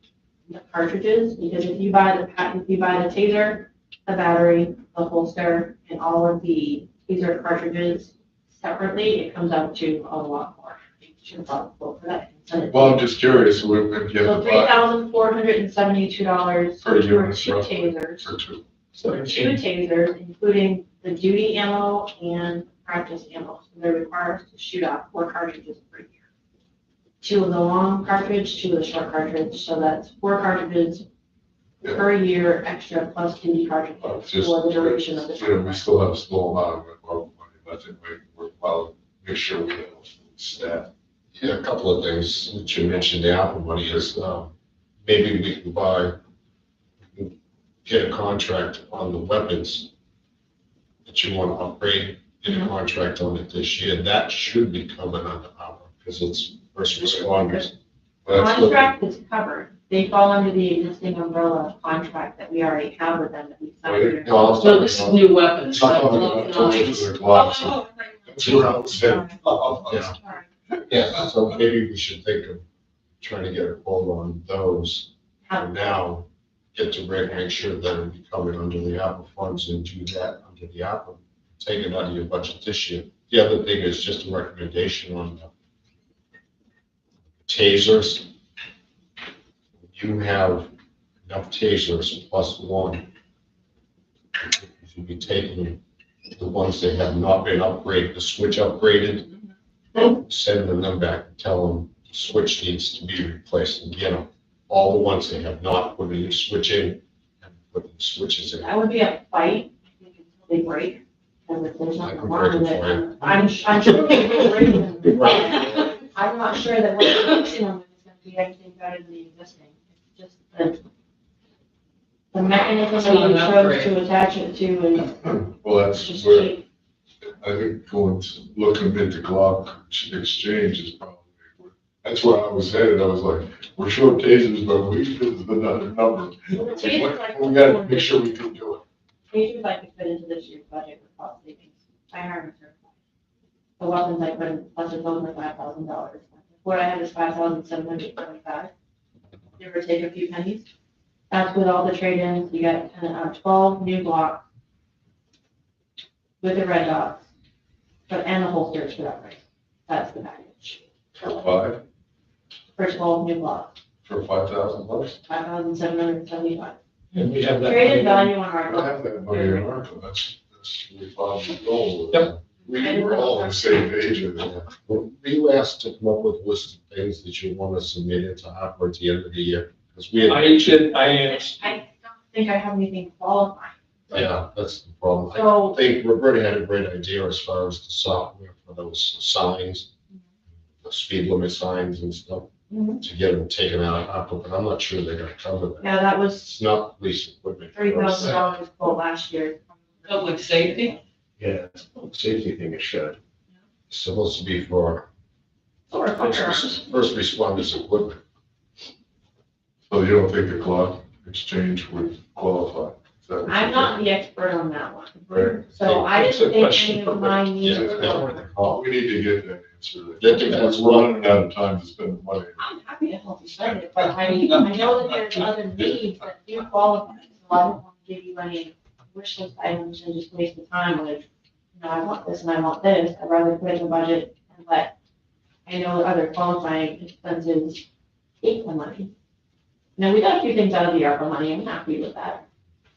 the cartridges, because if you buy the taser, the battery, the holster, and all of the taser cartridges separately, it comes out to a lot more. You should probably quote for that. Well, I'm just curious, when you So have to buy $3,472 per for unit 2 roughly, tasers. for 2. For 2 tasers, including the duty ammo and practice ammo. So they require us to shoot out 4 cartridges per year. 2 of the long cartridge, 2 of the short cartridge, so that's 4 cartridges per year extra plus duty cartridges Just, for the duration of the you know, we contract. still have a small amount of money, but it might work well, make sure we have staff. Yeah, a couple of things that you mentioned, the Apple money is, maybe we can get a contract on the weapons that you want to upgrade, get a contract on it this year. That should be coming under our, because it's first responders. That's what- Contract is covered. They fall under the existing umbrella contract that we already have with them that we signed. No, I was So this is new weapons. Gloves. Yeah, so maybe we should think of trying to get a quote on those for now, get to Rick, make sure that it'll be coming under the Apple funds and do that under the Apple take it out of your budget this year. The other thing is just a recommendation on the tasers. You have enough tasers plus one. You should be taking the ones that have not been upgraded, the switch upgraded, sending them back and tell them the switch needs to be replaced and get them. All the ones that have not put a new switch in, and put the switches in. That would be a fight, I think, until they break, and if there's I nothing can wrong break with it for it. I'm sure they will break them. I'm not sure that what you're fixing them is gonna be anything better than the existing. It's just the mechanism It's that not you an chose upgrade. to attach it to and Well, it's that's just where, cheap. I think going to looking at the Glock exchange is probably, that's where I was headed. I was like, we're short tasers, but we feel another number. It's like, we gotta make sure we can do it. Tasers I could fit into this year's budget with cost savings. I hired a certified. The weapons I couldn't, plus it's over $5,000. What I have is $5,775. Give or take a few pennies. That's with all the trade-ins, you got 12 new blocks with the red dots, but and the holsters for that price. That's the package. For For 12 new blocks, $5,000? $5,775. And we have that. Traded value on I our don't have that money in ARPA. That's really fun to go. Yep. We're all the same age of it. Well, you asked to come up with a list of things that you want to submit into ARPA at the end of the year, because we had. I asked, I don't think I have anything qualified. Yeah, that's the problem. I So, think Roberta had a great idea as far as the software for those signs, the speed limit signs and stuff, Mhm. to get them taken out of ARPA, but I'm not sure they're gonna cover that. yeah, that was It's not police equipment. $3,000 quote last year. Public safety? Yeah, safety thing it should. It's supposed to be for So we're firearms. first responders equipment. So you don't think the Glock exchange would qualify? Is that what I'm you're not the expert on that one. Right. So I It's a didn't think question any for of mine Yeah, needed. oh, We need to get that answer. Yeah, I think that's We're running out of time to spend money. I'm happy to help you spend it, but I know that there's other needs that do qualify. So I don't want to give you any wish list items and just waste the time with, I want this and I want this. I'd rather put it in the budget and let, I know other qualifying expenses take the money. Now, we got a few things out of the ARPA money. I'm happy with that.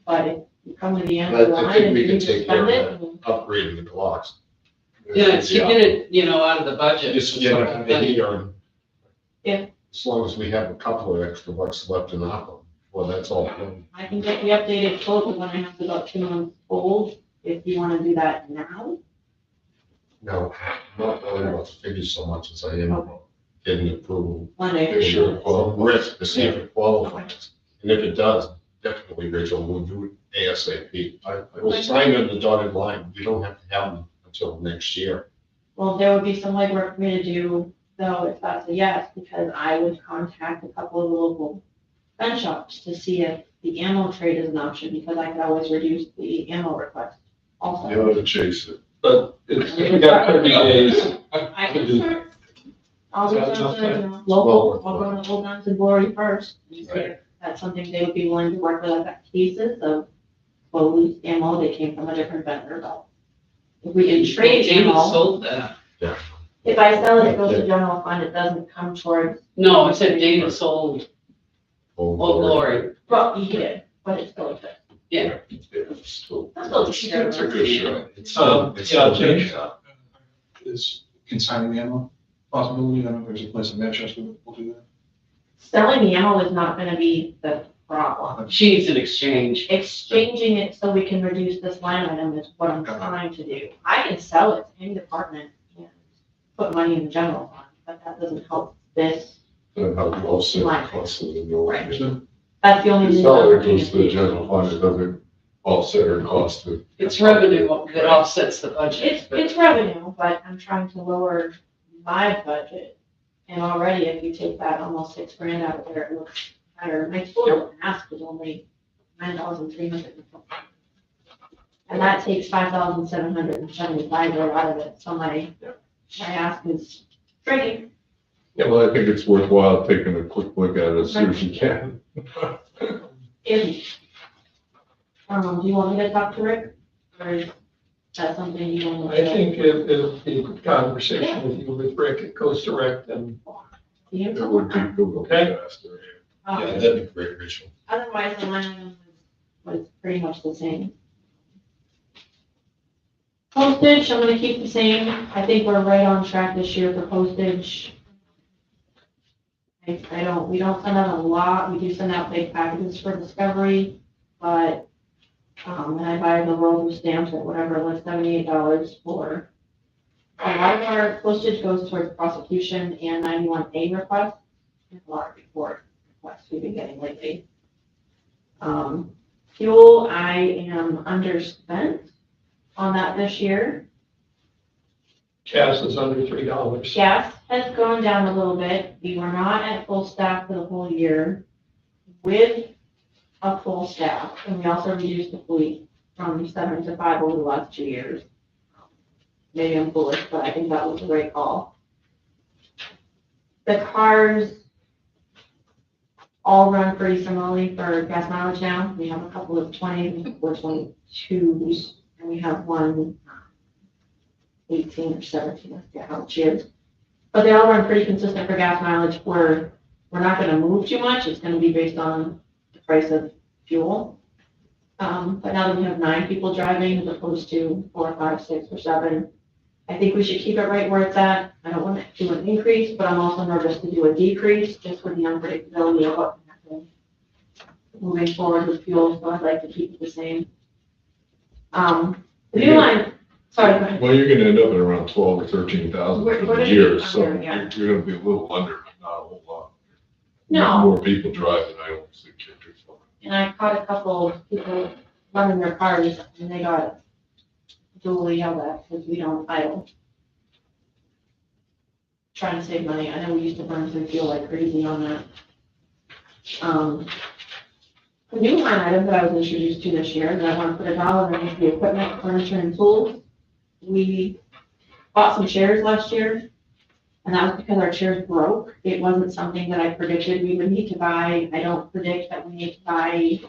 But if you come to the end of the I line think and we you can need to take care spend of it, that. and Upgrading the Glocks. Yeah, to get it, out of the budget. Just get it out of here. Yeah. As long as we have a couple of extra bucks left in ARPA, well, that's all. I can get the updated quote when I have to about 2 months old, if you want to do that now. No, not really about the figures so much as I am getting approval. Monday. Yeah, sure. From risk to see if it qualifies. And if it does, definitely, Rachel, we'll do it ASAP. We'll sign on the dotted line. We don't have to have them until next year. Well, there would be some legwork for me to do, though, if that's a yes, because I would contact a couple of local gun shops to see if the ammo trade is an option, because I could always reduce the ammo request You also. ought to chase it. but we got 30 days. I can start. I'll reach out to, local, I'll go to Old Guns and Glory first, and see if that's something they would be willing to work with. I've got cases of, well, loose ammo, they came from a different vendor, but if we can trade David ammo, sold that. if I sell it, it goes to general fund, it doesn't come towards, No, I said David sold Oh, Old Glory. well, he did, but it's still good. Yeah. That's still cheap. It's a good shot. Yeah, change. Is consigning the ammo possibility? I don't know if there's a place in Manchester that will do that. Selling the ammo is not gonna be the problem. She needs an exchange. Exchanging it so we can reduce this line item is what I'm trying to do. I can sell it to any department and put money in the general fund, but that doesn't help this. Then how you offset the cost of the new. Right. Understood? That's the only. It's reason not I'm that it looking goes at to the these. general fund, it doesn't offset or cost of. It's revenue that offsets the budget. It's revenue, but I'm trying to lower my budget. And already, if you take that almost $6,000 out of there, it looks better. My total ask was only $9,300. And that takes $5,775 right out of it. So my ask is shrinking. Yeah, well, I think it's worthwhile taking a quick look at it as soon as you can. If, do you want me to talk to Rick? Or That's something you want I to. think if the conversation with you with Rick, it goes direct and, It would be Google Okay. faster. Yeah, that'd be great, Rachel. Otherwise, the line item was pretty much the same. Postage, I'm gonna keep the same. I think we're right on track this year for postage. We don't send out a lot. We do send out big packages for Discovery, but, and I buy the roll of stamps at whatever, it was $78 for. A lot of our postage goes towards prosecution and 91A requests, and a lot of report requests we've been getting lately. Fuel, I am underspent on that this year. gas is under $3. Gas has gone down a little bit. We were not at full staff for the whole year with a full staff. And we also reduced the fleet from 7 to 5 over the last 2 years. Maybe I'm foolish, but I think that was the right call. The cars all run pretty similarly for gas mileage now. We have a couple of 20s and a couple of 22s, and we have one 18 or 17, I forget how much it is. But they all run pretty consistent for gas mileage. We're not gonna move too much. It's gonna be based on the price of fuel. But now that we have 9 people driving as opposed to 4, 5, 6, or 7, I think we should keep it right where it's at. I don't want to do an increase, but I'm also nervous to do a decrease just with the unpredictability of what can happen moving forward with fuel, so I'd like to keep it the same. The new line, sorry, go ahead. Well, you're gonna end up at around 12 or 13,000 We're for gonna the be year, so under, yeah. you're gonna be a little under, but not a whole lot. No. More people driving, I don't think you're fine. And I caught a couple of people running their cars and they got duly yelled at because we don't idle. Trying to save money. I know we used to burn through fuel like crazy on that. The new line item that I was introduced to this year, that I want to put $1 in, is the equipment, furniture, and tools. We bought some chairs last year, and that was because our chairs broke. It wasn't something that I predicted we would need to buy. I don't predict that we need to buy, you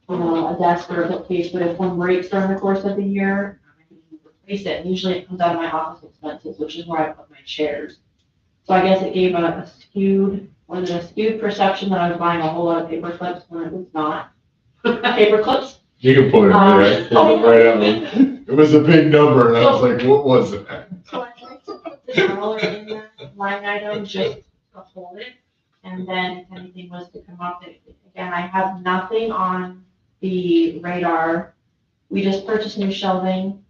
know, a desk or a bookcase, but if one breaks during the course of the year, I can replace it. And usually it comes out of my office expenses, which is where I put my chairs. So I guess it gave a skewed perception that I was buying a whole lot of paper clips when it was not. Paper clips. You can put it there, pull it right out. It was a big number, and I was like, what was that? So I'd like to put the dollar in that line item just to hold it. And then if anything was to come up, again, I have nothing on the radar. We just purchased new shelving.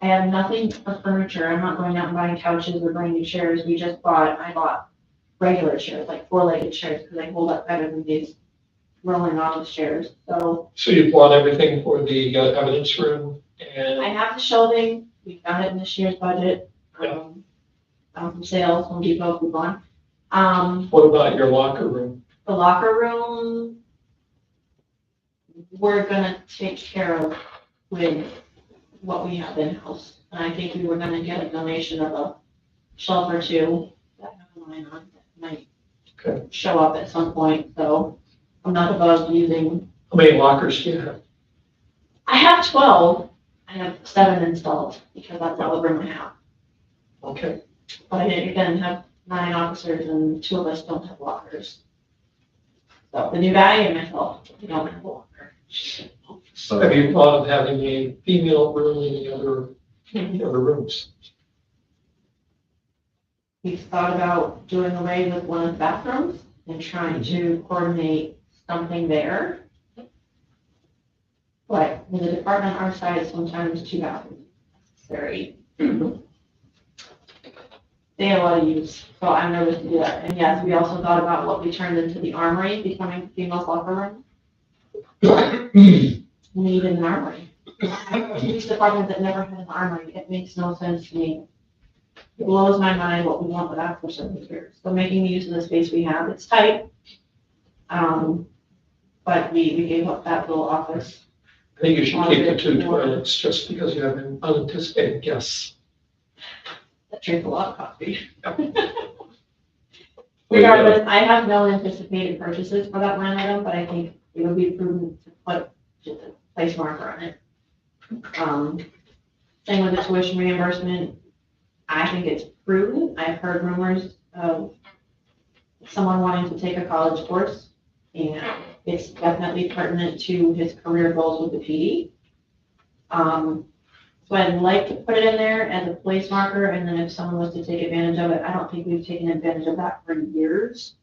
I have nothing for furniture. I'm not going out and buying couches or brand new chairs. I bought regular chairs, like 4-legged chairs, because they hold up better than these rolling office chairs. So So you bought everything for the evidence room I and have the shelving. We found it in this year's budget. Yeah. Found some sales, Home Depot coupon. what about your locker room? The locker room, we're gonna take care of with what we have in-house. And I think we were gonna get a donation of a shelf or two that have a line on that might Okay. show up at some point, so I'm not above using. How many lockers do you have? I have 12, I have 7 installed, because that's all the room I have. Okay. But I didn't again have 9 officers and 2 of us don't have lockers. So the new guy and myself, we don't have a locker. Have you thought of having a female room in the other rooms? We've thought about doing away with one of the bathrooms and trying to coordinate something there. But with a department our size, sometimes 2 bathrooms is necessary. They have a lot of use, so I'm nervous to do that. And yes, we also thought about what we turned into the armory, becoming female locker room. We need an armory. Police department that never had an armory, it makes no sense to me. It blows my mind what we want with that for 7 years. So making use of the space we have, it's tight. But we gave up that little office. I think you should keep the 2 toilets just because you have unanticipated guests. That drink a lot of coffee. Regardless, I have no anticipated purchases for that line item, but I think it would be prudent to put just a place marker on it. Same with the tuition reimbursement. I think it's prudent. I've heard rumors of someone wanting to take a college course, and it's definitely pertinent to his career goals with the PD. So I'd like to put it in there as a place marker, and then if someone was to take advantage of it, I don't think we've taken advantage of that for years.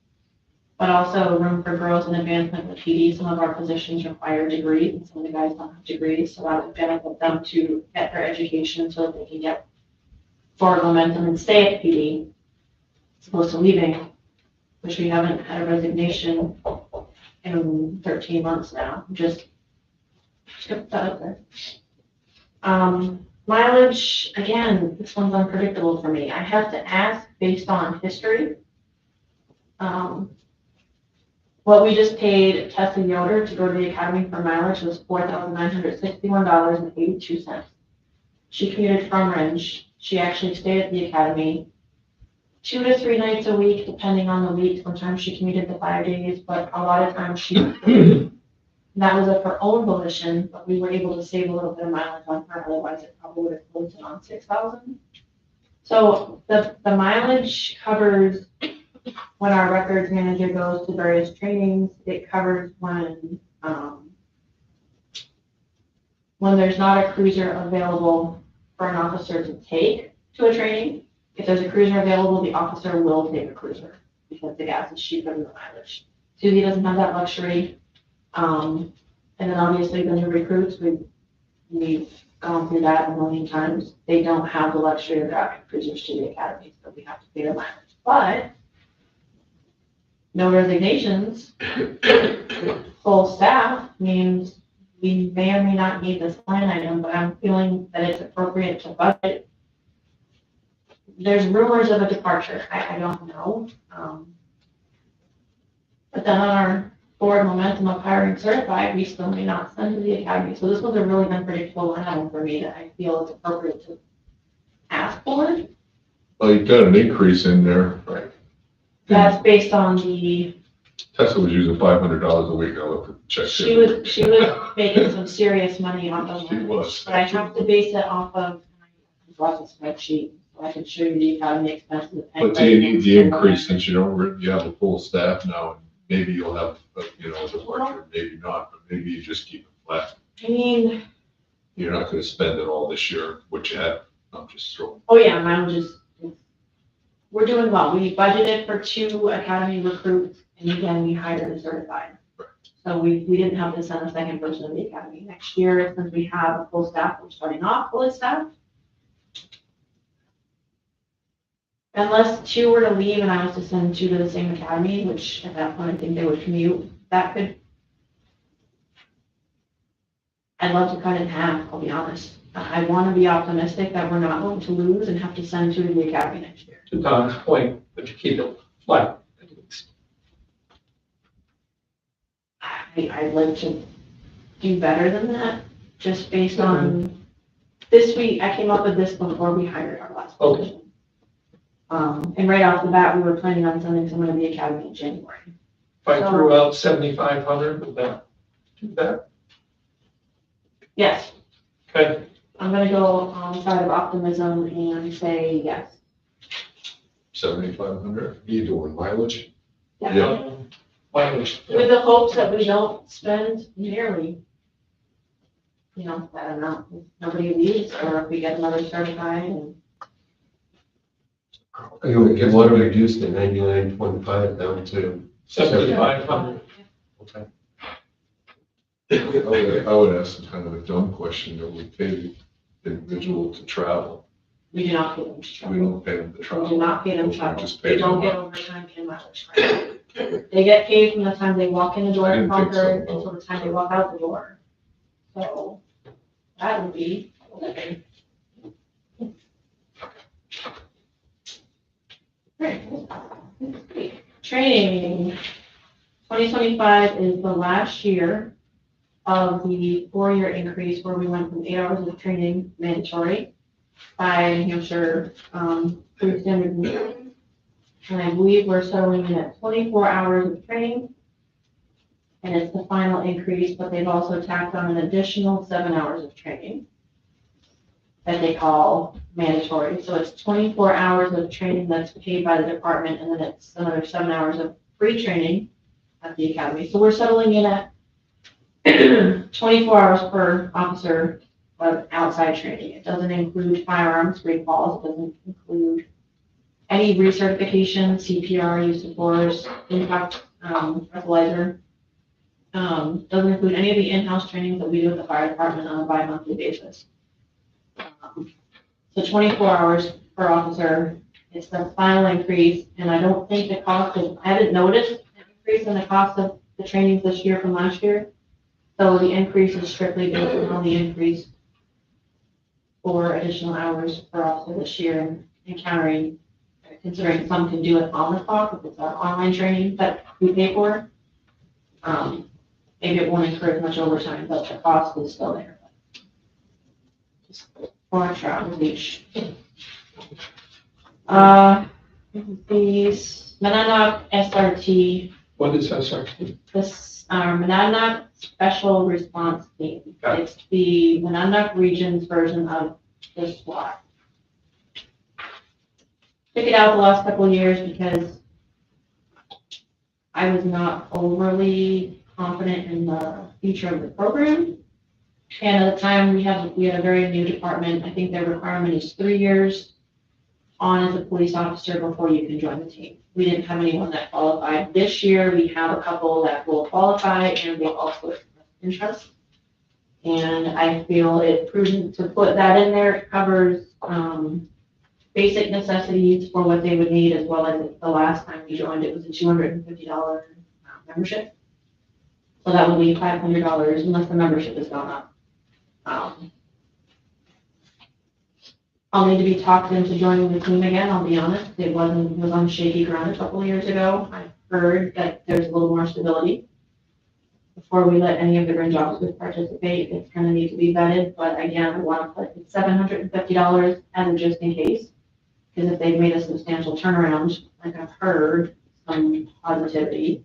But also room for growth and advancement with PD. Some of our positions require degrees, and some of the guys don't have degrees, so that would benefit them to get their education so that they can get forward momentum and stay at PD, as opposed to leaving, which we haven't had a resignation in 13 months now. Just put that out there. Mileage, again, this one's unpredictable for me. I have to ask based on history. What we just paid Tessa Yoder to go to the academy for mileage was $4,961.82. She commuted from Ringe. She actually stayed at the academy 2 to 3 nights a week, depending on the week. Sometimes she commuted the 5 days, but a lot of times she, that was of her own volition, but we were able to save a little bit of mileage on her, otherwise it probably would have closed in on 6,000. So the mileage covers when our records manager goes to various trainings. It covers when there's not a cruiser available for an officer to take to a training. If there's a cruiser available, the officer will take a cruiser because the gas is cheaper than the mileage. Suzie doesn't have that luxury. And then obviously the new recruits, we've gone through that a million times. They don't have the luxury of driving cruisers to the academy, so we have to pay the mileage. But no resignations, full staff means we may or may not need this line item, but I'm feeling that it's appropriate to budget. There's rumors of a departure. I don't know. But then on our forward momentum of hiring certified, we still may not send to the academy. So this was a really unpredictable line item for me that I feel it's appropriate to ask for. Well, you've got an increase in there. Right. That's based on the, Tessa was using $500 a week. I looked at the check. she was making some serious money off of She it. was. But I have to base it off of, a spreadsheet, so I can show you the academy expenses. But do you need the increase since you have a full staff now? And maybe you'll have, a departure, maybe not, but maybe you just keep it flat. I mean, You're not gonna spend it all this year, what you have. I'm just throwing. oh yeah, we're doing well. We budgeted for 2 academy recruits, and again, we hired a certified. Right. So we didn't have to send a second person to the academy. Next year, since we have a full staff, we're starting off fully staffed. Unless 2 were to leave and I was to send 2 to the same academy, which at that point I think they would commute, I'd love to cut it in half, I'll be honest. I want to be optimistic that we're not going to lose and have to send 2 to the academy next year. To Tom's point, but you keep it flat at least. I'd like to do better than that, just based on this week. I came up with this before we hired our last position. And right off the bat, we were planning on sending someone to the academy in January. If I threw out 7,500, would that do that? Yes, Okay. I'm gonna go on side of optimism and say yes. 7,500? You doing mileage? Yeah. Mileage. With the hopes that we don't spend nearly, that amount. If nobody leaves, or if we get another certified and. You would want to reduce the 99.5 down to 7,500. okay. I would ask some kind of a dumb question, that we pay the individual to travel. We do not pay them to We travel. don't pay them to We travel. do not pay them We travel. just pay They don't them. get overtime and mileage. They get paid from the time they walk in the door I at didn't think so. Concord until the time they walk out the door. So that would be. Great. Training. 2025 is the last year of the 4-year increase where we went from 8 hours of training mandatory by New Hampshire Food Standards and Training. And I believe we're settling in at 24 hours of training. And it's the final increase, but they've also tacked on an additional 7 hours of training. that they call mandatory. So it's 24 hours of training that's paid by the department, and then it's another 7 hours of free training at the academy. So we're settling in at 24 hours per officer of outside training. It doesn't include firearms recalls, it doesn't include any recertification, CPR, use of force, impact, breathalyzer. Doesn't include any of the in-house trainings that we do at the fire department on a bi-monthly basis. So 24 hours per officer is the final increase, and I don't think the cost of, I haven't noticed an increase in the cost of the trainings this year from last year. So the increase is strictly based on the increase for additional hours per officer this year, encountering, considering some can do it on the clock, if it's our online training that we pay for. Maybe it won't incur as much overtime, but the cost is still there. Just 4 extra hours each. These Monadnock SRT, What is SRT? this, Monadnock Special Response Team. Got it. It's the Monadnock Region's version of the SWAT. Took it out the last couple of years because I was not overly confident in the future of the program. And at the time, we had a very new department. I think their requirement is 3 years on as a police officer before you can join the team. We didn't have anyone that qualified. This year, we have a couple that will qualify, and they also expressed interest. And I feel it prudent to put that in there. It covers basic necessities for what they would need, as well as the last time we joined, it was a $250 membership. So that would be $500 unless the membership has gone up. I'll need to be talked into joining the team again, I'll be honest. It was on shaky ground a couple of years ago. I heard that there's a little more stability. Before we let any of the range officers participate, it's gonna need to be vetted, but again, I wanna put it $750 as a just in case. Because if they've made a substantial turnaround, like I've heard some positivity,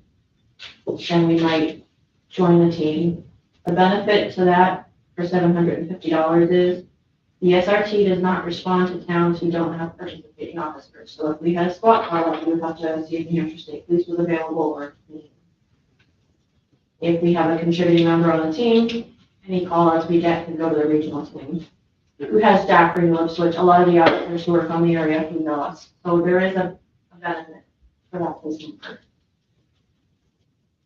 then we might join the team. The benefit to that for $750 is the SRT does not respond to towns who don't have participating officers. So if we had a SWAT car, like we would have to see if New Hampshire State Police was available, or if we have a contributing member on the team, any call outs we get can go to the regional team, who has staff renewals, which a lot of the officers who are from the area who know us. So there is a benefit for that police member.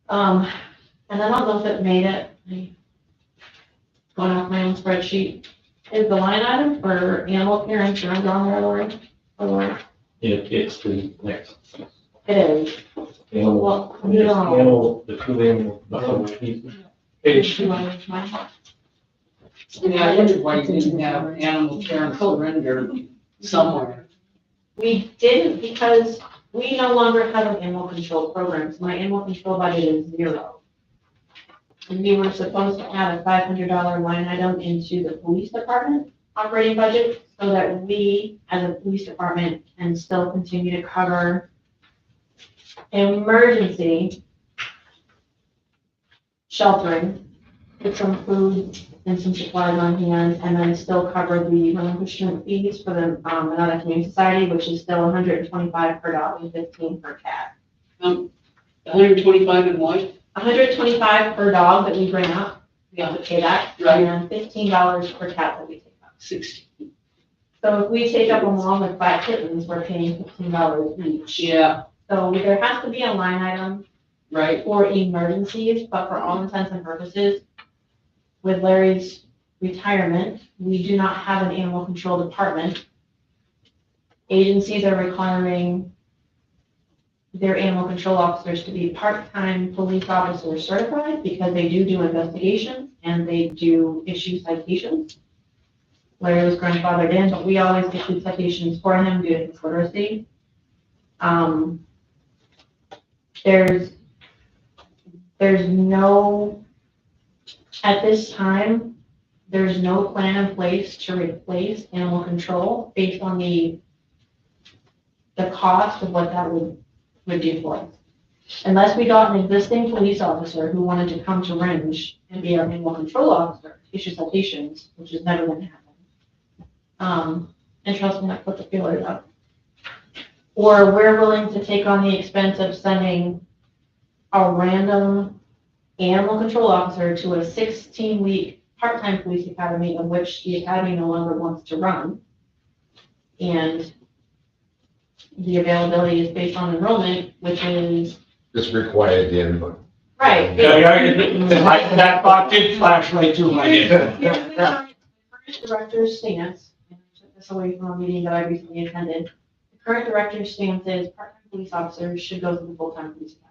And I don't know if it made it, going off my own spreadsheet. Is the line item for animal care insurance on there, Lori? Or It's the next. it is. Animal, Well, just no. animal, the two animal, Page 2. Yeah, I wondered why you didn't have animal care and surrender somewhere. We didn't because we no longer have an animal control program. So my animal control budget is 0. And we were supposed to add a $500 line item into the police department operating budget so that we, as a police department, can still continue to cover emergency sheltering, with some food and some supplies on hand, and then still cover the relinquishment fees for the Monadnock Community Society, which is still $125 per dog and $15 per cat. 125 and what? $125 per dog that we bring up, we have to pay that, Right. and $15 per cat that we take up. 60. So if we take up along with 5 kittens, we're paying $15 each. Yeah, So there has to be a line item right. for emergencies, but for all intents and purposes, with Larry's retirement, we do not have an animal control department. Agencies are requiring their animal control officers to be part-time police officer certified because they do investigations and they do issue citations. Larry was grandfathered in, but we always issue citations for him due to his literacy. There's no, at this time, there's no plan in place to replace animal control based on the cost of what that would do for us. Unless we got an existing police officer who wanted to come to Ringe and be our animal control officer, issue citations, which is never going to happen. And trust me, I put the feelers out. Or we're willing to take on the expense of sending a random animal control officer to a 16-week part-time police academy, of which the academy no longer wants to run. And the availability is based on enrollment, which is, It's required then, but right. That thought did flash right through my head. Here's the current director's stance, and I took this away from a meeting that I recently attended. The current director's stance is part-time police officers should go to the full-time police academy.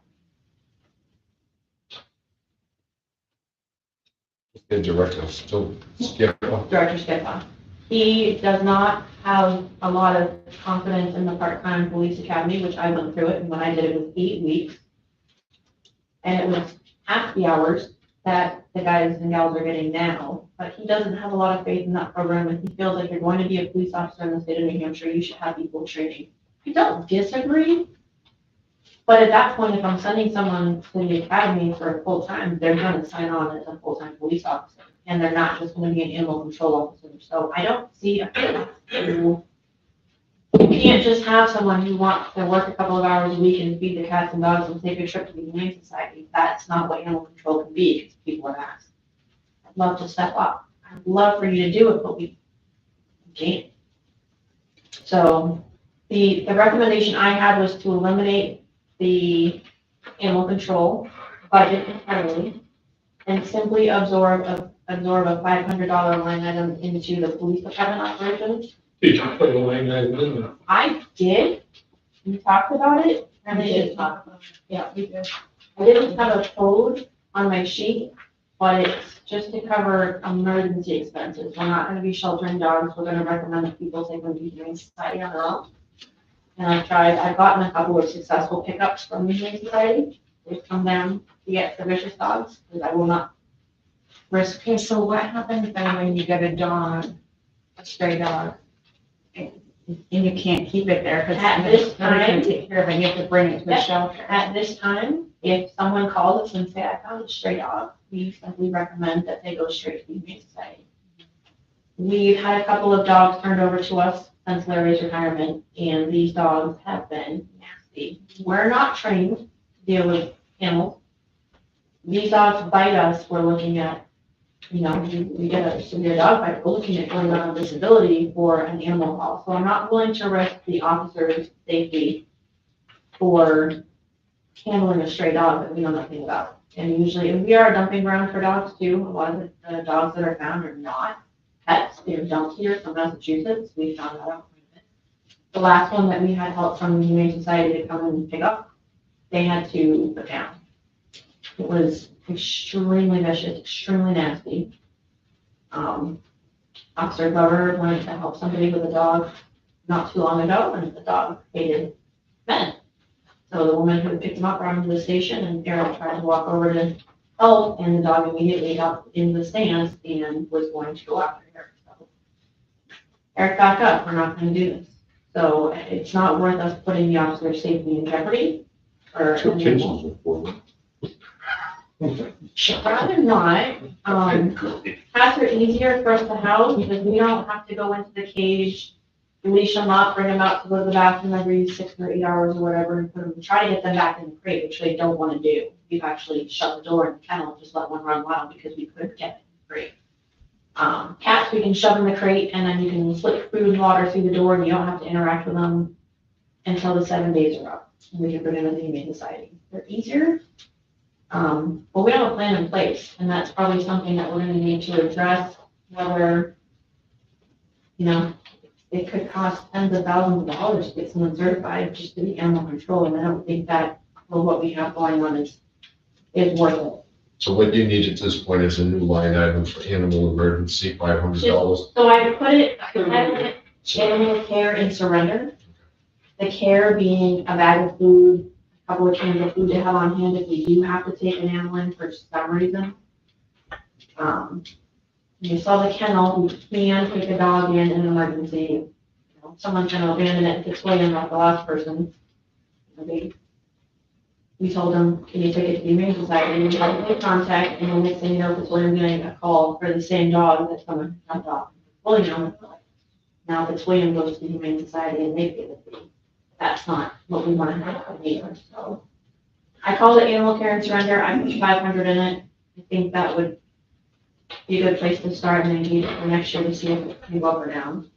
the director still skip. Director Skipper. He does not have a lot of confidence in the part-time police academy, which I went through it, and when I did it was 8 weeks. And it was half the hours that the guys and gals are getting now, but he doesn't have a lot of faith in that program, and he feels like you're going to be a police officer in the state of New Hampshire, you should have equal training. I don't disagree, but at that point, if I'm sending someone to the academy for full-time, they're gonna sign on as a full-time police officer, and they're not just gonna be an animal control officer, so I don't see a fit. You can't just have someone who wants to work a couple of hours a week and feed the cats and dogs and take a trip to the Humane Society. That's not what animal control can be, because people have asked. I'd love to step up. I'd love for you to do it, but we can't. So the recommendation I had was to eliminate the animal control budget entirely and simply absorb a $500 line item into the police department operations. Did you put a line item in there? I did, we talked about it, and they did talk about it, yeah, we did. I didn't have a code on my sheet, but it's just to cover emergency expenses. We're not gonna be sheltering dogs, we're gonna recommend that people take them to the Humane Society on their own. And I've gotten a couple of successful pickups from the Humane Society. They've come down to get the vicious dogs, because I will not risk. Okay, so what happens then when you get a dog, a stray dog? And you can't keep it there, because At this nobody can time- take care of it, you have to bring it to the Yep. shelter. At this time, if someone calls us and say, I found a stray dog, we simply recommend that they go straight to the Humane Society. We've had a couple of dogs turned over to us since Larry's retirement, and these dogs have been nasty. We're not trained to deal with animals. These dogs bite us, we're looking at, we get a severe dog bite, we're looking at going on disability for an animal call. So I'm not willing to risk the officer's safety for handling a stray dog that we know nothing about. And usually, and we are a dumping ground for dogs too. A lot of the dogs that are found are not pets. They're dumped here from Massachusetts. We found that out. The last one that we had help from the Humane Society to come and pick up, they had to put down. It was extremely vicious, extremely nasty. Officer Glover wanted to help somebody with a dog not too long ago, and the dog hated men. So the woman who picked him up brought him to the station, and Eric tried to walk over to help, and the dog immediately got into the stands and was going to go after Eric. So Eric, back up, we're not gonna do this. So it's not worth us putting the officer's safety in jeopardy, or. Two cases before. Rather not, cats are easier for us to house, because we don't have to go into the cage, leash them up, bring them out to go to the bathroom every 6 or 8 hours or whatever, and put them, try to get them back in the crate, which they don't want to do. We've actually shut the door in the kennel, just let one run wild, because we couldn't get it in the crate. Cats, we can shove in the crate, and then you can slip food and water through the door, and you don't have to interact with them until the 7 days are up, and we can bring them to the Humane Society. They're easier. But we have a plan in place, and that's probably something that we're gonna need to address, whether, it could cost tens of thousands of dollars to get someone certified just to be animal control, and I don't think that, for what we have going on is worth it. So what you need at this point is a new line item for animal emergency, $500. So I put animal care and surrender. The care being a bag of food, a couple of cans of food to have on hand if we do have to take an animal in for some reason. You saw the kennel, we can take a dog in an emergency. Someone's gonna abandon it if it's William, not the last person. We told them, can you take it to the Humane Society? And we had to make contact, and the next thing you know, if it's William getting a call for the same dog that someone dropped off. William, Now, if it's William goes to the Humane Society and they pay the fee, that's not what we want to have for either, so. I called it animal care and surrender, I put 500 in it, I think that would be a good place to start, and maybe for next year to see if it can go up or down.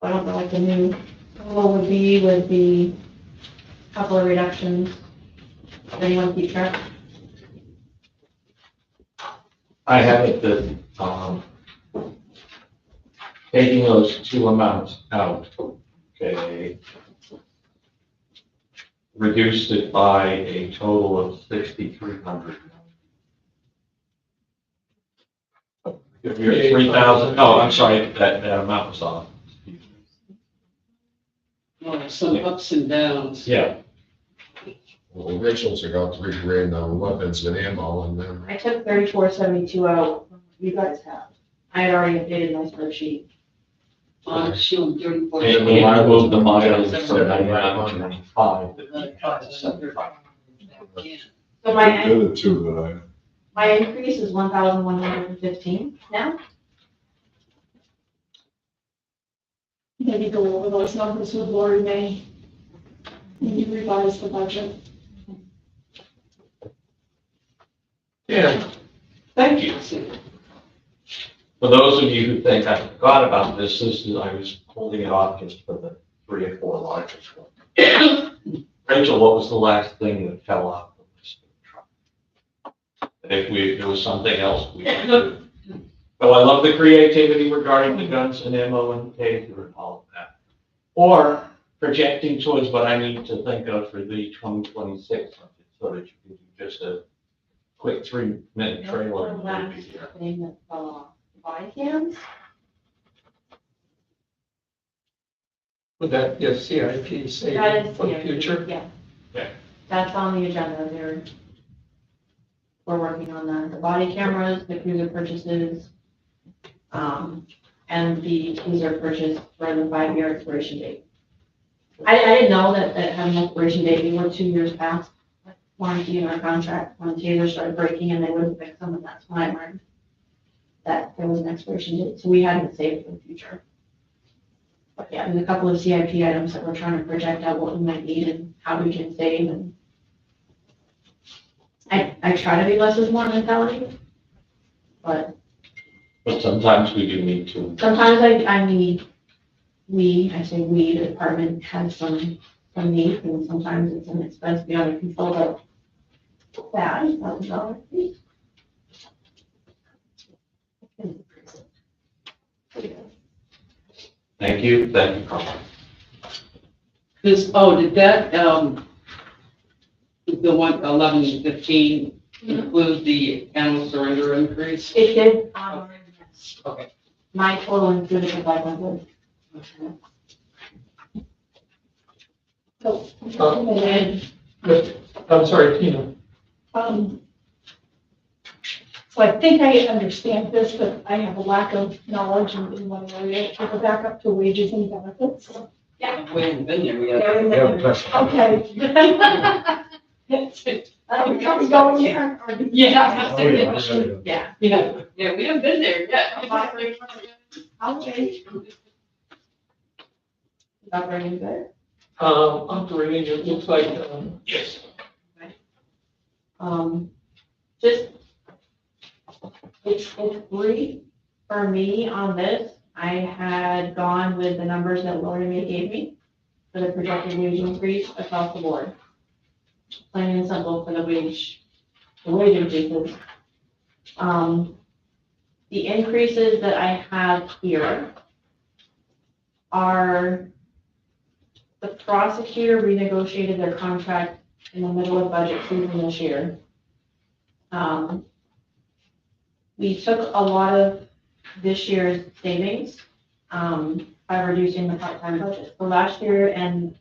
I don't know what the new total would be with the couple of reductions. Does anyone keep track? I have it that, taking those two amounts out, okay, reduced it by a total of 6,300. If you're 3,000, oh, I'm sorry, that amount was off. Well, some ups and downs. Yeah, Well, Rachel's got $3,000 on weapons and ammo, and then I took 3472 out, you guys have. I had already updated my spreadsheet. On shield 34. and we moved the mileage from 99 to 95. So my, They're the two that my increase is 1,115 now. Maybe go over those numbers with Lori May. When you revise the budget. Yeah, thank you. For those of you who think I forgot about this, I was holding it off just for the 3 or 4 largest ones. Rachel, what was the last thing that fell off the list of the truck? If there was something else we could do. So I love the creativity regarding the guns and ammo and taser and all of that. Or projecting towards what I need to think of for the 2026 budget, so that you can do just a quick 3-minute trailer. The and last we'll be here. thing that fell off, body cams. Would that be a CIP That saving is for the CIP, future? Yeah. Yeah. That's on the agenda there. We're working on that, the body cameras, the cruiser purchases, and the cruiser purchase for the 5-year expiration date. I didn't know that had an expiration date, we were 2 years past warranty in our contract when tasers started breaking and they wouldn't fix them, and that's when I learned that there was an expiration date, so we had to save it for the future. But yeah, there's a couple of CIP items that we're trying to project out what we might need and how we can save, and I try to be less is more mentality, but But sometimes we do need to. sometimes I need, I say we, the department has some needs, and sometimes it's an expense beyond our control, but that is $1,000. Thank you, Carl. Because, did that, the 1115 include the animal surrender increase? It did, yes. Okay. My total included the 500. So, I'm sorry, Tina. So I think I understand this, but I have a lack of knowledge in one area. If we go back up to wages and benefits. We haven't been there yet. Okay. Are we going here? or- Yeah. Oh, yeah. Yeah. Yeah, we haven't been there yet. Okay. Operating good. Operating, it looks like, Yes. Just, it's free for me on this. I had gone with the numbers that Lori May gave me for the projected wage increase across the board. Plain and simple for the wage increases. The increases that I have here are the prosecutor renegotiated their contract in the middle of budget season this year. We took a lot of this year's savings by reducing the part-time budget. So last year and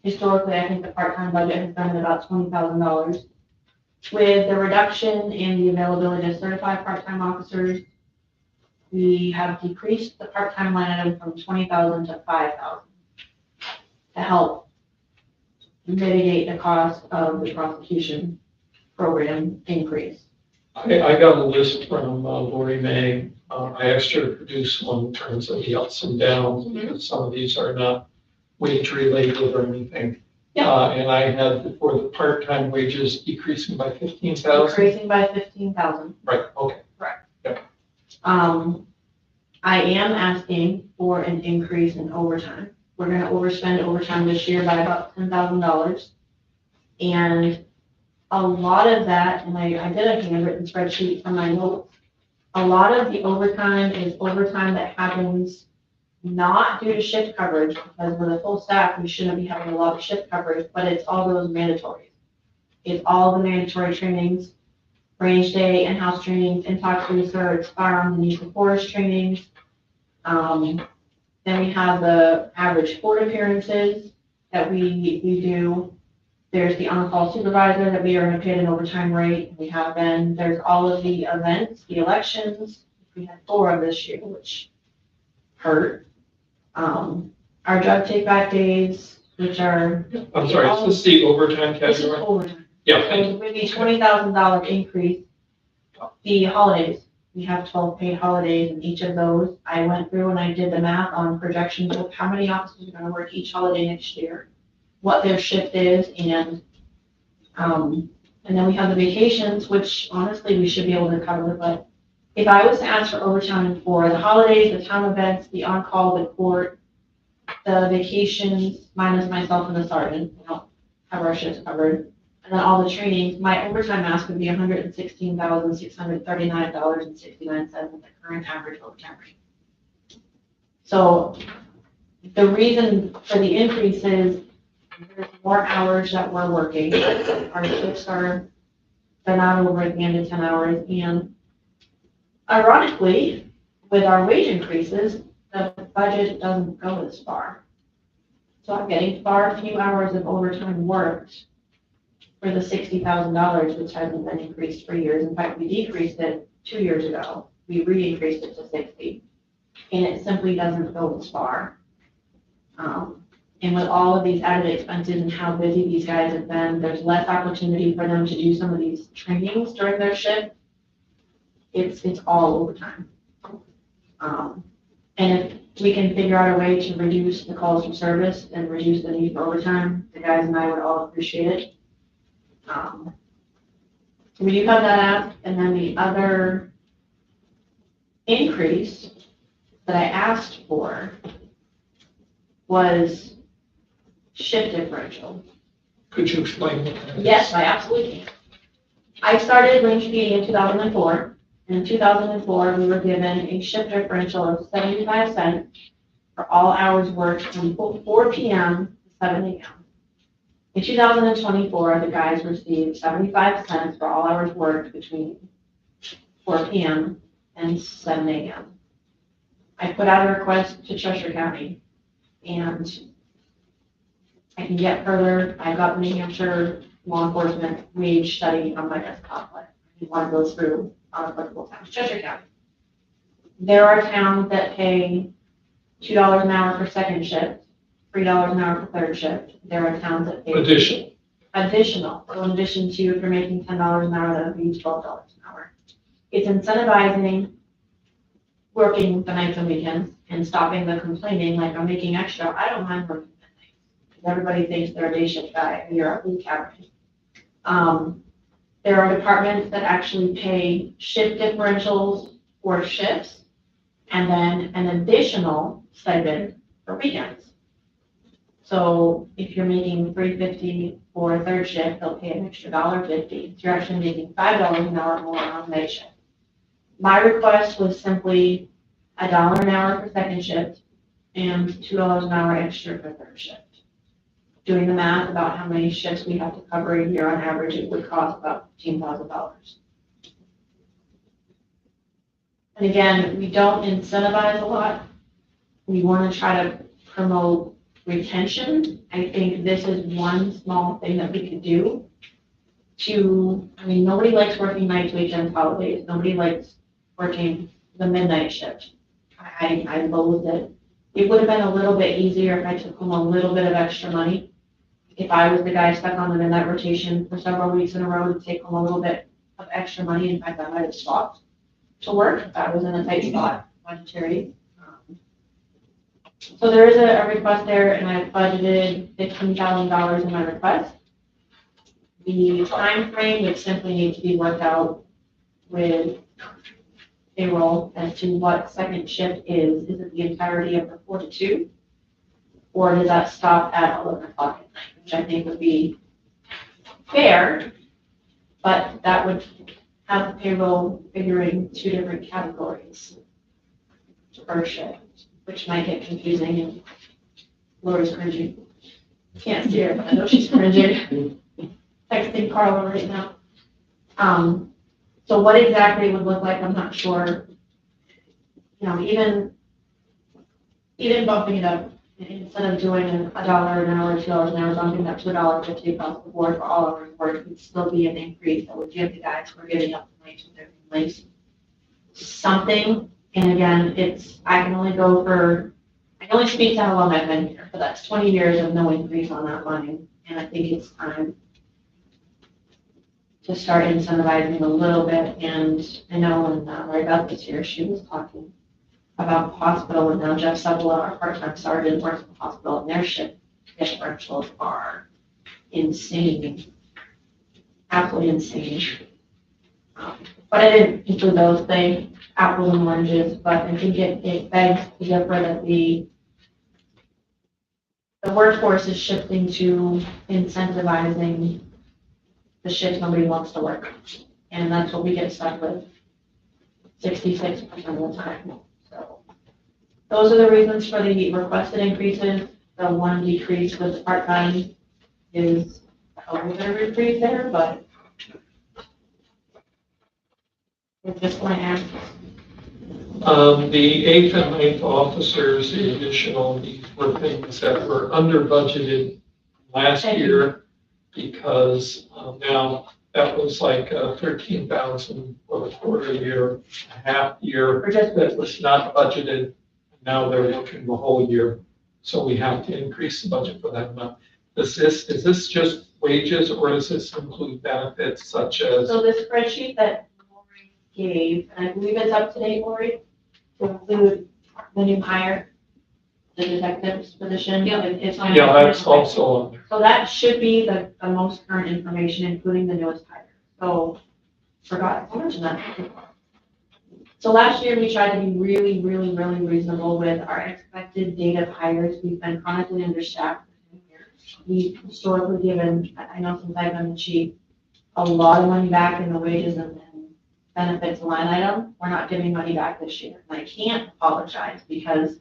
historically, I think the part-time budget has been about $20,000. With the reduction in the availability of certified part-time officers, we have decreased the part-time line item from 20,000 to 5,000 to help mitigate the cost of the prosecution program increase. I got a list from Lori May. I asked her to produce one in terms of the ups and downs, because some of these are not wage related or anything. And I had for the part-time wages decreasing by 15,000. Increasing by 15,000. Right, okay. I am asking for an increase in overtime. We're gonna overspend overtime this year by about $10,000. And a lot of that, and I did a handwritten spreadsheet from my notes. A lot of the overtime is overtime that happens not due to shift coverage, because with a full staff, we shouldn't be having a lot of shift coverage, but it's all those mandatories. It's all the mandatory trainings, range day, in-house trainings, in-talk research, firearms and use of force trainings. Then we have the average court appearances that we do. There's the on-call supervisor that we are gonna pay at an overtime rate. We have been, there's all of the events, the elections. We had 4 of this year, which hurt. Our drug take-back days, which are. I'm sorry, is this the overtime This is category? overtime. Yeah, So thank you. it's maybe $20,000 increase. The holidays, we have 12 paid holidays, and each of those, I went through and I did the math on projections of how many officers are gonna work each holiday next year, what their shift is, and then we have the vacations, which honestly, we should be able to cover, but if I was to ask for overtime for the holidays, the town events, the on-call, the court, the vacations, minus myself and the sergeant, we don't have our shifts covered, and then all the trainings, my overtime ask would be $116,639.69 at the current average overtime rate. So the reason for the increase is there's more hours that we're working. Our shifts they're not over at the end of 10 hours, and ironically, with our wage increases, the budget doesn't go as far. So I'm getting far few hours of overtime worked for the $60,000, which hasn't been increased for years. In fact, we decreased it 2 years ago. We re-increased it to 60, and it simply doesn't go as far. And with all of these added expenses and how busy these guys have been, there's less opportunity for them to do some of these trainings during their shift. It's all overtime. And if we can figure out a way to reduce the calls for service and reduce the need for overtime, the guys and I would all appreciate it. We do have that ask, and then the other increase that I asked for was shift differential. Could you explain what that is? Yes, I absolutely can. I started range PD in 2004. In 2004, we were given a shift differential of 75 cents for all hours worked from 4 p.m. to 7 a.m. In 2024, the guys received 75 cents for all hours worked between 4 p.m. and 7 a.m. I put out a request to Cheshire County, and I can get further. I've got the New Hampshire law enforcement wage study on my desktop, but I want to go through applicable towns. Cheshire County. There are towns that pay $2 an hour for second shift, $3 an hour for third shift. There are towns that pay additional. So in addition to, if you're making $10 an hour, that would be $12 an hour. It's incentivizing working the nights and weekends and stopping the complaining, like I'm making extra. I don't mind working midnight. Everybody thinks they're a day shift guy and you're a blue cabinet. There are departments that actually pay shift differentials for shifts and then an additional stipend for weekends. So if you're making $3.50 for a third shift, they'll pay an extra $1.50. So you're actually making $5 an hour more on night shift. My request was simply $1 an hour for second shift and $2 an hour extra for third shift. Doing the math about how many shifts we have to cover a year on average, it would cost about $15,000. And again, we don't incentivize a lot. We want to try to promote retention. I think this is one small thing that we could do nobody likes working nights, weekends, holidays. Nobody likes working the midnight shift. I loathe it. It would have been a little bit easier if I took home a little bit of extra money. If I was the guy stuck on the midnight rotation for several weeks in a row to take home a little bit of extra money. In fact, I might have swapped to work if I was in a tight spot budgetary. So there is a request there, and I budgeted $15,000 in my request. The time frame would simply need to be worked out with payroll as to what second shift is. Is it the entirety of the 4 to 2? Or does that stop at 11 o'clock at night, which I think would be fair, but that would have the payroll figuring 2 different categories per shift, which might get confusing, and Lori's cringing. Can't see her, but I know she's cringing. Texting Carla right now. So what exactly it would look like, I'm not sure. You know, even bumping it up, instead of doing $1 an hour, $2 an hour, bumping it up to $1.50 across the board for all of our work, would still be an increase that would give the guys who are getting up to night with their families something. And again, I can only speak to how long I've been here, but that's 20 years of no increase on that line. And I think it's time to start incentivizing a little bit. And I know when Lori Beth was here, she was talking about the hospital, and now Jeff Sabala, our part-time sergeant, works at the hospital, and their shift differentials are insane, absolutely insane. But I didn't include those things, apples and oranges, but I think it begs to differ that the workforce is shifting to incentivizing the shift nobody wants to work. And that's what we get stuck with 66% of the time. So those are the reasons for the requested increases. The one decrease with part-time is a little bit of a increase there, but it's just my ask. The 8th and 9th officers, the additional, these were things that were under budgeted last year, because now that was like 13,000 for the quarter year, a half year, that was not budgeted. Now they're looking the whole year, so we have to increase the budget for that amount. Is this just wages, or does this include benefits such as? So the spreadsheet that Lori gave, and I believe it's up to date, Lori, to include the new hire, the detective's position. Yeah. It's on. Yeah, that's also on there. So that should be the most current information, including the newest hire. So, forgot to mention that. So last year, we tried to be really, really, really reasonable with our expected date of hires. We've been chronically understaffed for 10 years. We've historically given, I know since I've been the chief, a lot of money back in the wages and benefits line item. We're not giving money back this year. And I can't apologize because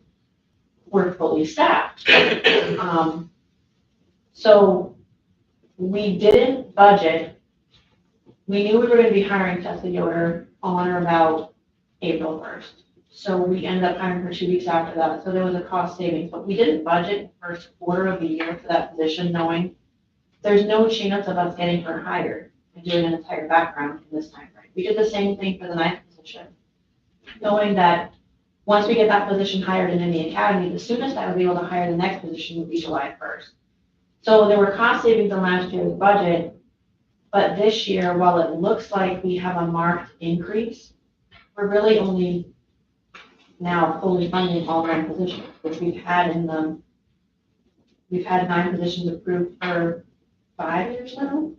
we're fully staffed. So we didn't budget. We knew we were going to be hiring Tessa Yoder on or about April 1st. So we ended up hiring her 2 weeks after that. So there was a cost savings, but we didn't budget the first quarter of the year for that position, knowing there's no chance of us getting her hired and doing an entire background in this time frame. We did the same thing for the 9th position, knowing that once we get that position hired and in the academy, the soonest I would be able to hire the next position would be July 1st. So there were cost savings in last year's budget, but this year, while it looks like we have a marked increase, we're really only now fully funding all 9 positions, which we've had 9 positions approved for 5 years now.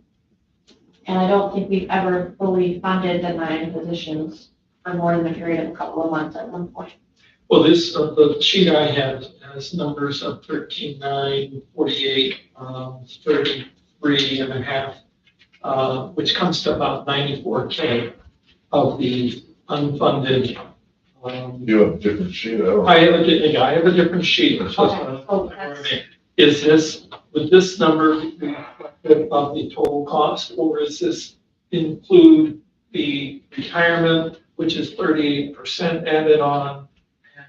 And I don't think we've ever fully funded the 9 positions for more than a period of a couple of months at one point. Well, this, the sheet I had has numbers of 13,9, 48, 33 and a half, which comes to about 94K of the unfunded. You have a different sheet, I have a different sheet. It's just, would this number be reflective of the total cost, or does this include the retirement, which is 38% added on,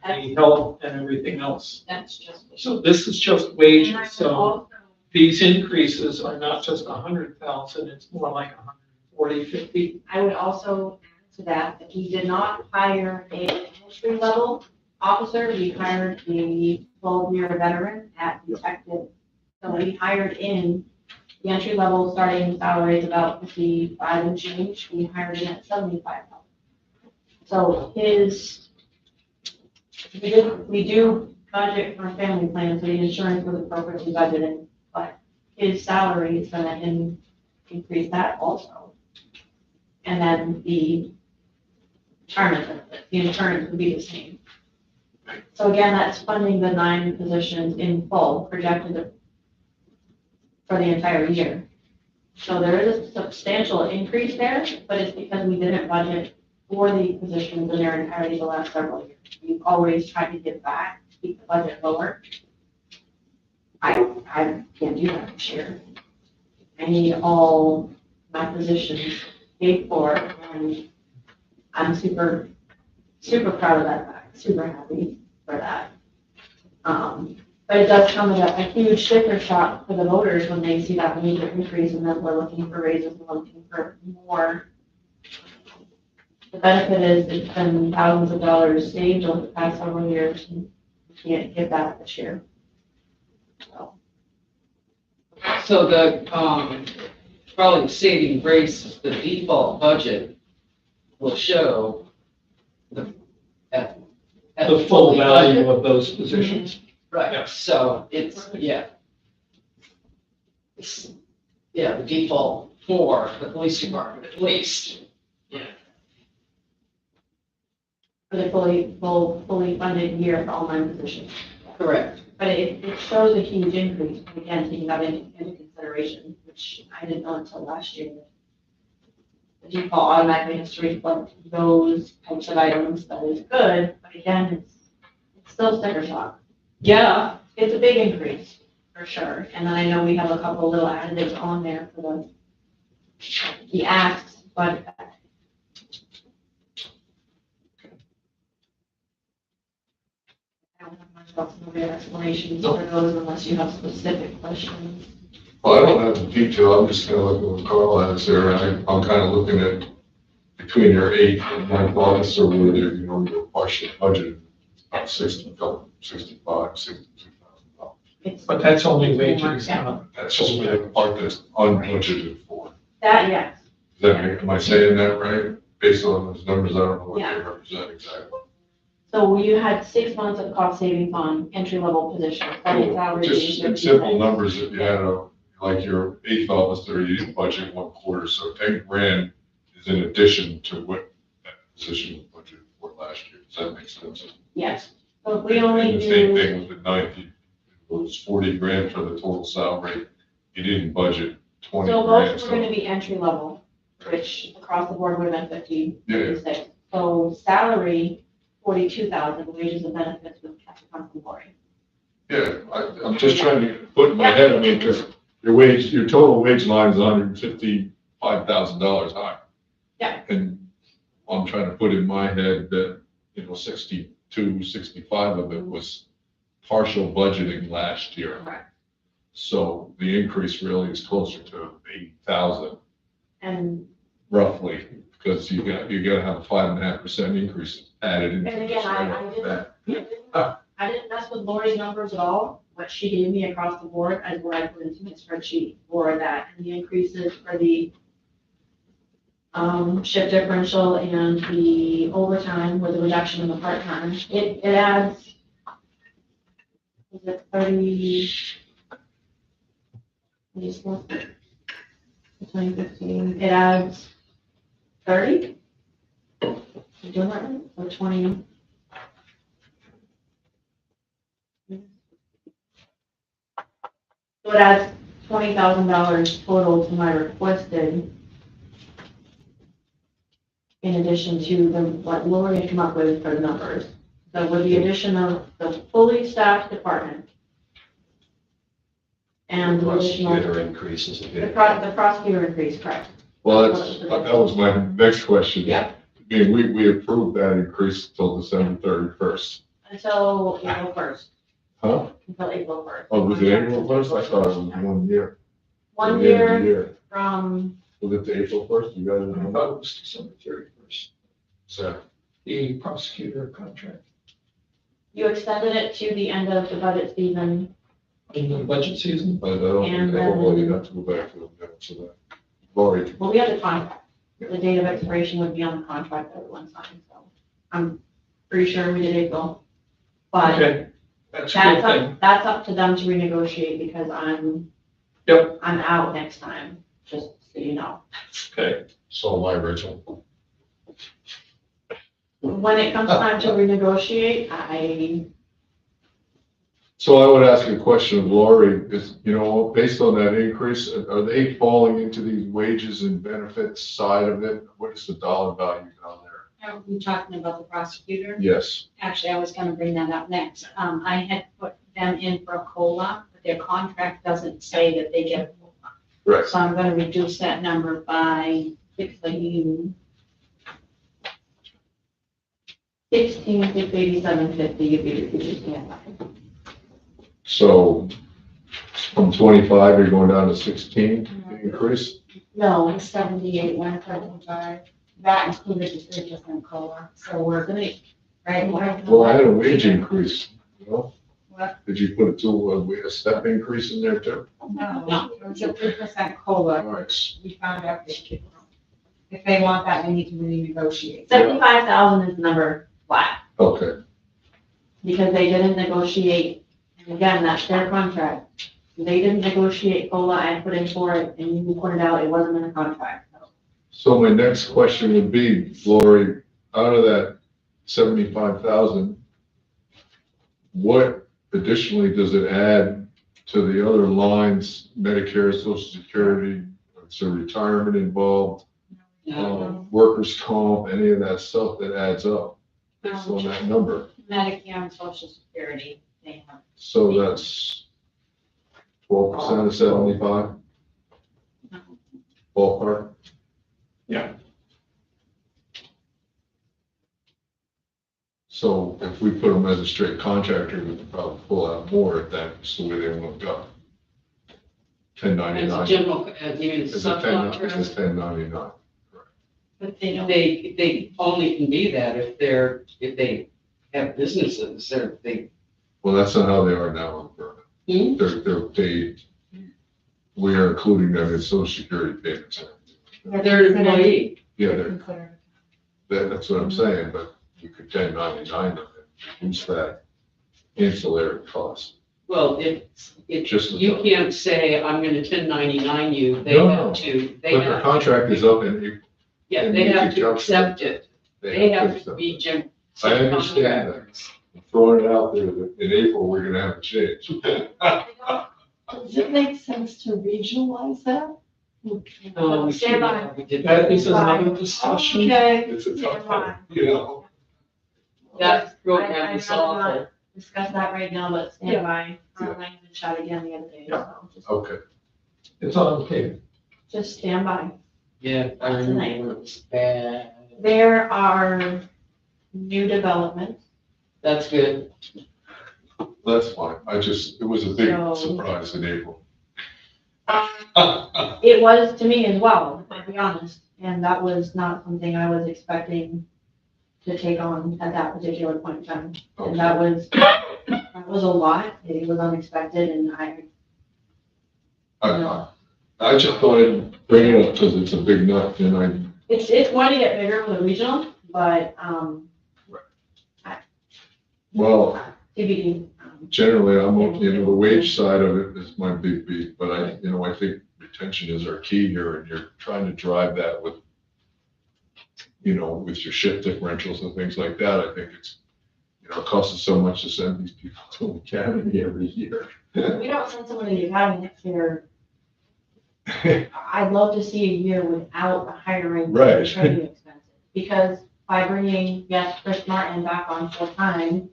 and the health and everything else? That's just. So this is just wages, so these increases are not just 100,000, it's more like 140, 50. I would also add to that we did not hire a ministry level officer. We hired a 12-year veteran at detective. So we hired in The entry level starting salary is about 55 and change. We hired him at 75,000. So we do budget for a family plan, so the insurance was appropriately budgeted, but his salary is gonna increase that also. And then the retirement benefit, the insurance would be the same. So again, that's funding the 9 positions in full, projected for the entire year. So there is a substantial increase there, but it's because we didn't budget for the positions in their entirety the last several years. We've always tried to give back, keep the budget lower. I can't do that this year. I need all my positions paid for, and I'm super, super proud of that fact, super happy for that. But it does come at a huge sticker shock for the voters when they see that major increase and that we're looking for raises, we're looking for more. The benefit is it's been thousands of dollars saved over the past several years, and we can't get that this year. So the, probably saving grace is the default budget will show at The full fully value budget. of those positions. Right, Yeah. so it's, yeah. It's, yeah, the default for the police department at least. For the fully funded year for all 9 positions. Correct. But it shows a huge increase, again, taking that into consideration, which I didn't know until last year. The default automatically has to reflect those types of items, that is good, but again, it's still sticker shock. Yeah, It's a big increase, for sure, and then I know we have a couple little additives on there for the asks, but I don't have much else in the way of explanations for those unless you have specific questions. Well, I don't have the detail, I'm just kind of looking at what Carl has there, and I'm kind of looking at between your 8th and 9th officer, where they're, you know, your partial budget, about 62,000 $62,000. It's But that's only wages, Yeah. not That's just the part that's unbudgeted for. that, yes. Does that make, am I saying that right? Based on those numbers, I don't know what Yeah. they represent exactly. So you had 6 months of cost savings on entry-level positions, starting salary. Just in simple numbers, if you had like your 8th officer, you didn't budget 1 quarter, so 10 grand is in addition to what that position was budgeted for last year. Does that make sense? Yes, so if we only And the same do, thing with the 9th, it was 40 grand for the total salary. You didn't budget 20 so grand. both were gonna be entry-level, which across the board would have been 56. Yeah. So salary, 42,000, wages and benefits with cash compensatory. Yeah, I'm just trying to put in my head, I mean, because your total wage line is $155,000 high. Yeah. And I'm trying to put in my head that, you know, 62, 65 of it was partial budgeting last year. Correct. So the increase really is closer to 80,000 And, roughly, because you gotta have a 5.5% increase added in. and again, I didn't mess with Lori's numbers at all. What she gave me across the board is what I put into my spreadsheet for that, and the increases for the shift differential and the overtime with the reduction in the part-time, it adds, is it 30? I just lost it. 2015, it adds 30? You doing that right? Or 20? So it adds $20,000 total to my requested, in addition to what Lori had come up with for the numbers. So with the addition of the fully staffed department and the additional, Prosecutor increases a the bit. prosecutor increase, correct? Well, that was my next question. Yeah. I mean, we approved that increase until December 31st. Until April 1st. Huh? Until April 1st. Oh, was it April 1st? I thought it was 1 year. 1 The end of the year from, Was it the April 1st? You guys I remember? thought it was December 31st, So, the prosecutor contract. you extended it to the end of the budget season in the budget season. But I don't think And they will then- have to go back to them, so that. Lori, Well, we have the contract. The date of expiration would be on the contract that everyone signed, so I'm pretty sure we did April. But Okay, that's a good thing. that's up to them to renegotiate because I'm out next time, just so you know. Okay, So my original. When it comes time to renegotiate, so I would ask a question of Lori, is, based on that increase, are they falling into the wages and benefits side of it? What is the dollar value down there? Are we talking about the prosecutor? Yes, Actually, I was gonna bring that up next. I had put them in for a COLA, but their contract doesn't say that they get a COLA. right. So I'm gonna reduce that number by 16,687.50 if you reduce it. So from 25, you're going down to 16 increase? No, 78, 175. That included the 3% COLA, so we're gonna, right? Well, I had a wage increase, What? Did you put a step increase in there too? No, it was a 3% COLA, All right. which we found out if they want that, they need to renegotiate. 75,000 is the number flat Okay, because they didn't negotiate. And again, that's their contract. They didn't negotiate COLA, I put in for it and you pointed out it wasn't in the contract. So so my next question would be, Lori, out of that 75,000, what additionally does it add to the other lines, Medicare, Social Security, is there retirement involved, workers' comp, any of that stuff that adds up based on that number? Medicare and Social Security, they have. So that's 12% of 75? Ballpark? Yeah. So if we put them as a straight contractor, we could probably pull out more if that's the way they want to go. As 1099. general, you mean It's a 1099. It's subcontractors? 1099. But they don't. They only can be that if they have businesses, Well, that's not how they are now in Vernon. Hmm? They're paid, we are including them in social security payments. they're an employee. Yeah, considered. that's what I'm saying, but you could 1099 them and use that ancillary cost. Well, if Just you the- can't say, I'm gonna 1099 you, they No, have no. to, But their contract is up in April. yeah, in they have to conjunction. accept it. They have to accept be it. I understand that. subcontractors. I'm throwing it out there that in April, we're gonna have a change. Does it make sense to regionalize that? Stand by. We did That is another discussion. Okay. It's a tough Yeah, one, you know? That program I'd is rather awful. not discuss that right now, but stand Yeah. by. Our line was shot again the other day, so Okay. It's on tape. just stand by. Yeah, I remember when it was bad. There are new developments. That's good. That's fine. It was a big So- surprise in April. It was to me as well, I'll be honest, and that was not something I was expecting to take on at that particular point in time. And that was a lot, it was unexpected, and I just thought I'd bring it up because it's a big nut and it's going to get bigger with a regional, but, well, TBD. generally, the wage side of it is my big beat, but I think retention is our key here and you're trying to drive that with, with your shift differentials and things like that. I think it's, it costs us so much to send these people to the academy every year. We don't send someone to the academy next year. I'd love to see a year without hiring for Right. training expenses. Because by bringing, yes, Chris Martin back on full time,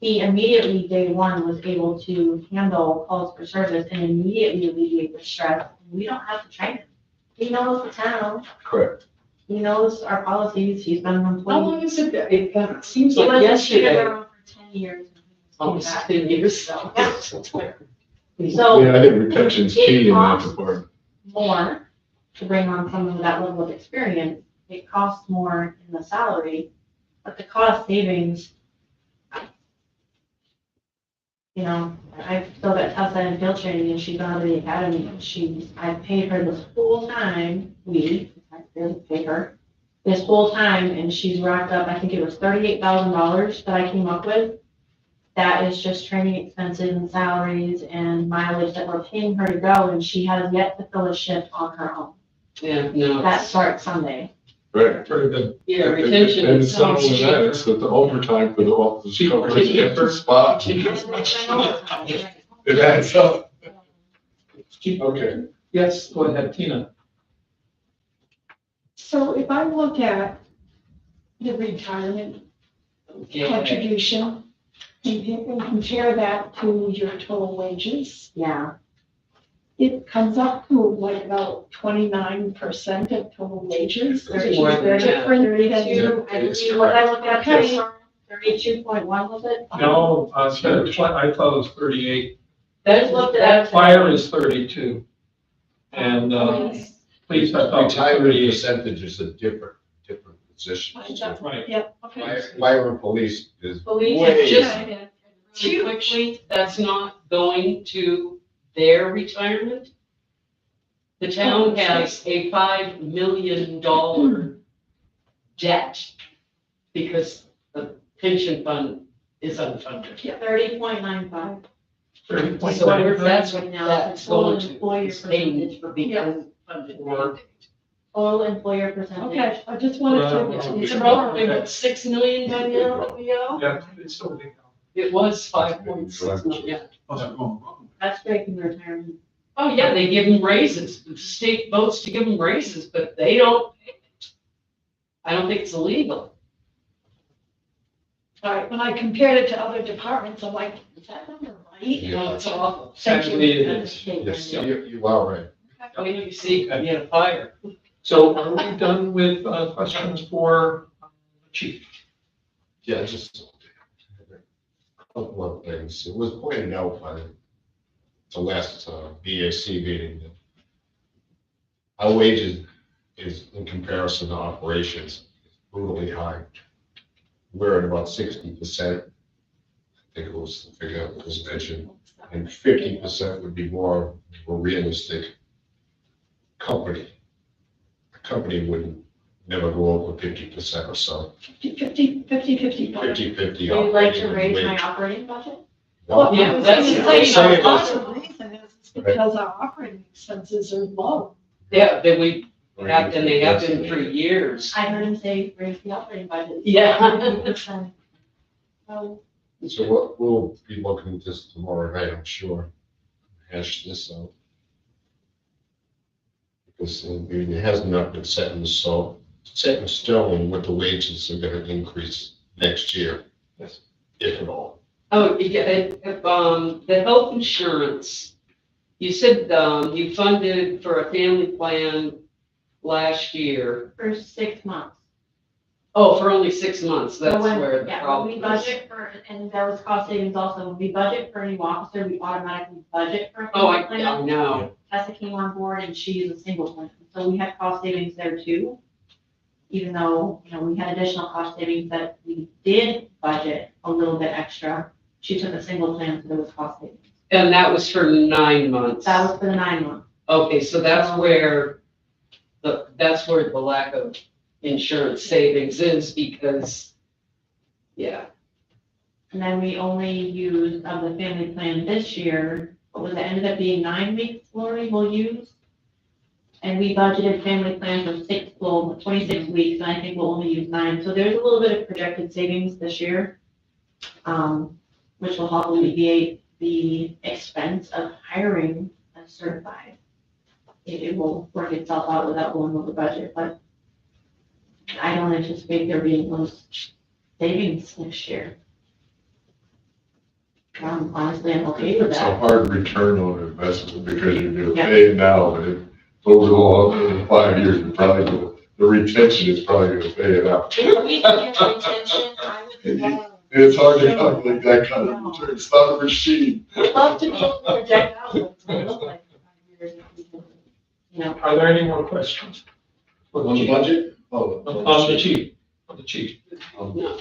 he immediately, day one, was able to handle calls for service and immediately alleviate the stress. We don't have to train him. He knows the town, Correct. he knows our policies, he's been an How employee. long is it? It seems He like was yesterday. around for 10 years. Almost 10 years. So. So. Yeah, I think retention's key in that Costs department. more to bring on someone with that level of experience. It costs more in the salary, but the cost savings, you know, I've still got outside and field training and she's gone to the academy and I paid her this whole time, I didn't pay her, this whole time and she's racked up, I think it was $38,000 that I came up with. That is just training expenses and salaries and mileage that we're paying her to go and she has yet to fill a shift on her own. Yeah, no. That starts Sunday. Right. Very good. Yeah, retention And is it's not so only that, it's that the overtime for the officers covering the empty spot. It adds up. Okay. Yes, go ahead, Tina. So if I look at the retirement contribution and compare that to your total wages, Yeah, it comes up to like about 29% of total wages. which is More than that. different than- 32, I It's believe, what I looked at, Okay. 32.1 was it? No, I thought it was 38. That's Looked at. Fire is 32. And, police, I thought was Retirement 38. percentage is a different position. Right. Yep, okay. Fire and police is Police, way. just Yeah. really quickly, that's not going to their retirement. The town has a $5 million debt because the pension fund is unfunded. 30.95. 30.9. So that's what Now, that's the total going to, employer is paying percentage for the Yeah. unfunded Or- mandate. Total employer percentage. Okay, I just wanted It's to. probably what, 6 million by now that we owe? Yeah, it's still big. It was 5.6 million. Oh, that's wrong. That's great in retirement. Oh, yeah, they give them raises. The state votes to give them raises, but they don't pay it. I don't think it's illegal. All right, when I compared it to other departments, I'm like, is that number right? No, it's awful. Thank you. Actually, it That's is. state Yes, mandate. you are right. When you see, you get a fire. So are we done with questions for the chief? Yeah, just a couple of things. It was pointed out by the last BAC meeting that our wages is in comparison to operations brutally high. We're at about 60%. I think it was the figure that was mentioned, and 50% would be more of a realistic company. A company would never go over 50% or so. 50. 50/50. Would you like to operating raise my wage. operating budget? No, Yeah, I was that's gonna the say, thing. part of the reason is because our operating expenses are low. Yeah, then we have, and they have been for years. I heard him say raise the operating budget. Yeah. 50%. So, So we'll be looking at this tomorrow night, I'm sure, hash this out. Because it has not been set in stone what the wages are gonna increase next year. Yes. If at all. Oh, yeah, the health insurance, you said, you funded for a family plan last year. for 6 months. Oh, for only 6 months, that's So when- where the Yeah, when problem we is. budget for, and there was cost savings also, when we budget for a new officer, we automatically budget for a Oh, family plan. I know. Tessa came on board and she is a single person, so we had cost savings there too. Even though, we had additional cost savings that we did budget a little bit extra, she took a single plan, so there was cost savings. And that was for 9 months. That was for the 9 months. Okay, so that's where the lack of insurance savings is because, yeah. And then we only used of the family plan this year, what was it, ended up being 9 weeks, Lori, we'll use. And we budgeted family plan for 26 weeks, and I think we'll only use 9. So there's a little bit of projected savings this year, which will help alleviate the expense of hiring a certified. It will work itself out without going over budget, but I don't anticipate there being those savings next year. Honestly, I'm okay with It's a that. hard return on investment because you're Yeah. paying now, but over the long, 5 years, you're probably, the retention is probably gonna pay it out. If we can get retention, I would It's hard to calculate that kind of return, it's not a machine. love to be able to project out what it's gonna look like in 5 years. If we can, Are there any more questions? For the On the chief? budget? Oh. On the chief, on the chief. No.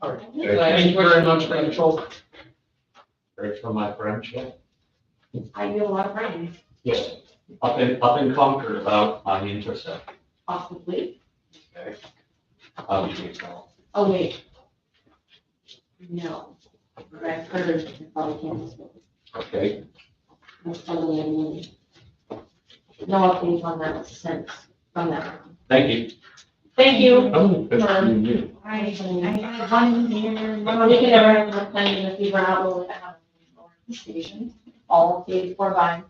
All right. Thank Thank you very much, Rachel. Heard from my friends yet? I do a lot of friends, Yes. Up in Concord about my intercept. possibly. Okay. How do you tell? Oh, wait. No, but I've heard of the Republicans. Okay. No updates on that since, from that. Thank you. Thank you. I'm picturing you. I had one here, Well, we can never have enough time to figure out what we have on the station. All paid for by.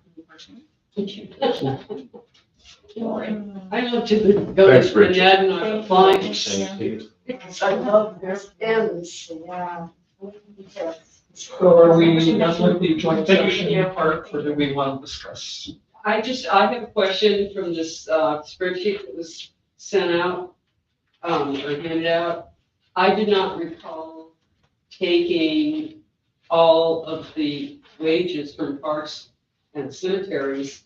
I know to go Thanks, to Rich. Ned and I'm applying Thank because I love their pens. Yeah. So are we done with the joint session part, or do we want to discuss? I have a question from this spreadsheet that was sent out, or handed out. I did not recall taking all of the wages from parks and cemeteries,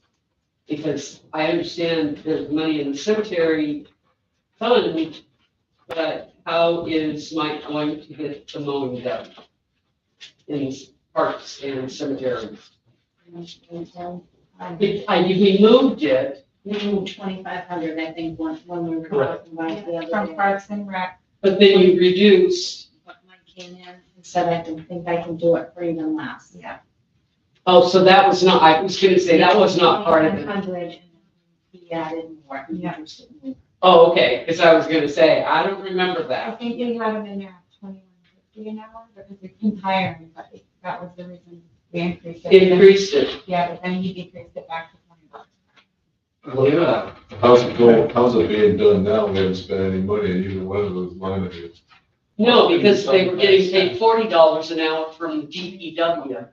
because I understand there's money in the cemetery fund, but how is Mike going to get the mowing done in parks and cemeteries? We moved it, We moved 2,500, I think, when we were talking about it the other day. From Parks and Rec, but then you reduced. but Mike came in and said, I think I can do it for even less. Yeah. Oh, so that was not, I was gonna say, that was not part of it. 2,500, and he added more. Yeah. Oh, okay, because I was gonna say, I don't remember I that. think we had him in there at 21.50 an hour, because we couldn't hire anybody. That was the reason we increased it. Increased it. Yeah, but then he decreased it back to $20. Yeah. How's it going, how's it being done now? We haven't spent any money in either one of those line items. No, because they were getting paid $40 an hour from DPW.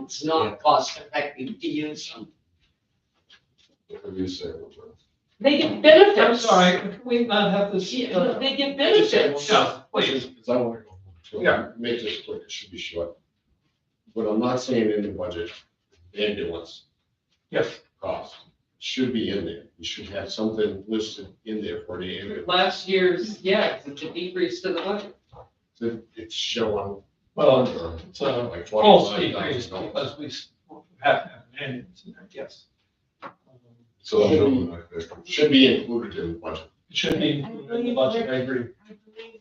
It's not cost effective to use them. Whatever you say. They get benefits. I'm sorry, can we not have this? Yeah, they get benefits. Yeah, please. Because I don't want to go. Yeah. Make this quick, it should be short. But I'm not saying in the budget, ambulance Yes. cost should be in there. You should have something listed in there for the ambulance. Last year's, yeah, it's a decrease to the budget. It's showing. Well, it's a like false $25,000. decrease because we have to have an ambulance in there, yes. So I'm doing like that. Should be included in the budget. It should be included in the budget, I agree. I believe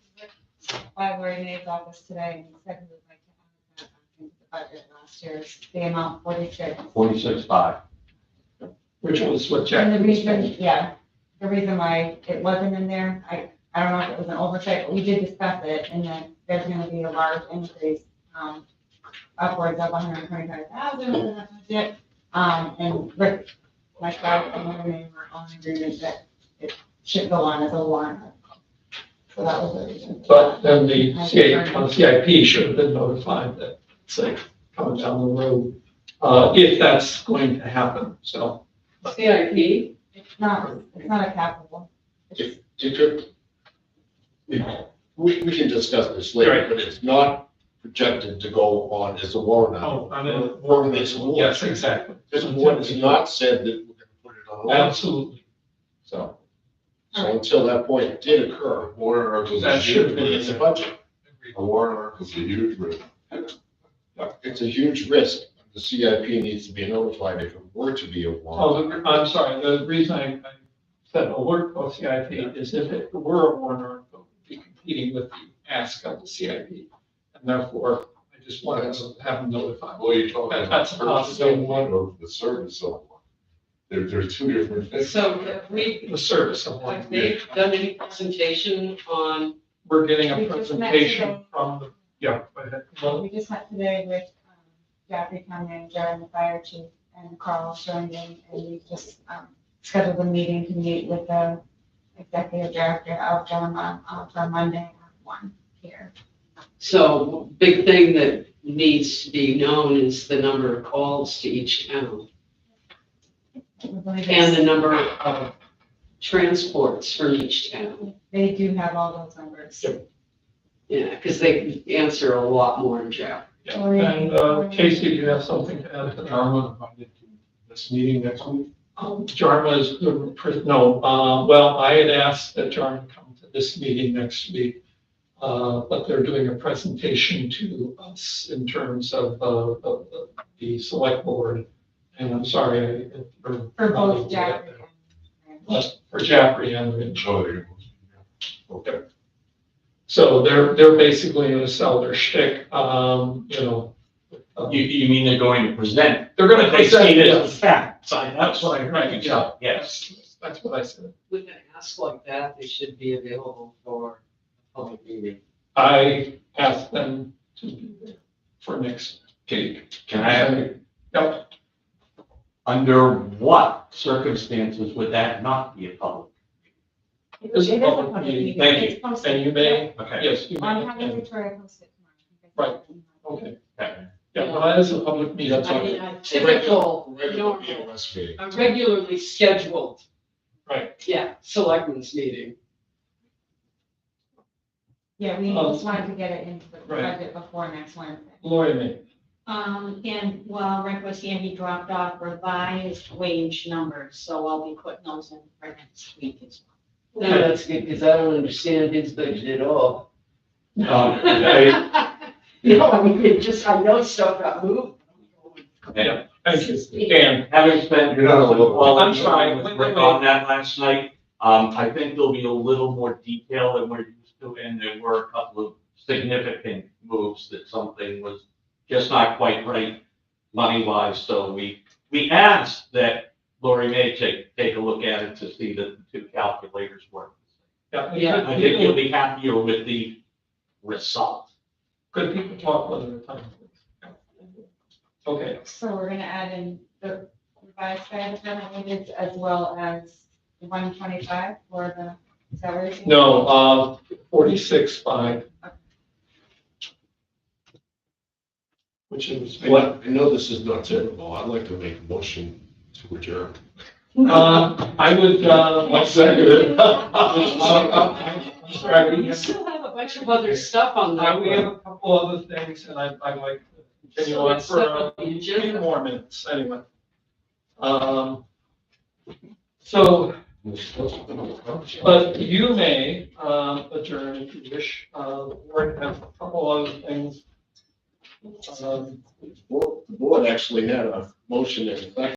by Lori May's office today, and he said he would like to add that back into the budget last year's, the amount 46. 46.5. Which was what Jack. And the was reason, saying. yeah, the reason why it wasn't in there, I don't know if it was an oversight, but we did discuss it, and then there's gonna be a large increase, upwards of 125,000 in the budget. And Rick, myself, and Lori May were on agreement that it should go on as a warrant. So that was the reason. But then the CIP should have been notified that, say, coming down the road, if that's going to happen, so. CIP, It's not a capital. If we can discuss this later, Right. but it's not projected to go on as a warrant Oh, item. I mean, For this award. yes, exactly. This award is not said that we're gonna put it on. a warrant. Absolutely. So, So until that point did occur, Warrant articles. That should have it's a budget. A warrant article's a huge risk. It's a huge risk. The CIP needs to be notified if it were to be a warrant. oh, I'm sorry, the reason I said alert for CIP is if it were a warrant article, we'd be competing with the ask of the CIP. And therefore, I just wanted to have them notified. Well, you're talking about That's a possibility. one or the service of one. There's two different things. so have we, The service of one. have they done any presentation on, We're getting a We just met presentation today. from the, yeah, go ahead. Well, We just met today with Jeffrey Town Manager and the fire chief and Carl Sheridan, and we just scheduled a meeting to meet with the executive director of John for Monday at 1 here. so big thing that needs to be known is the number of calls to each town and the number of transports from each town. They do have all those numbers. Yeah, because they can answer a lot more than Jeff. yeah. And Casey, do you have something to add to that? Jarma invited to this meeting next week. Jarma is, no, well, I had asked that Jarma come to this meeting next week. but they're doing a presentation to us in terms of the select board. And I'm sorry, For both Jack and. for Jaffrey and Ridge. Oh, there you go. Okay. So they're basically gonna sell their shtick, You mean they're going to present? They're gonna They present, see it yes. as a fact. That's what I heard, yeah. Yes. That's what I said. With an ask like that, they should be available for a public meeting. I asked them to be there for next week. Can I have, Yep. under what circumstances would that not be a public? It's a public meeting. Thank you. It's posted. And you may, Okay. yes, you I'm having may. Victoria post it Right. tomorrow. Okay. Okay. Yeah, well, that is a public meeting. That's I what- mean, a typical, Regular normal, POS meeting. a regularly scheduled, Right. yeah, selectmen's meeting. Yeah, we just wanted to get it into the Right. budget before next Wednesday. Lori May. And while Rick was here, he dropped off revised wage numbers, so I'll be putting those in for next week as well. No, that's good, because I don't understand his budget at all. You know, I mean, it just, I know stuff got moved. Yeah, thank you. Dan. Having spent You're not alone. quality I'm sorry, time with wait, Rick wait. on that last night, I think there'll be a little more detail than we're used to, and there were a couple of significant moves that something was just not quite right money-wise, so we asked that Lori May take a look at it to see that the two calculators work. Yeah. I think you'll be happier with the result. Could people talk one at a time, please? Okay, So we're gonna add in the revised fire department wages as well as the 125 for the, is that what you're saying? no, 46.5. Which is. Well, I know this is not typical. I'd like to make a motion to adjourn. I would, I'll second it. I'm sorry, You still have a bunch of other stuff on we have there. a couple other things, and I'd like to continue on for a few more minutes, anyway. So, but you may adjourn if you wish. The board has a couple other things. The board actually had a motion in effect